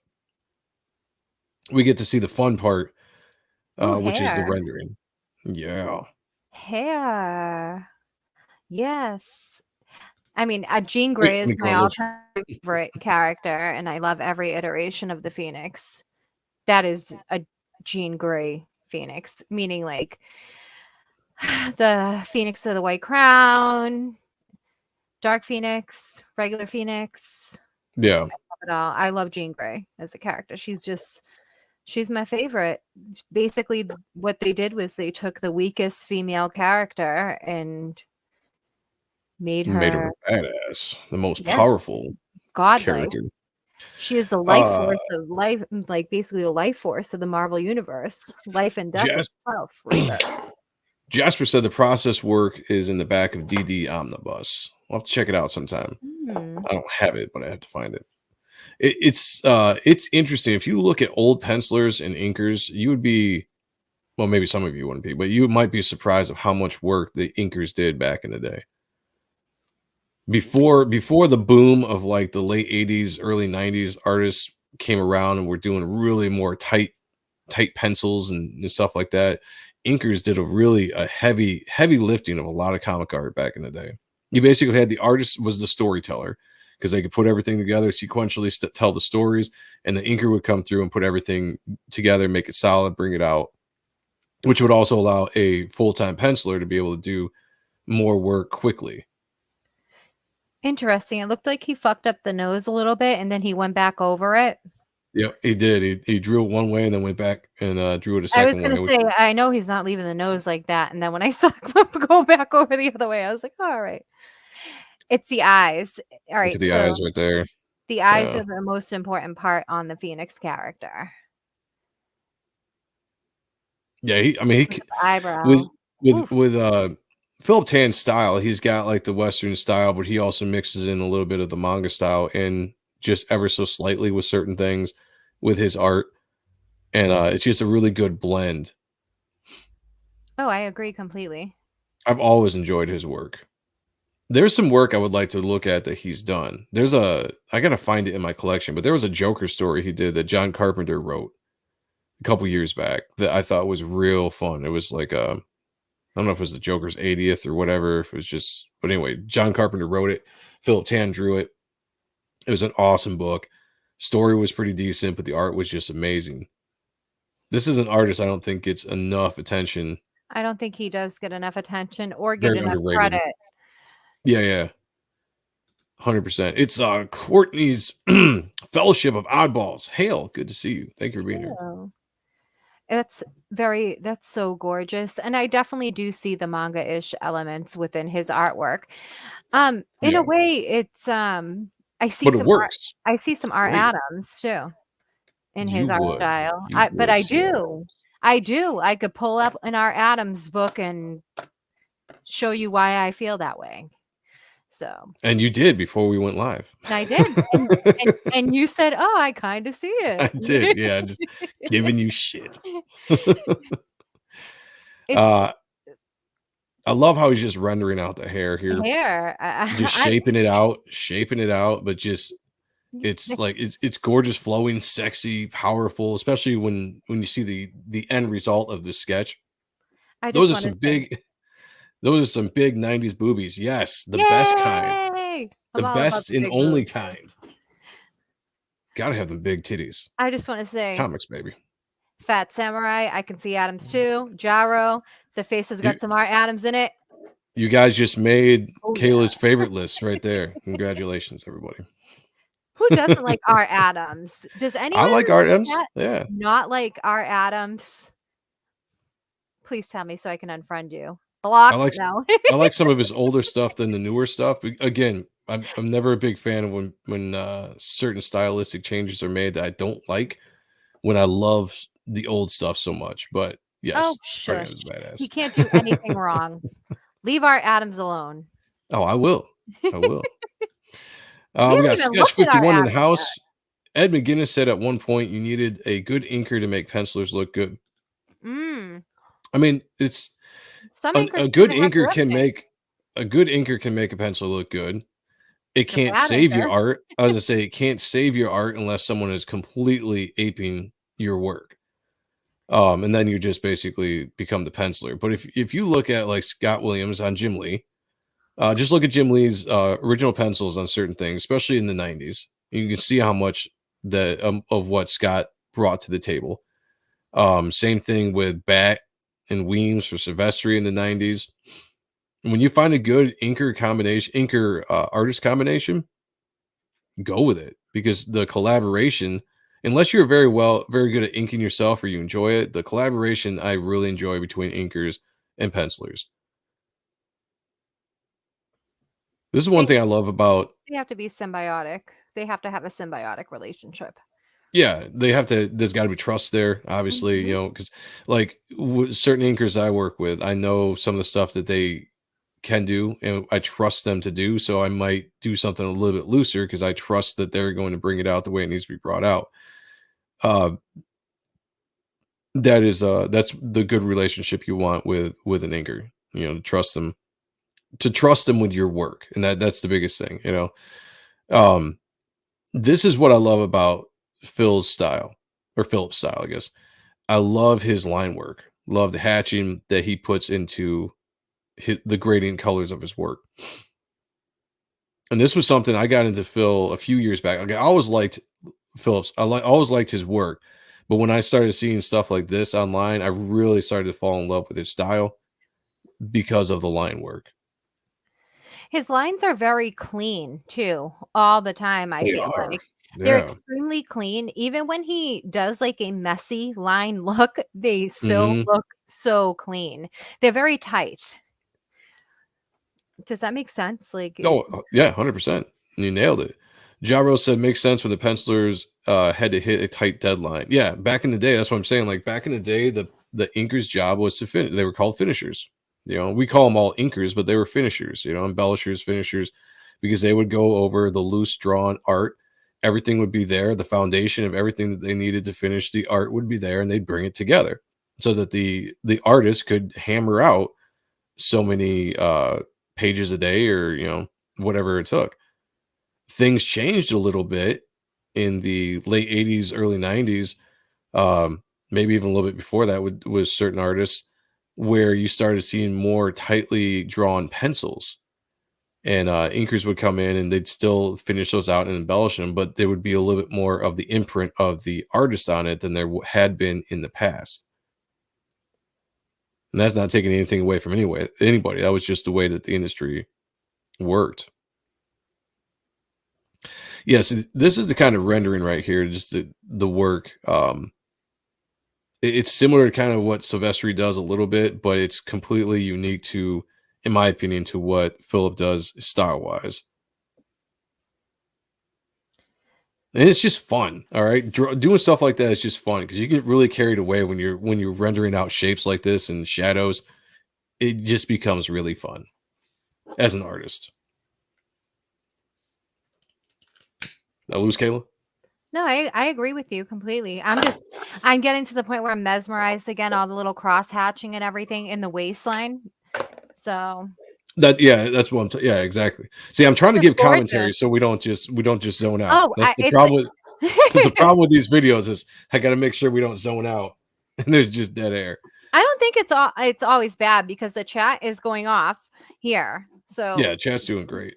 we get to see the fun part, which is the rendering. Yeah. Hair. Yes. I mean, Jean Grey is my all-time favorite character, and I love every iteration of the Phoenix. That is a Jean Grey Phoenix, meaning like the Phoenix of the White Crown, Dark Phoenix, regular Phoenix. Yeah. I love it all. I love Jean Grey as a character. She's my favorite. Basically, what they did was they took the weakest female character and made her her a badass, the most yes, powerful godlike. character. She is the life force of life, like basically the life force of the Marvel universe. Life and death itself, right there. Jasper said the process work is in the back of DD Omnibus. I'll have to check it out sometime. I don't have it, but I have to find it. It's interesting. If you look at old pencilers and inkers, you would be, well, maybe some of you wouldn't be, but you might be surprised of how much work the inkers did back in the day. Before the boom of like the late 80s, early 90s, artists came around and were doing really more tight pencils and stuff like that. Inkers did a heavy lifting of a lot of comic art back in the day. You basically had the artist was the storyteller because they could put everything together sequentially, tell the stories, and the inker would come through and put everything together, make it solid, bring it out, which would also allow a full-time penciler to be able to do more work quickly. Interesting. It looked like he fucked up the nose a little bit, and then he went back over it. Yep, he did. He drew it one way and then went back and drew it a second way. I was going to say, I know he's not leaving the nose like that. And then when I saw him go back over the other way, I was like, oh, all right. It's the eyes. All right. Look at the eyes right there. The eyes are the most important part on the Phoenix character. Yeah, he eyebrow. with Philip Tan's style, he's got like the Western style, but he also mixes in a little bit of the manga style and just ever so slightly with certain things with his art. And it's just a really good blend. Oh, I agree completely. I've always enjoyed his work. There's some work I would like to look at that he's done. I got to find it in my collection, but there was a Joker story he did that John Carpenter wrote a couple years back that I thought was real fun. It was like, I don't know if it was the Joker's 80th or whatever. If it was just, but anyway, John Carpenter wrote it. Philip Tan drew it. It was an awesome book. Story was pretty decent, but the art was just amazing. This is an artist I don't think gets enough attention. I don't think he does get enough attention or get enough credit. Yeah. 100%. It's Courtney's Fellowship of Oddballs. Hail, good to see you. Thank you for being here. That's so gorgeous. And I definitely do see the manga-ish elements within his artwork. In a way, it's I see some works. I see some Art Adams too in his art style. I do. I could pull up an Art Adams book and show you why I feel that way. So. And you did before we went live. I did. And you said, "Oh, I kind of see it." I did. Yeah, just giving you shit. I love how he's just rendering out the hair here. Just shaping it out, but just it's like it's gorgeous, flowing, sexy, powerful, especially when you see the end result of this sketch. Those are some big 90s boobies. Yes, the best kind. The best and only kind. Gotta have them big titties. I just want to say it's comics, baby. Fat Samurai, I can see Adams too. Jaro, the face has got some Art Adams in it. You guys just made Kayla's favorite list right there. Congratulations, everybody. Who doesn't like Art Adams? Does anyone? I like Art Adams. Yeah. Not like Art Adams. Please tell me so I can unfriend you. Blocked now. I like some of his older stuff than the newer stuff. But again, I'm never a big fan of when certain stylistic changes are made that I don't like. When I love the old stuff so much, but yes, shush. He can't do anything wrong. Leave Art Adams alone. Oh, I will. We got Sketch 51 in the house. Ed McGinnis said at one point you needed a good inker to make pencilers look good. I mean, it's a good inker can make a pencil look good. It can't save your art. I was gonna say it can't save your art unless someone is completely aping your work. And then you just basically become the penciler. But if you look at like Scott Williams on Jim Lee, Just look at Jim Lee's original pencils on certain things, especially in the 90s. You can see how much of what Scott brought to the table. Same thing with Bat and Weems for Silvestri in the 90s. When you find a good inker artist combination, go with it, because the collaboration, unless you're very good at inking yourself or you enjoy it, the collaboration I really enjoy between inkers and pencilers. This is one thing I love about. They have to be symbiotic. They have to have a symbiotic relationship. Yeah, there's got to be trust there, obviously, because like certain inkers I work with, I know some of the stuff that they can do and I trust them to do. So I might do something a little bit looser because I trust that they're going to bring it out the way it needs to be brought out. Uh, that's the good relationship you want with an inker, to trust them with your work. And that's the biggest thing. Um, this is what I love about Phil's style, or Philip's style, I guess. I love his line work. Love the hatching that he puts into the gradient colors of his work. And this was something I got into Phil a few years back. Like, I always liked Phillips. Always liked his work. But when I started seeing stuff like this online, I really started to fall in love with his style because of the line work. His lines are very clean too, all the time. I feel like they're extremely clean. Even when he does like a messy line look, they still look so clean. They're very tight. Does that make sense? Like, oh yeah, 100%. You nailed it. Jaro said makes sense when the pencilers had to hit a tight deadline. Yeah, back in the day, that's what I'm saying. Like back in the day, the inker's job was to finish. They were called finishers. We call them all inkers, but they were finishers. Embellishers, finishers, because they would go over the loose drawn art. Everything would be there. The foundation of everything that they needed to finish the art would be there, and they'd bring it together so that the artist could hammer out so many pages a day, or whatever it took. Things changed a little bit in the late 80s, early 90s, maybe even a little bit before that with certain artists, where you started seeing more tightly drawn pencils, and inkers would come in and they'd still finish those out and embellish them, but there would be a little bit more of the imprint of the artist on it than there had been in the past. And that's not taking anything away from anybody. That was just the way that the industry worked. Yes, this is the kind of rendering right here, just the work. It's similar to kind of what Silvestri does a little bit, but it's completely unique to, in my opinion, to what Philip does style-wise. And it's just fun, all right? Doing stuff like that is just fun because you get really carried away when you're rendering out shapes like this and shadows. It just becomes really fun as an artist. Did I lose Kayla? No, I agree with you completely. I'm getting to the point where I'm mesmerized again, all the little cross hatching and everything in the waistline. So that's what yeah, exactly. See, I'm trying to give commentary so we don't just zone out. Oh, that's the problem because the problem with these videos is I got to make sure we don't zone out and there's just dead air. I don't think it's always bad because the chat is going off here. So yeah, chat's doing great.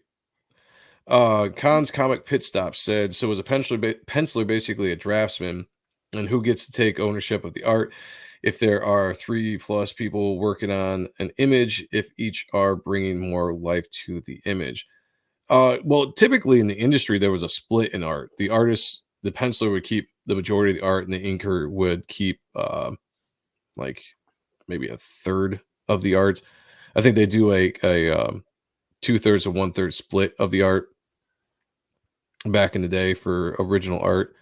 Khan's Comic Pit Stop said, so is a penciler basically a draftsman, and who gets to take ownership of the art if there are 3+ people working on an image, if each are bringing more life to the image? Well, typically in the industry, there was a split in art. The penciler would keep the majority of the art, and the inker would keep like maybe a third of the art. I think they do a 2/3 to 1/3 split of the art back in the day for original art.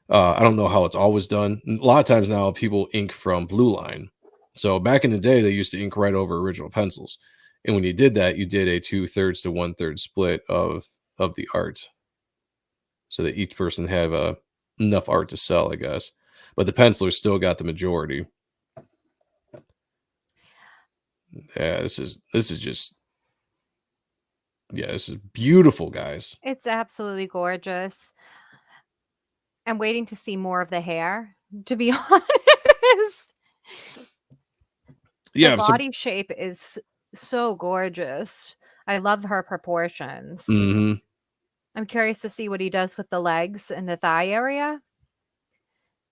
I don't know how it's always done. A lot of times now people ink from Blue Line. So back in the day, they used to ink right over original pencils. And when you did that, you did a 2/3 to 1/3 split of the art so that each person had enough art to sell, I guess. But the penciler still got the majority. Yeah, this is just, yeah, this is beautiful, guys. it's absolutely gorgeous. I'm waiting to see more of the hair, to be honest. Yeah, the body shape is so gorgeous. I love her proportions. Mhm. I'm curious to see what he does with the legs and the thigh area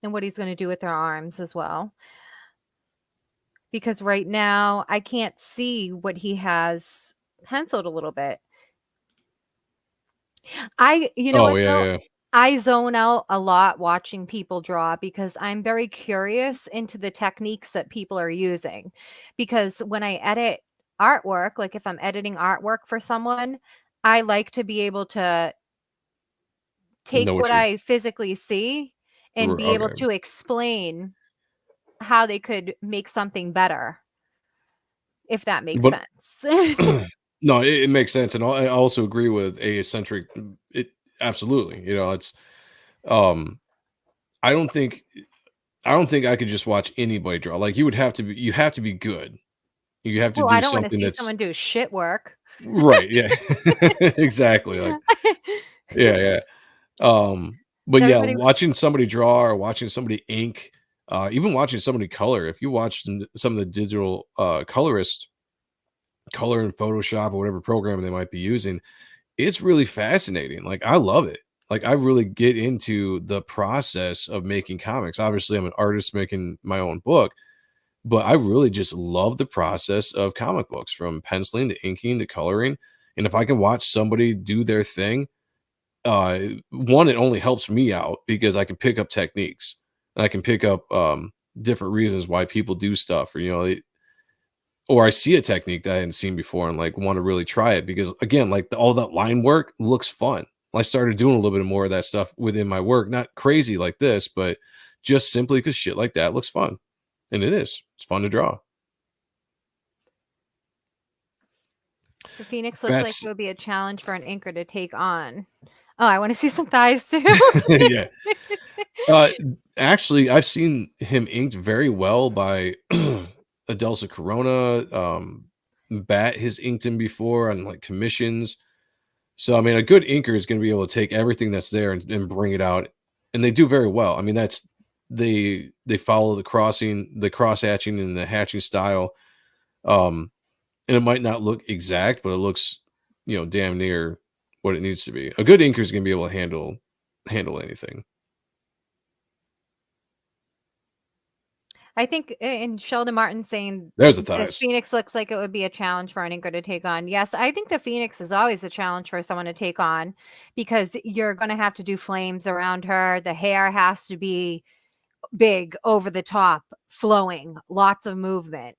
and what he's going to do with her arms as well. Because right now I can't see what he has penciled a little bit. You know Oh, what yeah, though? yeah. I zone out a lot watching people draw because I'm very curious into the techniques that people are using. Because when I edit artwork, like if I'm editing artwork for someone, I like to be able to take Know what what you're I physically see and be able okay. to explain how they could make something better, if that makes But sense. no, it makes sense, and I also agree with eccentric. It absolutely, it's um, I don't think I don't think I could just watch anybody draw. Like you have to be good. You have to Well, I do don't wanna something see that's someone do shit work. right. Yeah, exactly. Like yeah, yeah. But yeah, Everybody watching somebody draw or watching somebody ink, even watching somebody color. If you watch some of the digital colorists color in Photoshop or whatever program they might be using, it's really fascinating. Like, I love it. Like, I really get into the process of making comics. Obviously, I'm an artist making my own book, but I really just love the process of comic books from penciling to inking to coloring. And if I can watch somebody do their thing, one, it only helps me out because I can pick up techniques and I can pick up different reasons why people do stuff, or or I see a technique that I hadn't seen before and like want to really try it because again, like all that line work looks fun. I started doing a little bit more of that stuff within my work, not crazy like this, but just simply because shit like that looks fun. And it is. It's fun to draw. the phoenix looks like That's it would be a challenge for an inker to take on. Oh, I wanna see some thighs too. yeah. Uh, Actually, I've seen him inked very well by Adelsa Corona. Bat has inked him before on like commissions. So I mean, a good inker is going to be able to take everything that's there and bring it out, and they do very well. I mean, they follow the cross hatching, and the hatching style. Um, and it might not look exact, but it looks damn near what it needs to be. A good inker is going to be able to handle anything. I think and Sheldon Martin saying There's the this thighs. phoenix looks like it would be a challenge for an inker to take on. Yes, I think the phoenix is always a challenge for someone to take on because you're gonna have to do flames around her. The hair has to be big, over the top, flowing, lots of movement.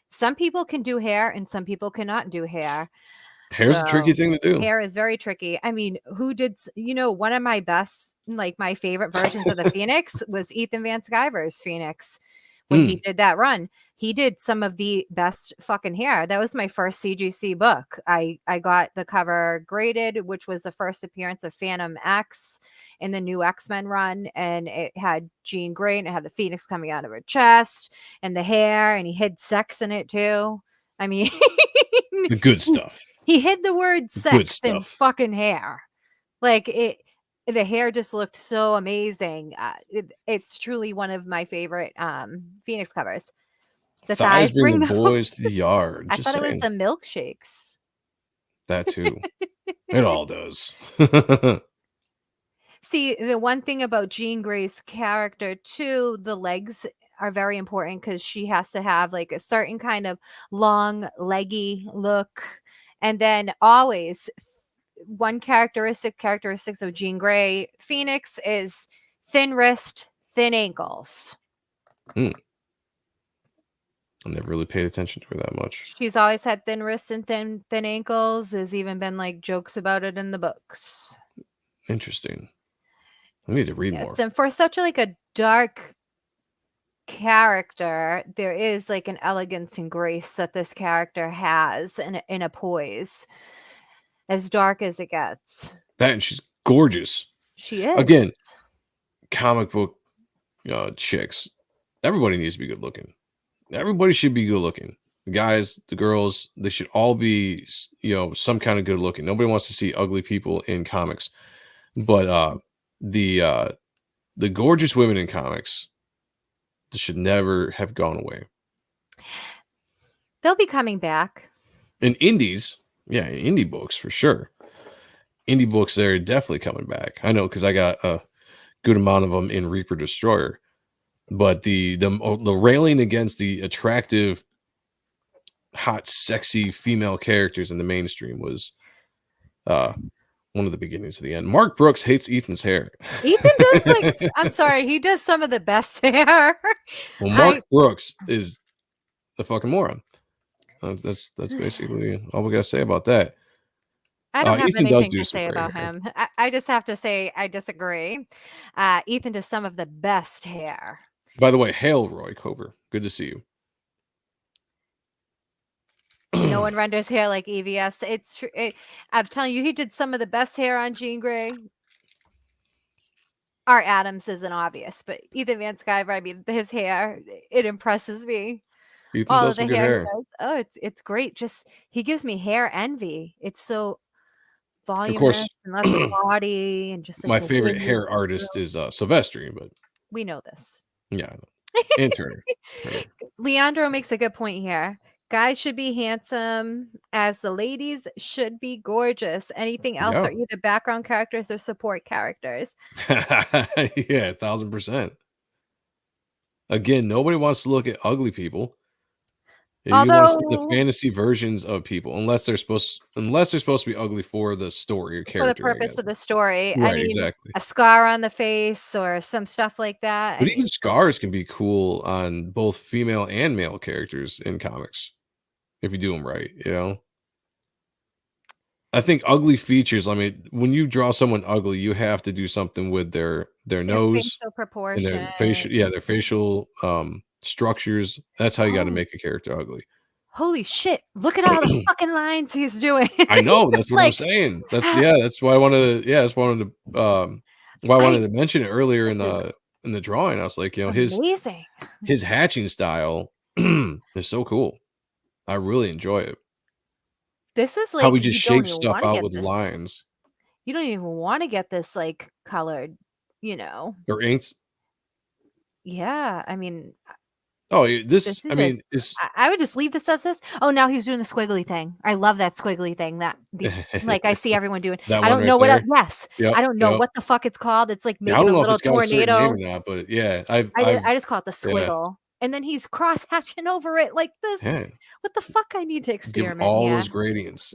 Some people can do hair and some people cannot do hair. Hair's a tricky So thing to do. hair is very tricky. I mean, one of my best, like my favorite versions of the Phoenix was Ethan Van Sciver's Phoenix when he Mm, did that run. He did some of the best fucking hair. That was my first CGC book. I got the cover graded, which was the first appearance of Phantom X in the new X-Men run, and it had Jean Grey and it had the Phoenix coming out of her chest and the hair, and he hid sex in it too. I mean, the good stuff. he hid the word The good sex in stuff. fucking hair. Like the hair just looked so amazing. It's truly one of my favorite Phoenix covers. The Thighs thighs bring bring the the boys to the yard. I Just thought it was saying the milkshakes. that too. It all does. See, the one thing about Jean Grey's character too, the legs are very important because she has to have like a certain kind of long, leggy look. And then always one characteristics of Jean Grey Phoenix is thin wrist, thin ankles. Mm, I never really paid attention to her that much. She's always had thin wrists and thin ankles. There's even been like jokes about it in the books. Interesting. I need to read Yes, more. and for such like a dark character, there is like an elegance and grace that this character has in a poise, as dark as it gets. That and she's gorgeous. She is. Again, comic book chicks. Everybody needs to be good looking. Everybody should be good looking. The guys, the girls, they should all be, some kind of good looking. Nobody wants to see ugly people in comics. But the gorgeous women in comics, they should never have gone away. They'll be coming back. In indies, Yeah, indie books for sure. Indie books, they're definitely coming back. I know because I got a good amount of them in Reaper Destroyer. But the railing against the attractive, hot, sexy female characters in the mainstream was one of the beginnings of the end. Mark Brooks hates Ethan's hair. Ethan does I'm sorry, he does some of the best hair. Well, Mark Brooks is the fucking moron. That's basically all we gotta say about that. I don't have Ethan does anything do to some say great about hair. him. I just have to say I disagree. Ethan does some of the best hair. By the way, hail Roy Cover. Good to see you. No one renders hair like EVS. It's true. I'm telling you, he did some of the best hair on Jean Grey. Art Adams isn't obvious, but Ethan Van Sciver, I mean, his hair, it impresses me. Ethan All does of the some good hair he hair. does. Oh, it's great. Just he gives me hair envy. It's so Of voluminous course, and lots of body and just like my the favorite wave hair artist is Silvestri, but we know this. yeah, I know. And Turner. Leandro makes a good point here. Guys should be handsome, as the ladies should be gorgeous. Anything else Yeah. are either background characters or support characters. Yeah, 1000%. Again, nobody wants to look at ugly people. You want to see the Although, fantasy versions of people, unless they're supposed to be ugly for the story or for the character, I purpose guess. of the story, I Right, mean, exactly. a scar on the face or some stuff like that. I But mean, even scars can be cool on both female and male characters in comics if you do them right, you know? I think ugly features, I mean, when you draw someone ugly, you have to do something with their their nose facial and proportion. their facial structures. That's how you got to Oh, make a character ugly. holy shit! Look at all the fucking lines he's doing. I know, that's what I'm Like, saying. That's why I wanted to why I wanted I to mention it earlier this is in the drawing. I was like, you know, amazing. his hatching style is so cool. I really enjoy it. This is How like he just you don't shapes even stuff want to out get with this. lines You don't even want to get this like colored. You know. or inks. Yeah, I mean, Oh, this I is mean, it's I would just leave this as this. Oh, now he's doing the squiggly thing. I love that squiggly thing that like I see everyone doing. that I one don't right know what there. yes. Yep, I don't know yep. what the fuck it's called. It's like I making don't a know if little it's got a certain name tornado. or not, but yeah, I just call it the yeah, squiggle. And then he's cross hatching over it like this. yeah, What the fuck I need to give it experiment all here. those gradients.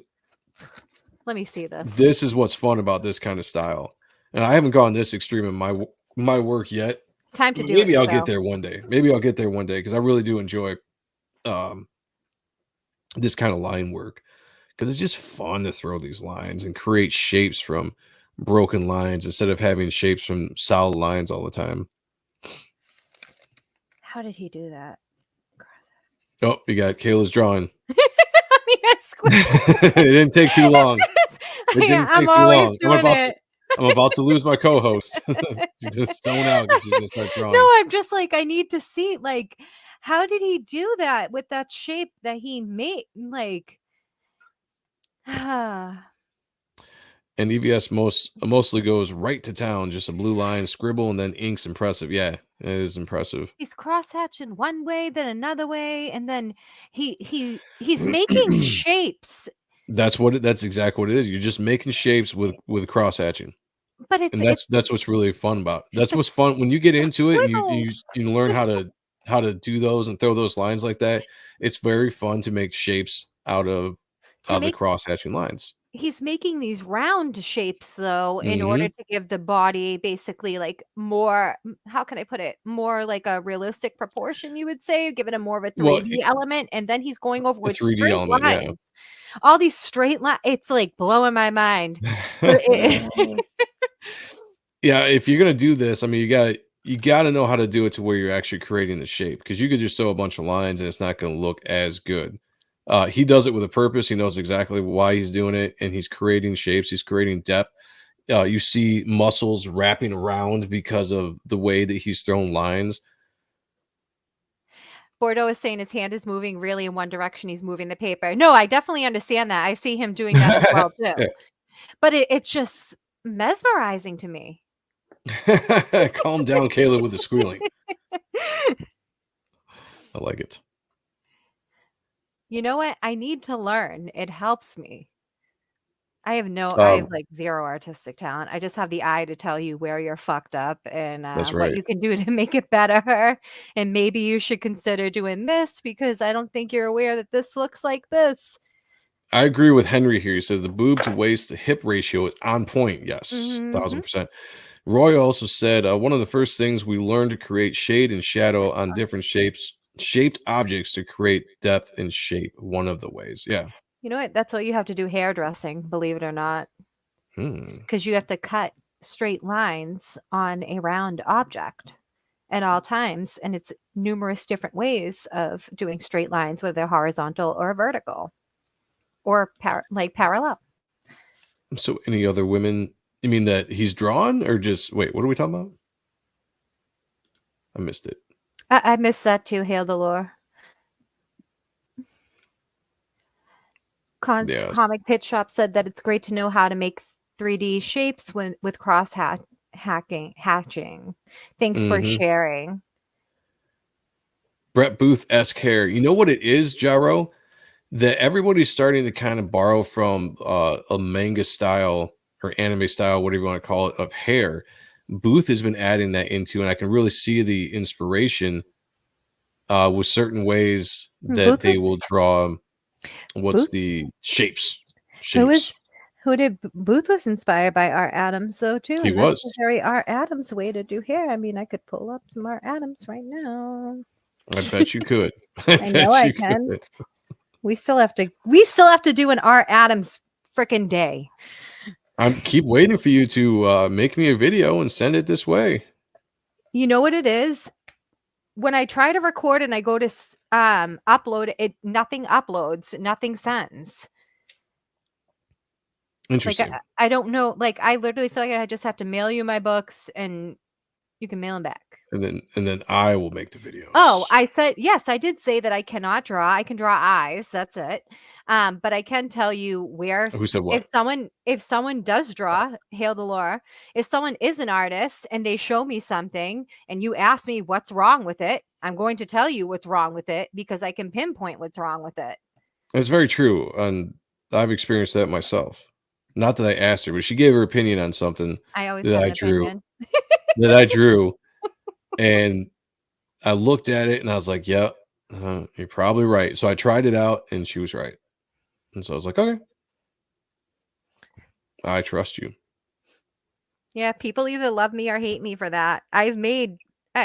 Let me see this. This is what's fun about this kind of style, and I haven't gone this extreme in my work yet. Time to But do maybe it. I'll So. get there one day. Maybe I'll get there one day because I really do enjoy this kind of line work because it's just fun to throw these lines and create shapes from broken lines instead of having shapes from solid lines all the time. How did he do that? Oh, you got Kayla's drawing. I mean, I It didn't take too long. It didn't I'm take too always long. doing it. I'm about to lose my co-host. She's just zone out because she's gonna start drawing. No, I'm just like, I need to see, like, how did he do that with that shape that he made? Like, And EVS mostly goes right to town, just a blue line, scribble, and then ink's impressive. Yeah, it is impressive. he's cross-hatching one way, then another way, and then he's making shapes, That's exactly what it is. You're just making shapes with cross hatching. but And it's that's what's really fun about. That's what's it's fun when you get into it and squiggles. you learn how to do those and throw those lines like that. It's very fun to make shapes out of To the make cross hatching lines. he's making these round shapes though in order Mhm. to give the body basically like more how can I put it? More like a realistic proportion, you would say, give it a more of a Well, 3D element, and then he's going over the with 3D straight element, yeah. lines. All these straight lines, it's like blowing my mind. But Yeah, if you're gonna do this, I mean, you gotta know how to do it to where you're actually creating the shape because you could just throw a bunch of lines and it's not gonna look as good. He does it with a purpose. He knows exactly why he's doing it, and he's creating shapes. He's creating depth. You see muscles wrapping around because of the way that he's thrown lines. Bordeaux is saying his hand is moving really in one direction. He's moving the paper. No, I definitely understand that. I see him doing that as well too. Yeah. But it's just mesmerizing to me. Calm down, Kayla, with the squealing. I like it. You know what? I need to learn. It helps me. I have like zero artistic talent. I just have the eye to tell you where you're fucked up and That's what right. you can do to make it better. And maybe you should consider doing this because I don't think you're aware that this looks like this. I agree with Henry here. He says the boob to waist to hip ratio is on point. Yes, Mhm. 1000%. Roy also said one of the first things we learned to create shade and shadow on different shaped objects to create depth and shape. One of the ways. Yeah. You know what? That's what you have to do hairdressing, believe it or not, Hmm. because you have to cut straight lines on a round object at all times. And it's numerous different ways of doing straight lines, whether they're horizontal or vertical or parallel. So, any other women? You mean that he's drawn, or just wait? What are we talking about? I missed it. I missed that too. Hail the lore. Yes. Comic Pit Shop said that it's great to know how to make 3D shapes with hatching. Thanks for Mm-hmm. sharing. Brett Booth-esque hair. You know what it is, Jaro? That everybody's starting to kind of borrow from a manga style or anime style, whatever you want to call it, of hair. Booth has been adding that into, and I can really see the inspiration with certain ways that they will draw. What's the shapes? Booth was inspired by Art Adams though too. He And was. that's a very Art Adams way to do hair. I mean, I could pull up some Art Adams right now. I bet you could. I know I can. We still have to do an Art Adams frickin' day. I keep waiting for you to make me a video and send it this way. You know what it is? When I try to record and I go to upload it, nothing uploads, nothing sends. Interesting. Like I don't know. Like I literally feel like I just have to mail you my books and you can mail them back. And then I will make the videos. Oh, I said yes. I did say that I cannot draw. I can draw eyes. That's it. But I can tell you where. Who said what? If someone does draw, hail the lore. If someone is an artist and they show me something and you ask me what's wrong with it, I'm going to tell you what's wrong with it because I can pinpoint what's wrong with it. That's very true, and I've experienced that myself. Not that I asked her, but she gave her opinion on something I always that have I an drew. opinion. That I drew, and I looked at it and I was like, "Yep, you're probably right." So I tried it out, and she was right. And so I was like, "Okay, I trust you." Yeah, people either love me or hate me for that. I've made,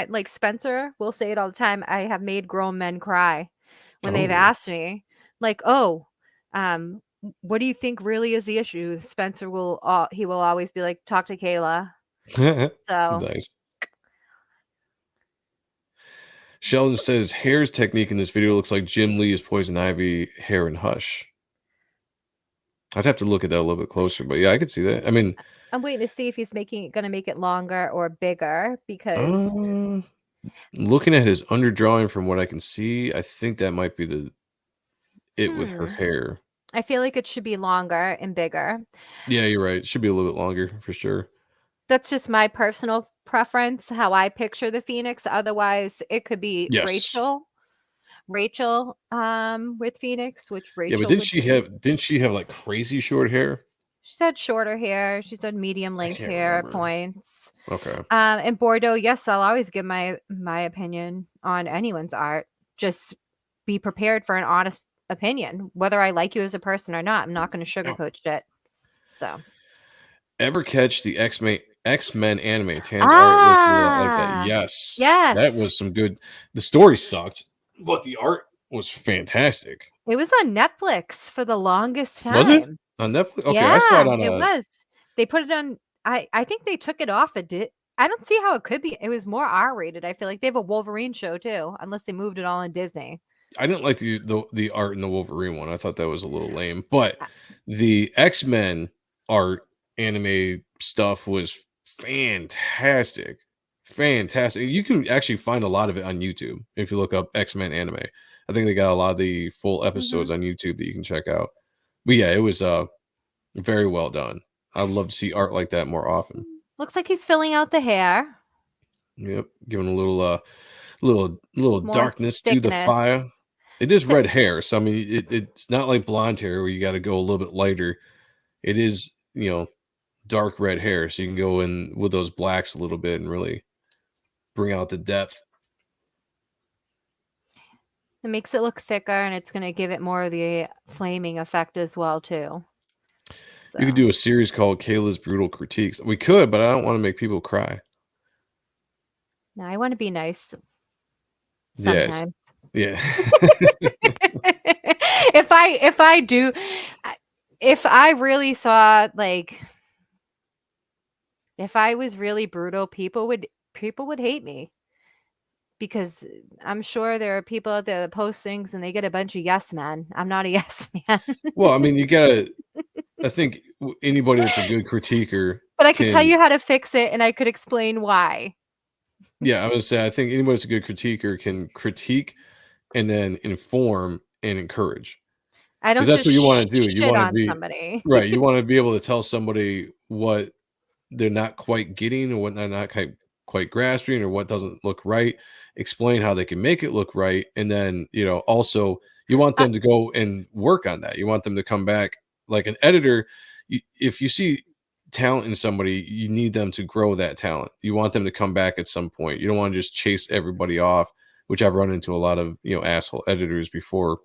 like Spencer will say it all the time. I have made grown men cry when they've Oh. asked me, like, "Oh, what do you think really is the issue?" Spencer will always be like, "Talk to Kayla." So Nice. Sheldon says hair's technique in this video looks like Jim Lee's Poison Ivy hair and Hush. I'd have to look at that a little bit closer, but yeah, I could see that. I mean, I'm waiting to see if he's gonna make it longer or bigger because looking at his underdrawing from what I can see, I think that might be it with her hair. I feel like it should be longer and bigger. Yeah, you're right. It should be a little bit longer for sure. That's just my personal preference, how I picture the Phoenix. Otherwise, it could be Yes. Rachel, with Phoenix, which Yeah, Rachel but didn't she have like crazy short hair? she's had shorter hair. She's had medium length can't hair at remember. points. Okay. And Bordeaux, yes, I'll always give my opinion on anyone's art. Just be prepared for an honest opinion, whether I like you as a person or not. I'm not going to sugarcoat shit. So, Ever catch the X-Men anime? Tan's art looks a lot like that. Yes. Yes. That was some good. The story sucked, but the art was fantastic. It was on Netflix for the longest time. Was it on Netflix? Okay, yeah, I saw it on. It was. They put it on. I think they took it off. I don't see how it could be. It was more R-rated. I feel like they have a Wolverine show too, unless they moved it all on Disney. I didn't like the art in the Wolverine one. I thought that was a little lame, but the X-Men art anime stuff was fantastic. Fantastic. You can actually find a lot of it on YouTube if you look up X-Men anime. I think they got a lot of the full episodes on YouTube that you can check out. But yeah, it was very well done. I'd love to see art like that more often. Looks like he's filling out the hair. Yep, giving a little More darkness to the thickness. fire. It is red hair, so I mean, it's not like blonde hair where you got to go a little bit lighter it is, dark red hair, so you can go in with those blacks a little bit and really bring out the depth. It makes it look thicker, and it's gonna give it more of the flaming effect as well too. We could So do a series called Kayla's Brutal Critiques. We could, but I don't want to make people cry. now I want to be nice Yes. sometimes. Yeah. If I do, if I really saw like if I was really brutal, people would hate me because I'm sure there are people out there that post things and they get a bunch of yes men. I'm not a yes man. Well, I mean, you gotta. I think anybody that's a good critiquer But I could tell can. you how to fix it and I could explain why. Yeah, I would say I think anybody that's a good critiquer can critique and then inform and encourage. I Because don't that's just what you want to do. You shit want to on be somebody. right. You want to be able to tell somebody what they're not quite getting or what they're not quite grasping or what doesn't look right. Explain how they can make it look right, and then also you want Uh, them to go and work on that. You want them to come back like an editor. If you see talent in somebody, you need them to grow that talent. You want them to come back at some point. You don't want to just chase everybody off, which I've run into a lot of asshole editors before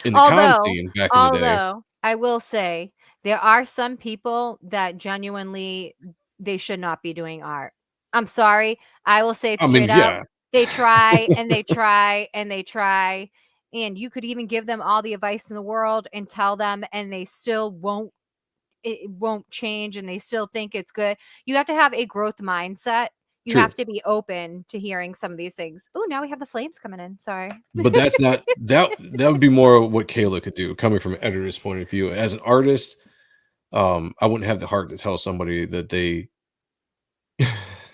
in the con although scene back in the day. although I will say there are some people that genuinely they should not be doing art. I'm sorry. I will say it I mean, straight out. yeah, They try and they try and they try, and you could even give them all the advice in the world and tell them and they still won't it won't change and they still think it's good. You have to have a growth mindset. You true. have to be open to hearing some of these things. Oh, now we have the flames coming in. Sorry. But that's not that would be more what Kayla could do coming from an editor's point of view. As an artist, I wouldn't have the heart to tell somebody that they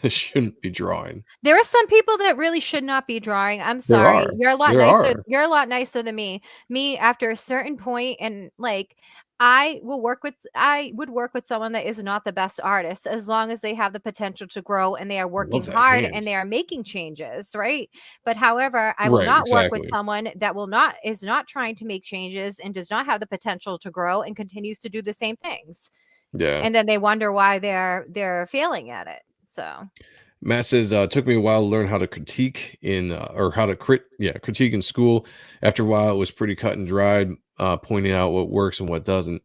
shouldn't be drawing. There are some people that really should not be drawing. I'm There sorry. are. You're a lot There nicer. are. You're a lot nicer than me. Me, after a certain point, and like I would work with someone that is not the best artist as long as they have the potential to grow and they are I love working that hard and hand. they are making changes, right? But however, I will Right, not work with exactly. someone that will not is not trying to make changes and does not have the potential to grow and continues to do the same things. Yeah. And then they wonder why they're failing at it. So Matt says, took me a while to learn how to critique or how to critique in school. After a while, it was pretty cut and dried, pointing out what works and what doesn't.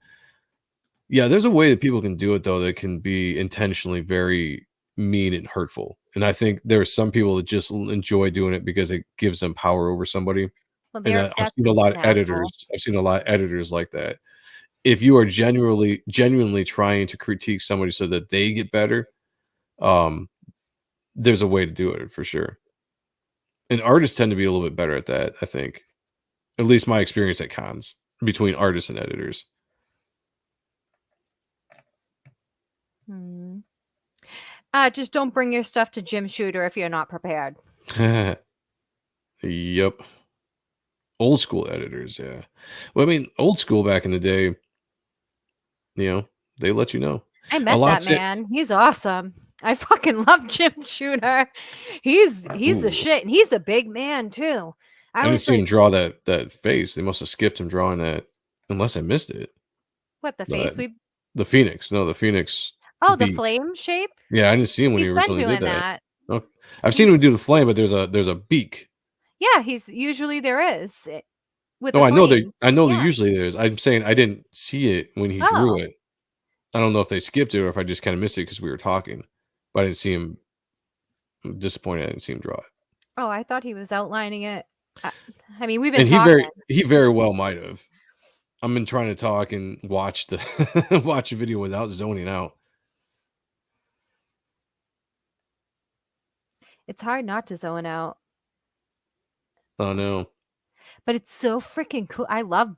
Yeah, there's a way that people can do it though that can be intentionally very mean and hurtful. And I think there are some people that just enjoy doing it because it gives them power over somebody. well, And there I've that's seen a just lot an of asshole. editors. I've seen a lot of editors like that. If you are genuinely trying to critique somebody so that they get better, um, there's a way to do it for sure. And artists tend to be a little bit better at that, I think. At least my experience at cons between artists and editors. Hmm. Just don't bring your stuff to Jim Shooter if you're not prepared. Yep. Old school editors, yeah. Well, I mean, old school back in the day, they let you know. I A met lot that said, man. He's awesome. I fucking love Jim Shooter. He's the ooh, shit, and he's a big man too. I I didn't was see him like, draw that face. They must have skipped him drawing that, unless I missed it. what the No, face we? the Phoenix. No, the Phoenix Oh, the beak. flame shape. Yeah, I didn't see him when he He's been originally did doing that. that. Oh, I've seen He's him do the flame, but there's a beak. yeah. He's usually there is with No, the flames. I know that Yeah. usually there's. I'm saying I didn't see it when he drew Oh, it. I don't know if they skipped it or if I just kind of missed it because we were talking. But I didn't see him. I'm disappointed I didn't see him draw it. oh, I thought he was outlining it. I, I mean, we've been And talking. he very well might have. I've been trying to talk and watch the watch a video without zoning out. It's hard not to zone out, Oh no. but it's so freaking cool. I love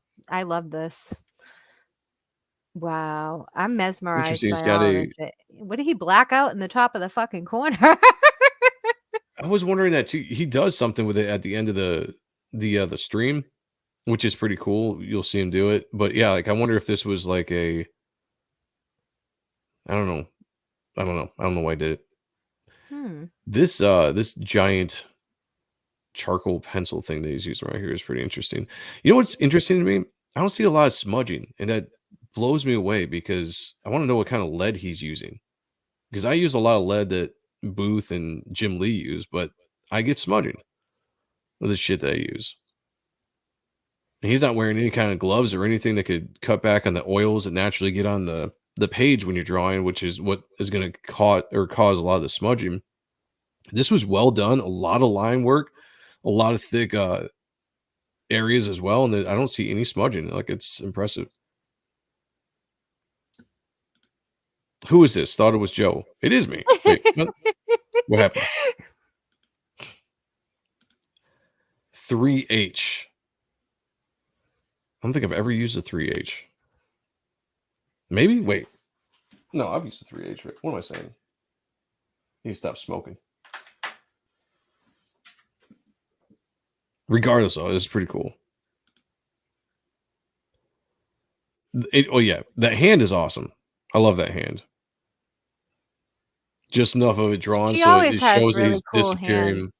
this. Wow, I'm mesmerized Interesting. He's by got all this a shit. What did he black out in the top of the fucking corner? I was wondering that too. He does something with it at the end of the stream, which is pretty cool. You'll see him do it. But yeah, like I wonder if this was like a I don't know. I don't know. I don't know why I did it. Hmm. This giant charcoal pencil thing that he's using right here is pretty interesting. You know what's interesting to me? I don't see a lot of smudging, and that blows me away because I want to know what kind of lead he's using. Because I use a lot of lead that Booth and Jim Lee use, but I get smudging with the shit that I use. And he's not wearing any kind of gloves or anything that could cut back on the oils that naturally get on the page when you're drawing, which is what is going to cause a lot of the smudging. This was well done, a lot of line work, a lot of thick areas as well, and I don't see any smudging. Like, it's impressive. Who is this? Thought it was Joe. It is me. Wait, what happened? 3H. I don't think I've ever used a 3H. Maybe? Wait. No, I've used a 3H. Wait, what am I saying? You need to stop smoking. Regardless, though, it's pretty cool. Oh, yeah. That hand is awesome. I love that hand. Just enough of it drawn so it shows that he's disappearing.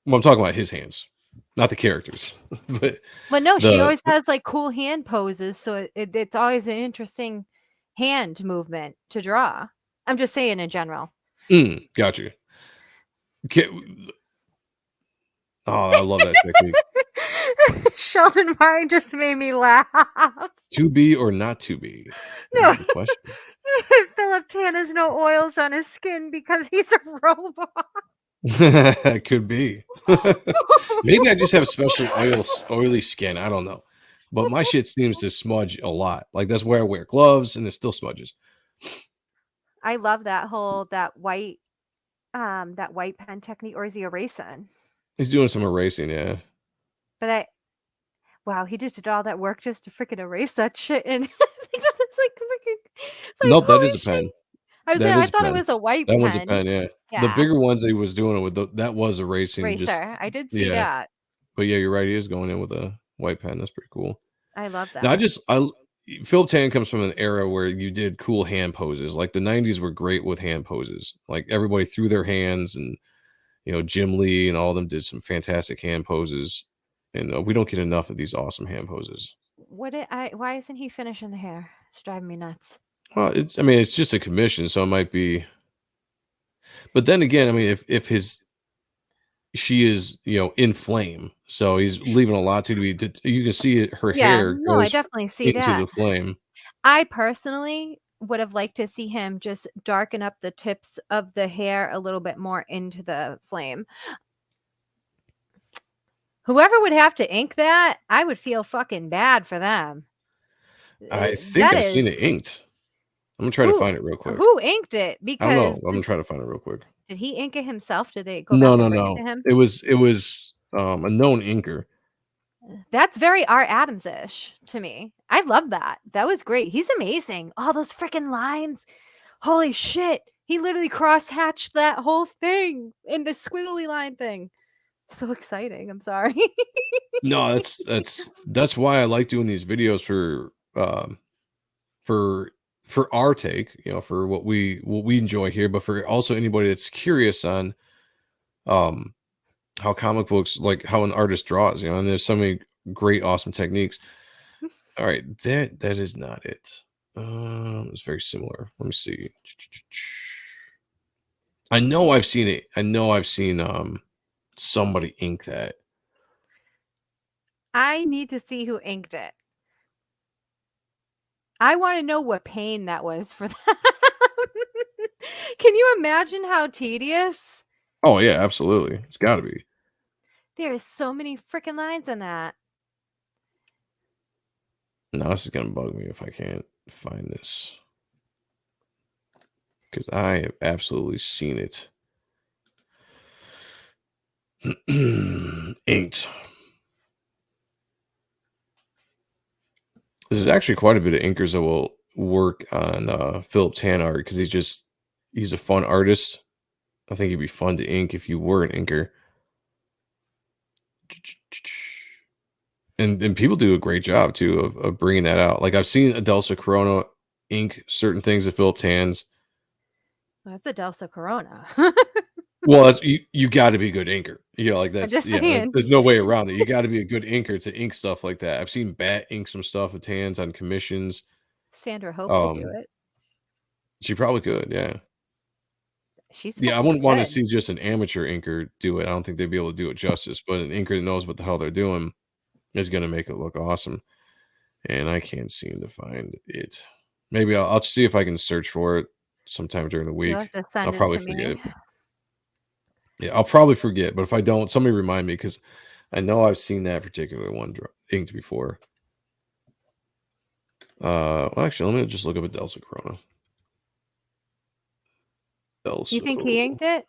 Well, I'm talking about his hands, not the characters. but no, she always has like cool hand poses, so it's always an interesting hand movement to draw. I'm just saying in general. Got you. Oh, I love that technique. Sheldon Martin just made me laugh. To be or not to be? No. The question. Philip Tan has no oils on his skin because he's a robot. Could be. Maybe I just have special oily skin. I don't know. But my shit seems to smudge a lot. Like, that's where I wear gloves and it still smudges. I love that white pen technique. Or is he erasing? He's doing some erasing, yeah. But wow, he just did all that work just to freaking erase that shit. And it's like freaking. Nope, that is a pen. I thought it was a white pen. That one's a pen, yeah. The bigger ones he was doing it with, that was erasing. Eraser. I did see that. But yeah, you're right. He is going in with a white pen. That's pretty cool. I love that. Now, Philip Tan comes from an era where you did cool hand poses. Like, the 90s were great with hand poses. Like, everybody threw their hands, and Jim Lee and all of them did some fantastic hand poses. And we don't get enough of these awesome hand poses. Why isn't he finishing the hair? It's driving me nuts. Well, it's just a commission, so it might be. But then again, I mean, if she is, in flame, so he's leaving a lot to be. You can see her hair. No, I definitely see into that. the flame. I personally would have liked to see him just darken up the tips of the hair a little bit more into the flame. Whoever would have to ink that, I would feel fucking bad for them. I think I've seen it inked. I'm gonna try to find it real quick. Who inked it? Because I don't know. I'm gonna try to find it real quick. Did he ink it himself? Did they go back and bring it to him? It was a known inker. That's very Art Adams-ish to me. I love that. That was great. He's amazing. All those freaking lines. Holy shit. He literally cross-hatched that whole thing in the squiggly line thing. So exciting. I'm sorry. No, that's why I like doing these videos for our take, for what we enjoy here, but for also anybody that's curious on how comic books, like how an artist draws, and there's so many great, awesome techniques. All right, that is not it. It's very similar. Let me see. I know I've seen it. I know I've seen somebody ink that. I need to see who inked it. I want to know what pain that was for them. Can you imagine how tedious? Oh yeah, absolutely. It's got to be. There's so many freaking lines in that. No, this is gonna bug me if I can't find this, because I have absolutely seen it inked. There's actually quite a bit of inkers that will work on Philip Tan art, because he's a fun artist. I think he'd be fun to ink if you were an inker. And people do a great job too of bringing that out. Like, I've seen Adelsa Corona ink certain things at Philip Tan's. Well, that's Adelsa Corona. Well, you got to be a good inker. Like that's like, there's no way around it. You got to be a good inker to ink stuff like that. I've seen Bat ink some stuff at Tan's on commissions. Sandra Hope could do Um, it. she probably could, yeah. She's Yeah, I fucking wouldn't want to good. see just an amateur inker do it. I don't think they'd be able to do it justice, but an inker that knows what the hell they're doing is going to make it look awesome. And I can't seem to find it. Maybe I'll see if I can search for it sometime during the You'll week. have to I'll send it probably to forget. me. Yeah, I'll probably forget, but if I don't, somebody remind me because I know I've seen that particular one inked before. Well, actually, let me just look up a Delsa Corona. You think he inked it?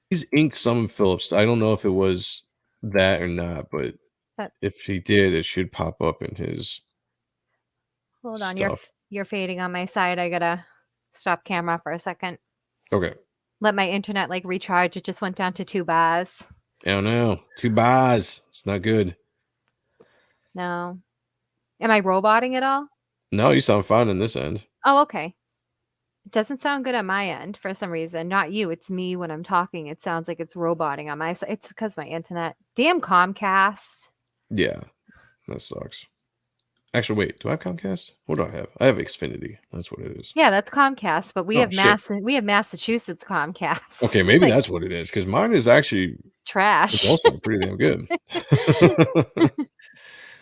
He's inked some Phillips. I don't know if it was that or not, but That, if he did, it should pop up in his hold on, stuff. you're fading on my side. I gotta stop camera for a second. Okay. Let my internet like recharge. It just went down to 2 bars. Oh no, 2 bars. It's not good. No. Am I roboting at all? No, you sound fine on this end. Oh, okay. It doesn't sound good on my end for some reason. Not you. It's me when I'm talking. It sounds like it's roboting on my side. It's because my internet. Damn Comcast. Yeah, that sucks. Actually, wait. Do I have Comcast? What do I have? I have Xfinity. That's what it is. Yeah, that's Comcast, but we Oh, have shit. we have Massachusetts Comcast. Okay, It's maybe like that's what it is because mine is actually trash. also pretty damn good.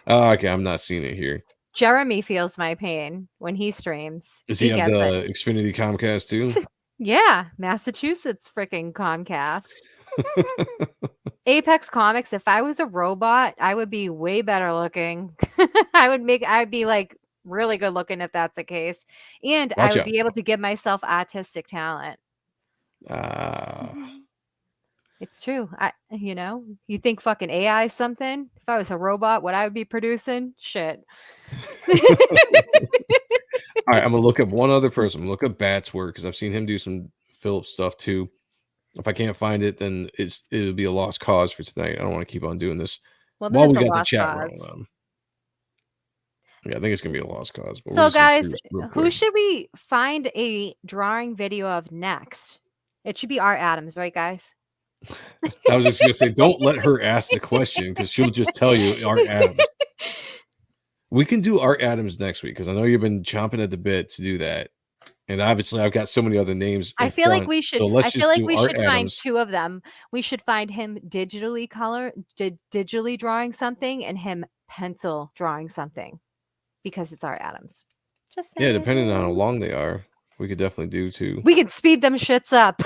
Okay, I'm not seeing it here. Jeremy feels my pain when he streams. Does He he have gets it. the Xfinity Comcast too? Yeah, Massachusetts freaking Comcast. Apex Comics, if I was a robot, I would be way better looking. I'd be like really good looking if that's the case. And I Watch would out. be able to give myself artistic talent. It's true. You think fucking AI is something? If I was a robot, what I would be producing? Shit. All right, I'm gonna look up one other person. I'm gonna look up Bat's work because I've seen him do some Phillips stuff too. If I can't find it, then it'll be a lost cause for tonight. I don't want to keep on doing this Well, then while it's we a got the lost chat cause. rolling. Yeah, I think it's gonna be a lost cause. But So, guys, real who quick. should we find a drawing video of next? It should be Art Adams, right, guys? I was just gonna say, don't let her ask the question because she'll just tell you Art Adams. We can do Art Adams next week because I know you've been chomping at the bit to do that. And obviously, I've got so many other names. I feel like front, we should. So let's I feel just like do we Art should find Adams. 2 of them. We should find him digitally digitally drawing something, and him pencil drawing something, because it's Art Adams. Just Yeah, depending on how saying. long they are, we could definitely do 2. We could speed them shits up.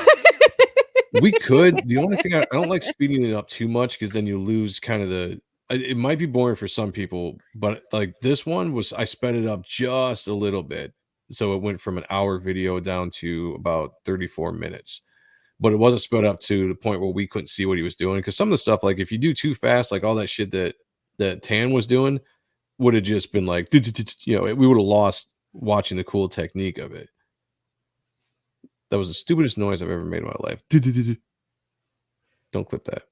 We could. The only thing I don't like speeding it up too much because then you lose kind of it might be boring for some people, but like this one was, I sped it up just a little bit. So it went from an hour video down to about 34 minutes, but it wasn't sped up to the point where we couldn't see what he was doing. Cause some of the stuff, like if you do too fast, like all that shit that Tan was doing would have just been like, we would have lost watching the cool technique of it. That was the stupidest noise I've ever made in my life. Don't clip that.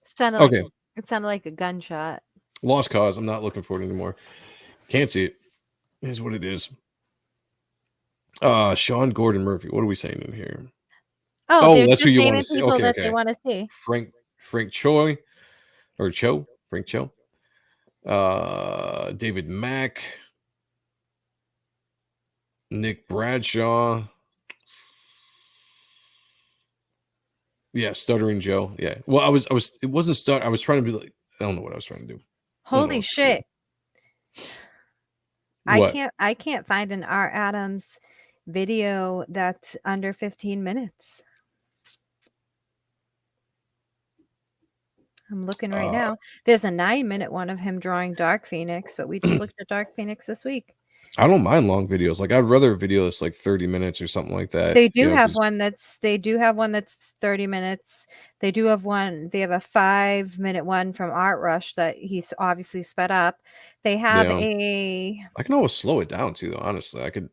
Okay. It sounded like a gunshot. Lost cause. I'm not looking for it anymore. Can't see it. It is what it is. Sean Gordon Murphy. What are we saying in here? Oh, That's who you want to see. people that Okay. they want to see. Frank Choi or Cho. Frank Cho. David Mack. Nick Bradshaw. Yeah, Stuttering Joe. Yeah. Well, it wasn't stutter. I was trying to be like, I don't know what I was trying to do. Holy shit. What? I can't find an Art Adams video that's under 15 minutes. I'm looking right now. There's a 9-minute one of him drawing Dark Phoenix, but we just looked at Dark Phoenix this week. I don't mind long videos. Like I'd rather a video that's like 30 minutes or something like that. They do have one that's 30 minutes. They have a 5-minute one from Art Rush that he's obviously sped up. They have I can always slow it down too, though. Honestly, I could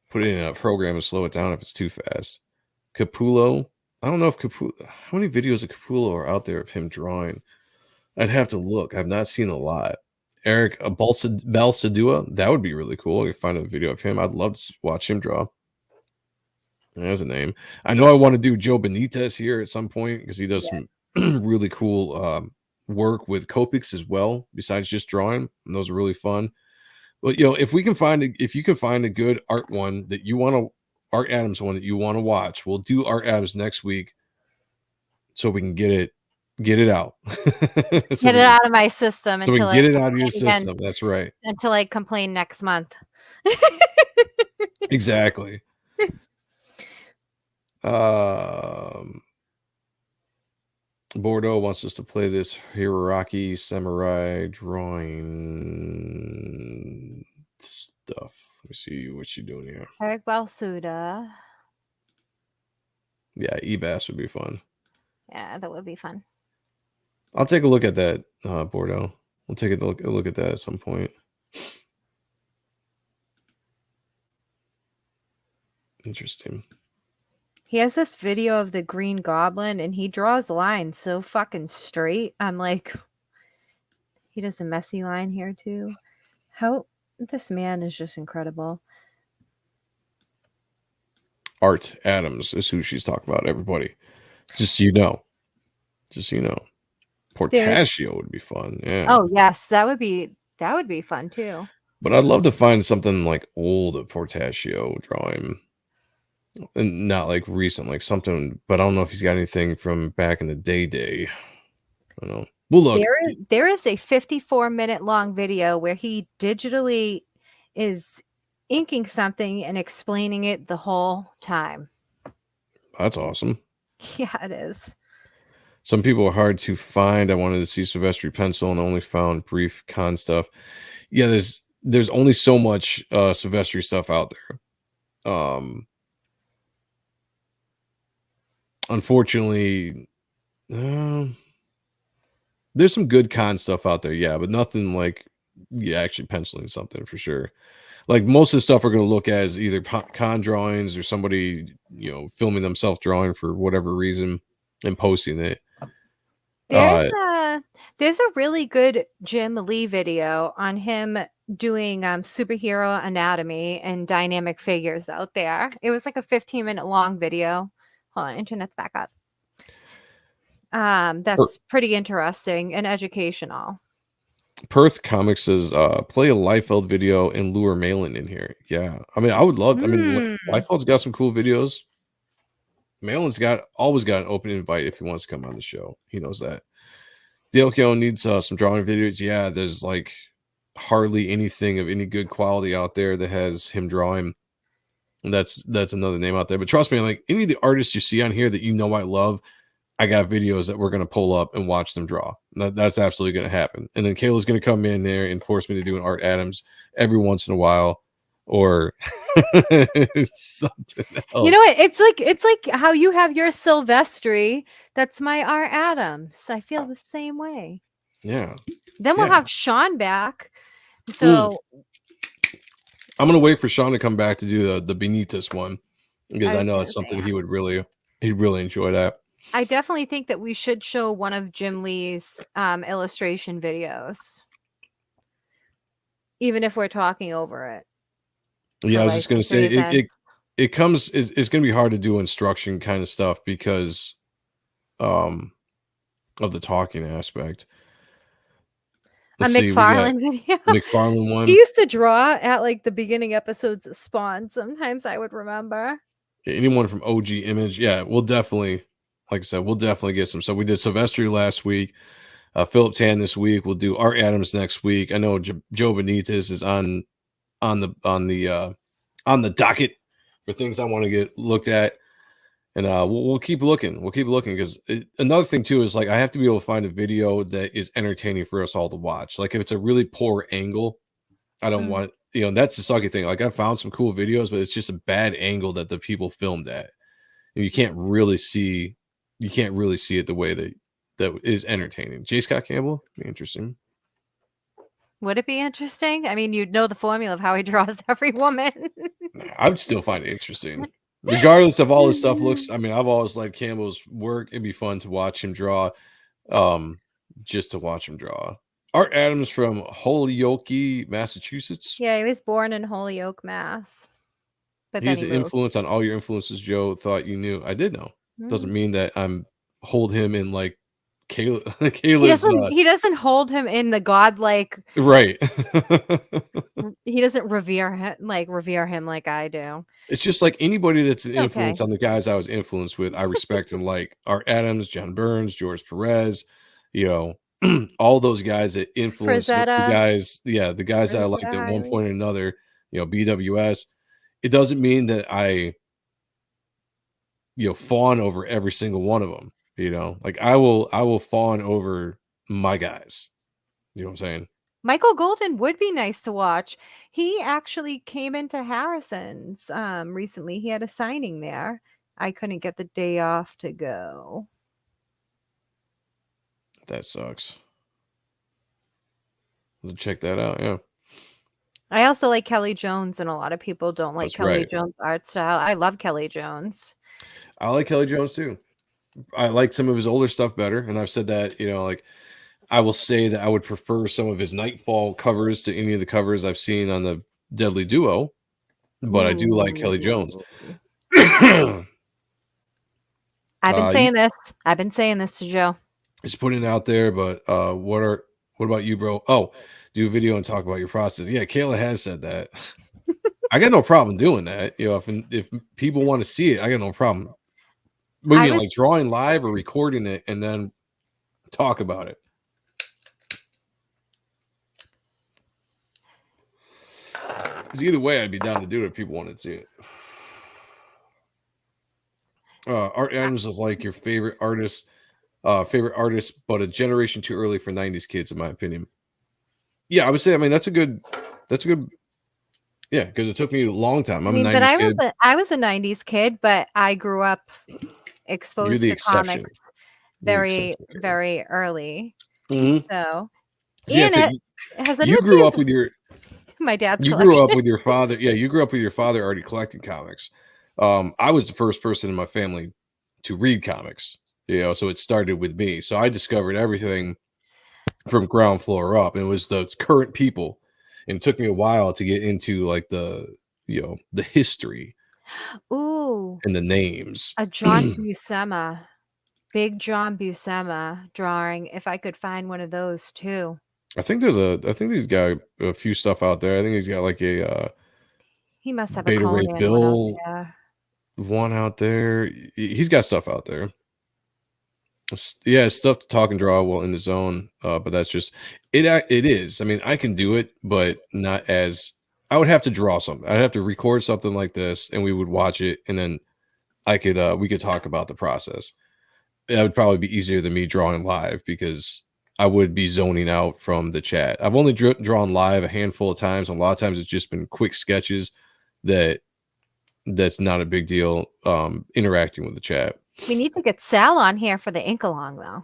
put it in a program and slow it down if it's too fast. Capullo. I don't know if how many videos of Capullo are out there of him drawing? I'd have to look. I've not seen a lot. Eric Balsadua, that would be really cool. If you find a video of him, I'd love to watch him draw. There's a name. I know I want to do Joe Benitez here at some point because he does some really cool work with Copics as well, besides just drawing. And those are really fun. Well, you know, if you can find a good art one that you want to, Art Adams one that you want to watch, we'll do Art Adams next week so we can get it out. so Get we it can, out of my system so we can until I get it out of your complain again. system. That's right. Until I complain next month. Exactly. Bordeaux wants us to play this Hiraraki Samurai drawing stuff. Let me see what you're doing here. Eric Balsuda. Yeah, eBass would be fun. Yeah, that would be fun. I'll take a look at that, Bordeaux. We'll take a look at that at some point. Interesting. He has this video of the Green Goblin, and he draws lines so fucking straight. I'm like, he does a messy line here too. How this man is just incredible. Art Adams is who she's talking about, everybody. Just so you know. Portaccio would be fun. Yeah. Oh yes, that would be fun too. But I'd love to find something like old Portaccio drawing. And not like recent, like something, but I don't know if he's got anything from back in the day. I don't know. Well, look. There is a 54-minute long video where he digitally is inking something and explaining it the whole time. That's awesome. Yeah, it is. Some people are hard to find. I wanted to see Silvestri pencil and only found brief con stuff. Yeah, there's only so much Silvestri stuff out there. Unfortunately, there's some good con stuff out there, yeah, but nothing like actually penciling something for sure. Like most of the stuff we're going to look at is either con drawings or somebody, filming themselves drawing for whatever reason and posting it. There's a really good Jim Lee video on him doing superhero anatomy and dynamic figures out there. It was like a 15-minute long video. Hold on, internet's back up. That's pretty interesting and educational. Perth Comics says play a Liefeld video and lure Malin in here. Yeah, I mean, I would love. I mean, Liefeld's got some cool videos. Malin's always got an open invite if he wants to come on the show. He knows that. Diokio needs some drawing videos. Yeah, there's like hardly anything of any good quality out there that has him drawing. And that's another name out there. But trust me, like any of the artists you see on here that I love, I got videos that we're going to pull up and watch them draw. That's absolutely going to happen. And then Kayla's going to come in there and force me to do an Art Adams every once in a while or something else. You know what? It's like how you have your Silvestri. That's my Art Adams. I feel the same way. Yeah. Then we'll have Sean back. So I'm going to wait for Sean to come back to do the Benitez one because I know it's something he'd really enjoy that. I definitely think that we should show one of Jim Lee's illustration videos, even if we're talking over it. Yeah, I was just going to say it's going to be hard to do instruction kind of stuff because of the talking aspect. McFarlane video. McFarlane one. He used to draw at like the beginning episodes of Spawn. Sometimes I would remember. Anyone from OG Image. Yeah, we'll definitely, like I said, get some. So we did Silvestri last week. Philip Tan this week. We'll do Art Adams next week. I know Joe Benitez is on the docket for things I want to get looked at. And we'll keep looking. We'll keep looking because another thing too is like I have to be able to find a video that is entertaining for us all to watch. Like if it's a really poor angle, I don't want that's the sucky thing. Like I found some cool videos, but it's just a bad angle that the people filmed at, and you can't really see it the way that is entertaining. J. Scott Campbell, be interesting. Would it be interesting? I mean, you'd know the formula of how he draws every woman. I would still find it interesting. Regardless of all this stuff looks, I mean, I've always liked Campbell's work. It'd be fun to watch him draw, just to watch him draw. Art Adams from Holyoke, Massachusetts. Yeah, he was born in Holyoke, Mass. But he's an influence on all your influences Joe thought you knew. I did know. Doesn't mean that I'm hold him in like Kayla's He doesn't hold him in the godlike. right. He doesn't revere him like I do. It's just like anybody that's an Okay. influence on the guys I was influenced with, I respect and like Art Adams, John Burns, George Perez, you know, all those guys that influenced the Frazetta. guys, the guys that I Frazetta liked at one Highway. point or another, you know, BWS. It doesn't mean that I, fawn over every single one of them, like I will fawn over my guys. You know what I'm saying? Michael Golden would be nice to watch. He actually came into Harrison's recently. He had a signing there. I couldn't get the day off to go. That sucks. Let's check that out. Yeah. I also like Kelly Jones, and a lot of people don't like That's Kelly right. Jones' art style. I love Kelly Jones. I like Kelly Jones too. I like some of his older stuff better. And I've said that, like I will say that I would prefer some of his Nightfall covers to any of the covers I've seen on the Deadly Duo, but I do like Kelly Jones. Ooh. I've been saying this. I've been saying this to Joe. Just putting it out there, but what about you, bro? Oh, do a video and talk about your process. Yeah, Kayla has said that. I got no problem doing that. If people want to see it, I got no problem. What do you mean, like drawing live or recording it and then talk about it? Because either way, I'd be down to do it if people wanted to see it. Art Adams is like your favorite artist, but a generation too early for 90s kids, in my opinion. Yeah, I would say, I mean, that's a good, yeah, because it took me a long time. I'm a 90s kid. I was a 90s kid, but I grew up exposed to comics very, very early. Mm-hmm. So, yeah, and it has you grew up with your my dad's you collection. grew up with your father. Yeah, you grew up with your father already collecting comics. I was the first person in my family to read comics, so it started with me. So I discovered everything from ground floor up, and it was the current people. And it took me a while to get into like the history. Ooh, and the names. A John Buscema, big John Buscema drawing. If I could find one of those too. I think he's got a few stuff out there. I think he's got like a he must have Beta a Ray Conan Bill one out there. He's got stuff out there. Yeah, stuff to talk and draw well in the zone. But that's just it. It is. I mean, I can do it, but not as I would have to draw something. I'd have to record something like this, and we would watch it, and then we could talk about the process. That would probably be easier than me drawing live because I would be zoning out from the chat. I've only drawn live a handful of times. And a lot of times it's just been quick sketches that's not a big deal. Interacting with the chat. We need to get Sal on here for the ink along though.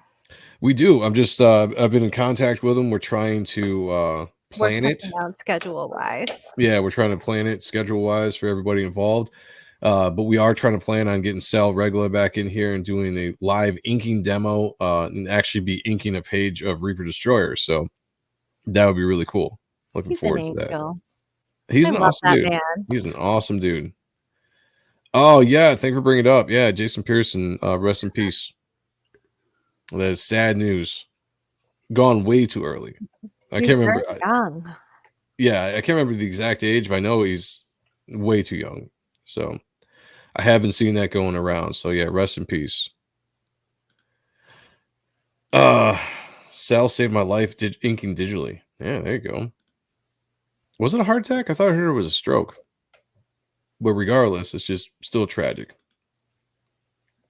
We do. I'm just I've been in contact with him. We're trying to plan it schedule wise. Yeah, we're trying to plan it schedule wise for everybody involved. But we are trying to plan on getting Sal Regula back in here and doing a live inking demo and actually be inking a page of Reaper Destroyer. So that would be really cool. Looking forward to that. He's an awesome dude. Man. He's an awesome dude. Oh, yeah. Thank you for bringing it up. Yeah, Jason Pearson, rest in peace. That is sad news. Gone way too early. I can't remember. Young. Yeah, I can't remember the exact age, but I know he's way too young. So I haven't seen that going around. So yeah, rest in peace. Sal saved my life inking digitally. Yeah, there you go. Was it a heart attack? I thought I heard it was a stroke. But regardless, it's just still tragic.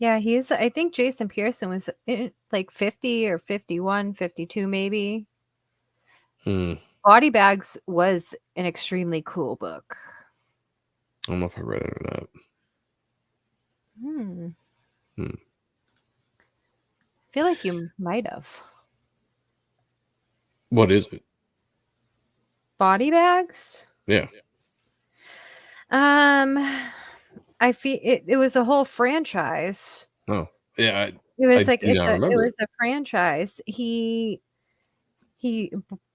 Yeah, I think Jason Pearson was like 50 or 51, 52 maybe. Body Bags was an extremely cool book. I don't know if I read it or not. I feel like you might have. What is it? Body Bags? Yeah. I feel it was a whole franchise. Oh, yeah. It was a franchise.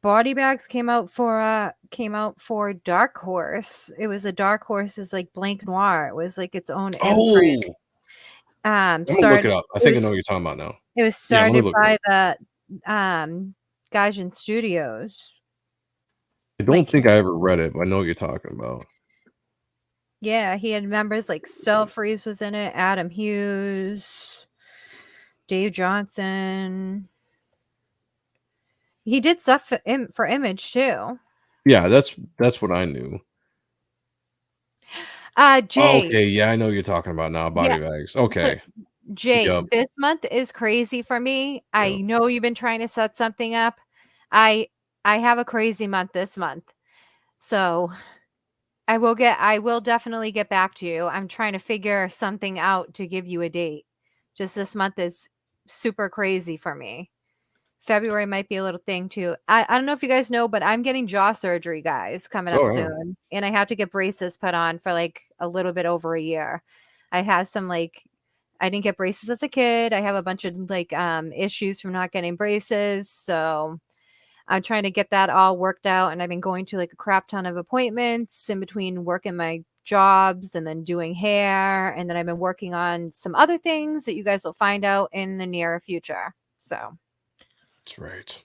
Body Bags came out for Dark Horse. It was a Dark Horse's like Blank Noir. It was like its own imprint. I'm gonna look it up. I think I know what you're talking about now. It was Yeah, let me started look it by up. the Gaijin Studios. I don't think I ever read it, but I know what you're talking about. Yeah, he had members like Stell Freeze was in it, Adam Hughes, Dave Johnson. He did stuff for Image too. Yeah, that's what I knew. Jay. Okay, yeah, I know what you're talking about now. Body Yeah. bags. So, Okay. Jay, Yep. this month is crazy for me. I Yep. know you've been trying to set something up. I have a crazy month this month. So I will definitely get back to you. I'm trying to figure something out to give you a date. Just this month is super crazy for me. February might be a little thing too. I don't know if you guys know, but I'm getting jaw surgery, guys, coming up Oh, yeah. soon. And I have to get braces put on for like a little bit over a year. I had some I didn't get braces as a kid. I have a bunch of issues from not getting braces. So I'm trying to get that all worked out. And I've been going to like a crap ton of appointments in between working my jobs and then doing hair. And then I've been working on some other things that you guys will find out in the near future. So That's right.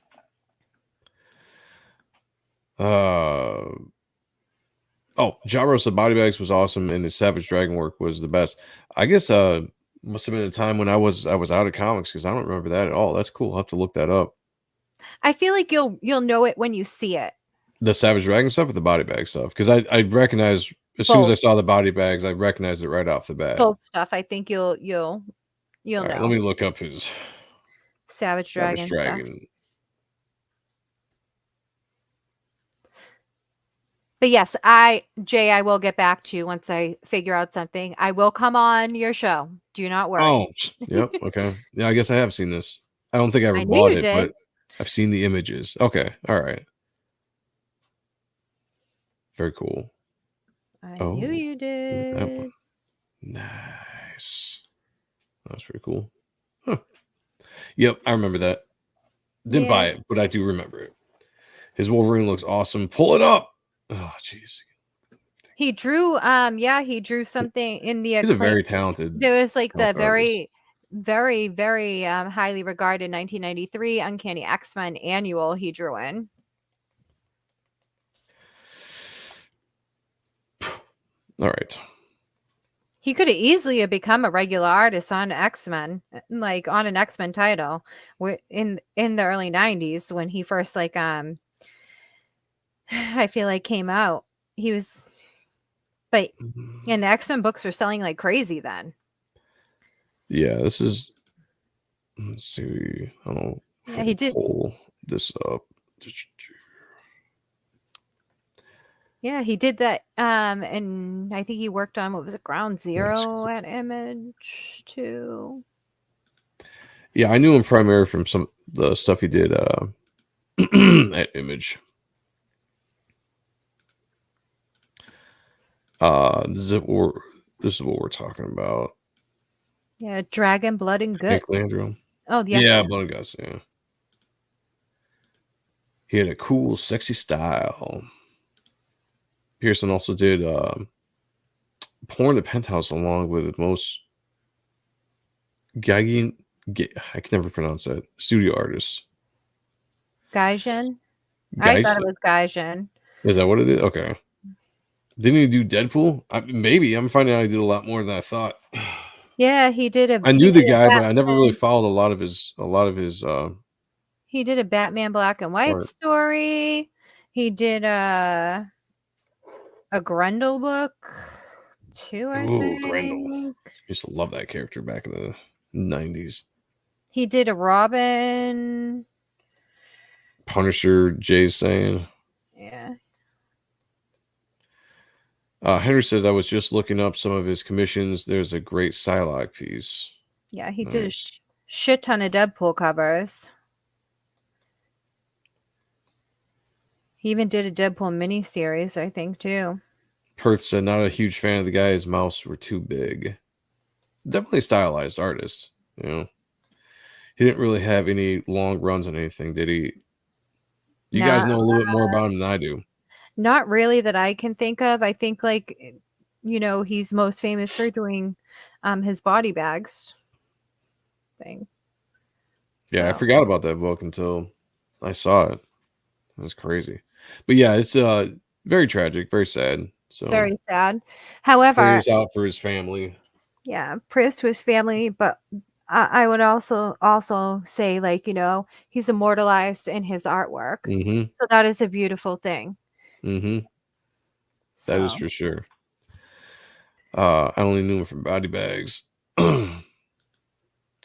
Jaros the body bags was awesome, and his Savage Dragon work was the best. I guess must have been a time when I was out of comics because I don't remember that at all. That's cool. I'll have to look that up. I feel like you'll know it when you see it. The Savage Dragon stuff or the body bag stuff? Because I recognize as soon as I saw the body bags, I recognized it right off the bat. Both stuff. I think you'll All know. right, let me look up his Savage Dragon. Stuff. But yes, Jay, I will get back to you once I figure out something. I will come on your show. Do not worry. Oh, yep. Okay. Yeah, I guess I have seen this. I don't think I ever I knew bought you it, did. but I've seen the images. Okay. All right. Very cool. I knew you did. That one. Nice. That was pretty cool. Huh. Yep, I remember that. Didn't buy it, but I do remember it. His Wolverine looks awesome. Pull it up. Oh, jeez. He drew, he drew something in the. He's a very talented. There was like the artist. very, very, very highly regarded 1993 Uncanny X-Men annual he drew in. All right. He could have easily have become a regular artist on X-Men, like on an X-Men title, in the early 90s when he first I feel like came out. He was, but and the X-Men books were selling like crazy then. Yeah, this is. Let's see. I don't know. Yeah, he did pull this up. Yeah, he did that. And I think he worked on what was it, Ground Zero at Image too. Yeah, I knew him primarily from some the stuff he did at Image. This is what we're talking about. Yeah, Dragon, Blood and Guts. Andrew. Oh yeah. Yeah, Blood and Guts, yeah. He had a cool, sexy style. Pearson also did Porn the Penthouse along with most I can never pronounce that. Studio artists. Gaijin? I thought it was Gaijin. Is that what it is? Okay. Didn't he do Deadpool? Maybe. I'm finding out he did a lot more than I thought. Yeah, he did I knew the guy, but I never really followed a lot of his he did a Batman Black and White story. He did a Grendel book too, I think. Grendel. I used to love that character back in the 90s. He did a Robin. Punisher, Jay's saying. Yeah. Henry says, I was just looking up some of his commissions. There's a great Psylocke piece. Yeah, he did a shit ton of Deadpool covers. He even did a Deadpool miniseries, I think, too. Perth said, not a huge fan of the guy. His mouths were too big. Definitely a stylized artist, you know. He didn't really have any long runs on anything, did he? You guys know a little bit more about him than I do. Not really that I can think of. I think, he's most famous for doing his body bags thing. Yeah, I So, forgot about that book until I saw it. That's crazy. But yeah, it's very tragic, very sad. So very sad. However, prayers out for his family. yeah, prayers to his family, but I would also say, like, he's immortalized in his artwork. Mm-hmm. So that is a beautiful thing. Mm-hmm. So That is for sure. I only knew him from body bags.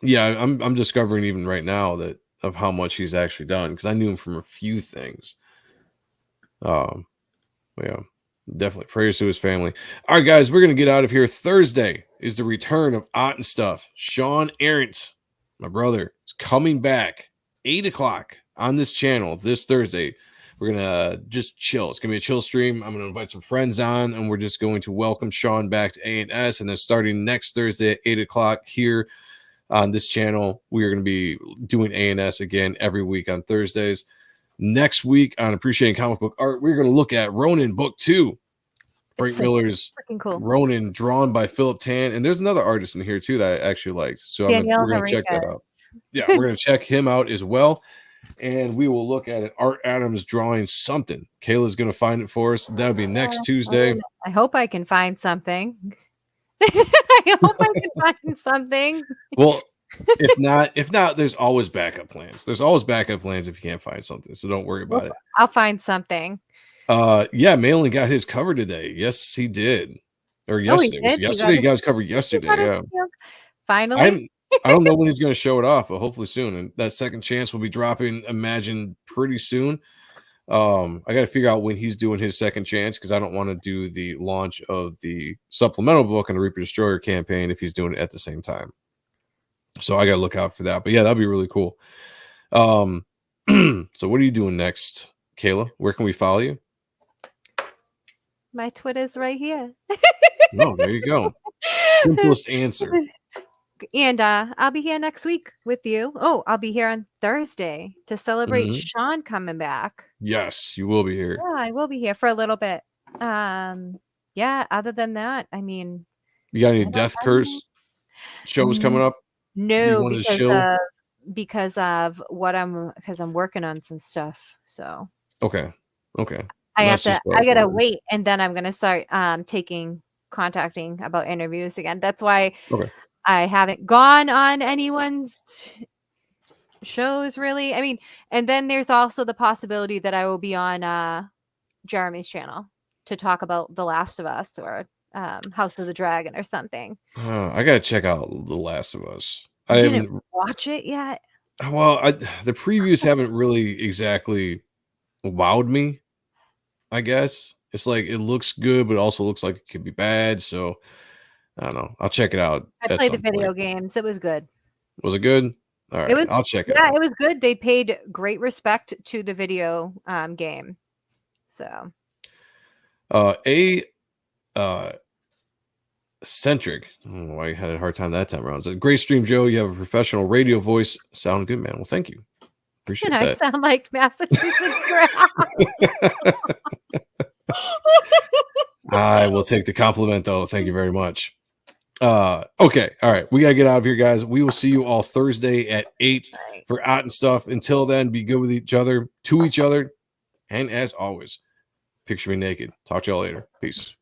Yeah, I'm discovering even right now that of how much he's actually done, because I knew him from a few things. Yeah, definitely prayers to his family. All right, guys, we're gonna get out of here. Thursday is the return of Ott and Stuff. Sean Ahrendt, my brother, is coming back 8 o'clock on this channel this Thursday. We're gonna just chill. It's gonna be a chill stream. I'm gonna invite some friends on, and we're just going to welcome Sean back to A&S. And then starting next Thursday at 8 o'clock here on this channel, we are going to be doing A&S again every week on Thursdays. Next week on Appreciating Comic Book Art, we're going to look at Ronin Book 2. Frank Miller's cool. Ronin, drawn by Philip Tan. And there's another artist in here too that I actually liked. So we're going to check that out. Yeah, we're going to check him out as well. And we will look at it. Art Adams drawing something. Kayla's going to find it for us. That'll be next Tuesday. I hope I can find something. I hope I can find something. Well, if not, there's always backup plans. There's always backup plans if you can't find something. So don't worry about it. I'll find something. Yeah, Malin got his cover today. Yes, he did. Or yesterday. Yesterday, he got his cover yesterday. Yeah. Finally. I don't know when he's going to show it off, but hopefully soon. And that second chance will be dropping, imagine, pretty soon. I got to figure out when he's doing his second chance, because I don't want to do the launch of the supplemental book and the Reaper Destroyer campaign if he's doing it at the same time. So I got to look out for that. But yeah, that'd be really cool. So what are you doing next, Kayla? Where can we follow you? My Twitter's right here. Oh, there you go. Simplest answer. And I'll be here next week with you. Oh, I'll be here on Thursday to celebrate Sean coming back. Yes, you will be here. Yeah, I will be here for a little bit. Yeah, other than that, I mean, you got any Death Curse shows coming up? No, because of what I'm working on some stuff. So okay. I gotta wait, and then I'm gonna start contacting about interviews again. That's why I haven't gone on anyone's shows, really. I mean, and then there's also the possibility that I will be on Jeremy's channel to talk about The Last of Us or House of the Dragon or something. I gotta check out The Last of Us. I didn't watch it yet. Well, the previews haven't really exactly wowed me, I guess. It's like it looks good, but it also looks like it could be bad. So I don't know. I'll check it out. I played the video games. It was good. Was it good? All right. I'll check it out. Yeah, it was good. They paid great respect to the video game. So Centric. Oh, I had a hard time that time around. So, great stream, Joe. You have a professional radio voice. Sound good, man. Well, thank you. Appreciate that. I sound like Massachusetts. I will take the compliment, though. Thank you very much. Okay. All right. We got to get out of here, guys. We will see you all Thursday at 8 for Ott and Stuff. Until then, be good with each other, to each other. And as always, picture me naked. Talk to y'all later. Peace.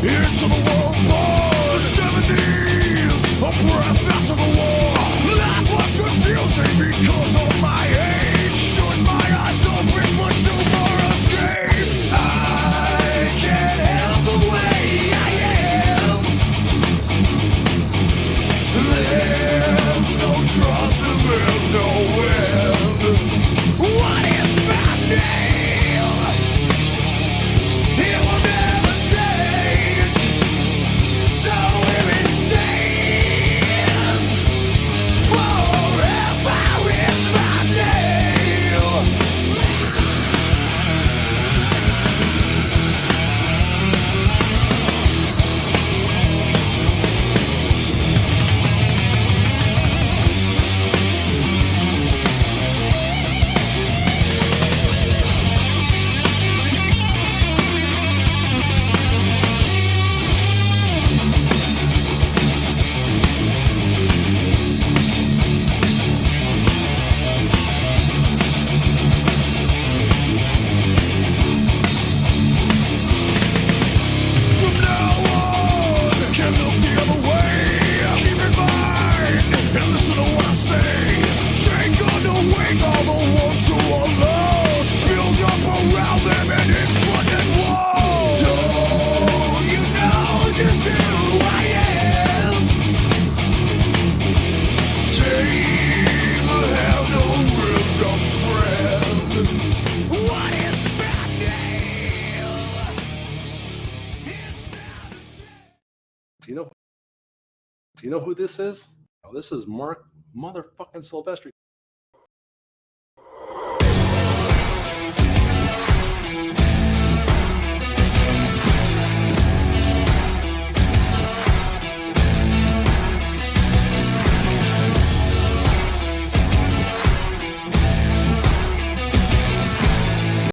Into the world war, 70s, a breath after the war. That's what's confusing because of my age. Should my eyes open for tomorrow's game? I can't help Do you know who this is? Oh, this is Mark motherfucking Silvestri.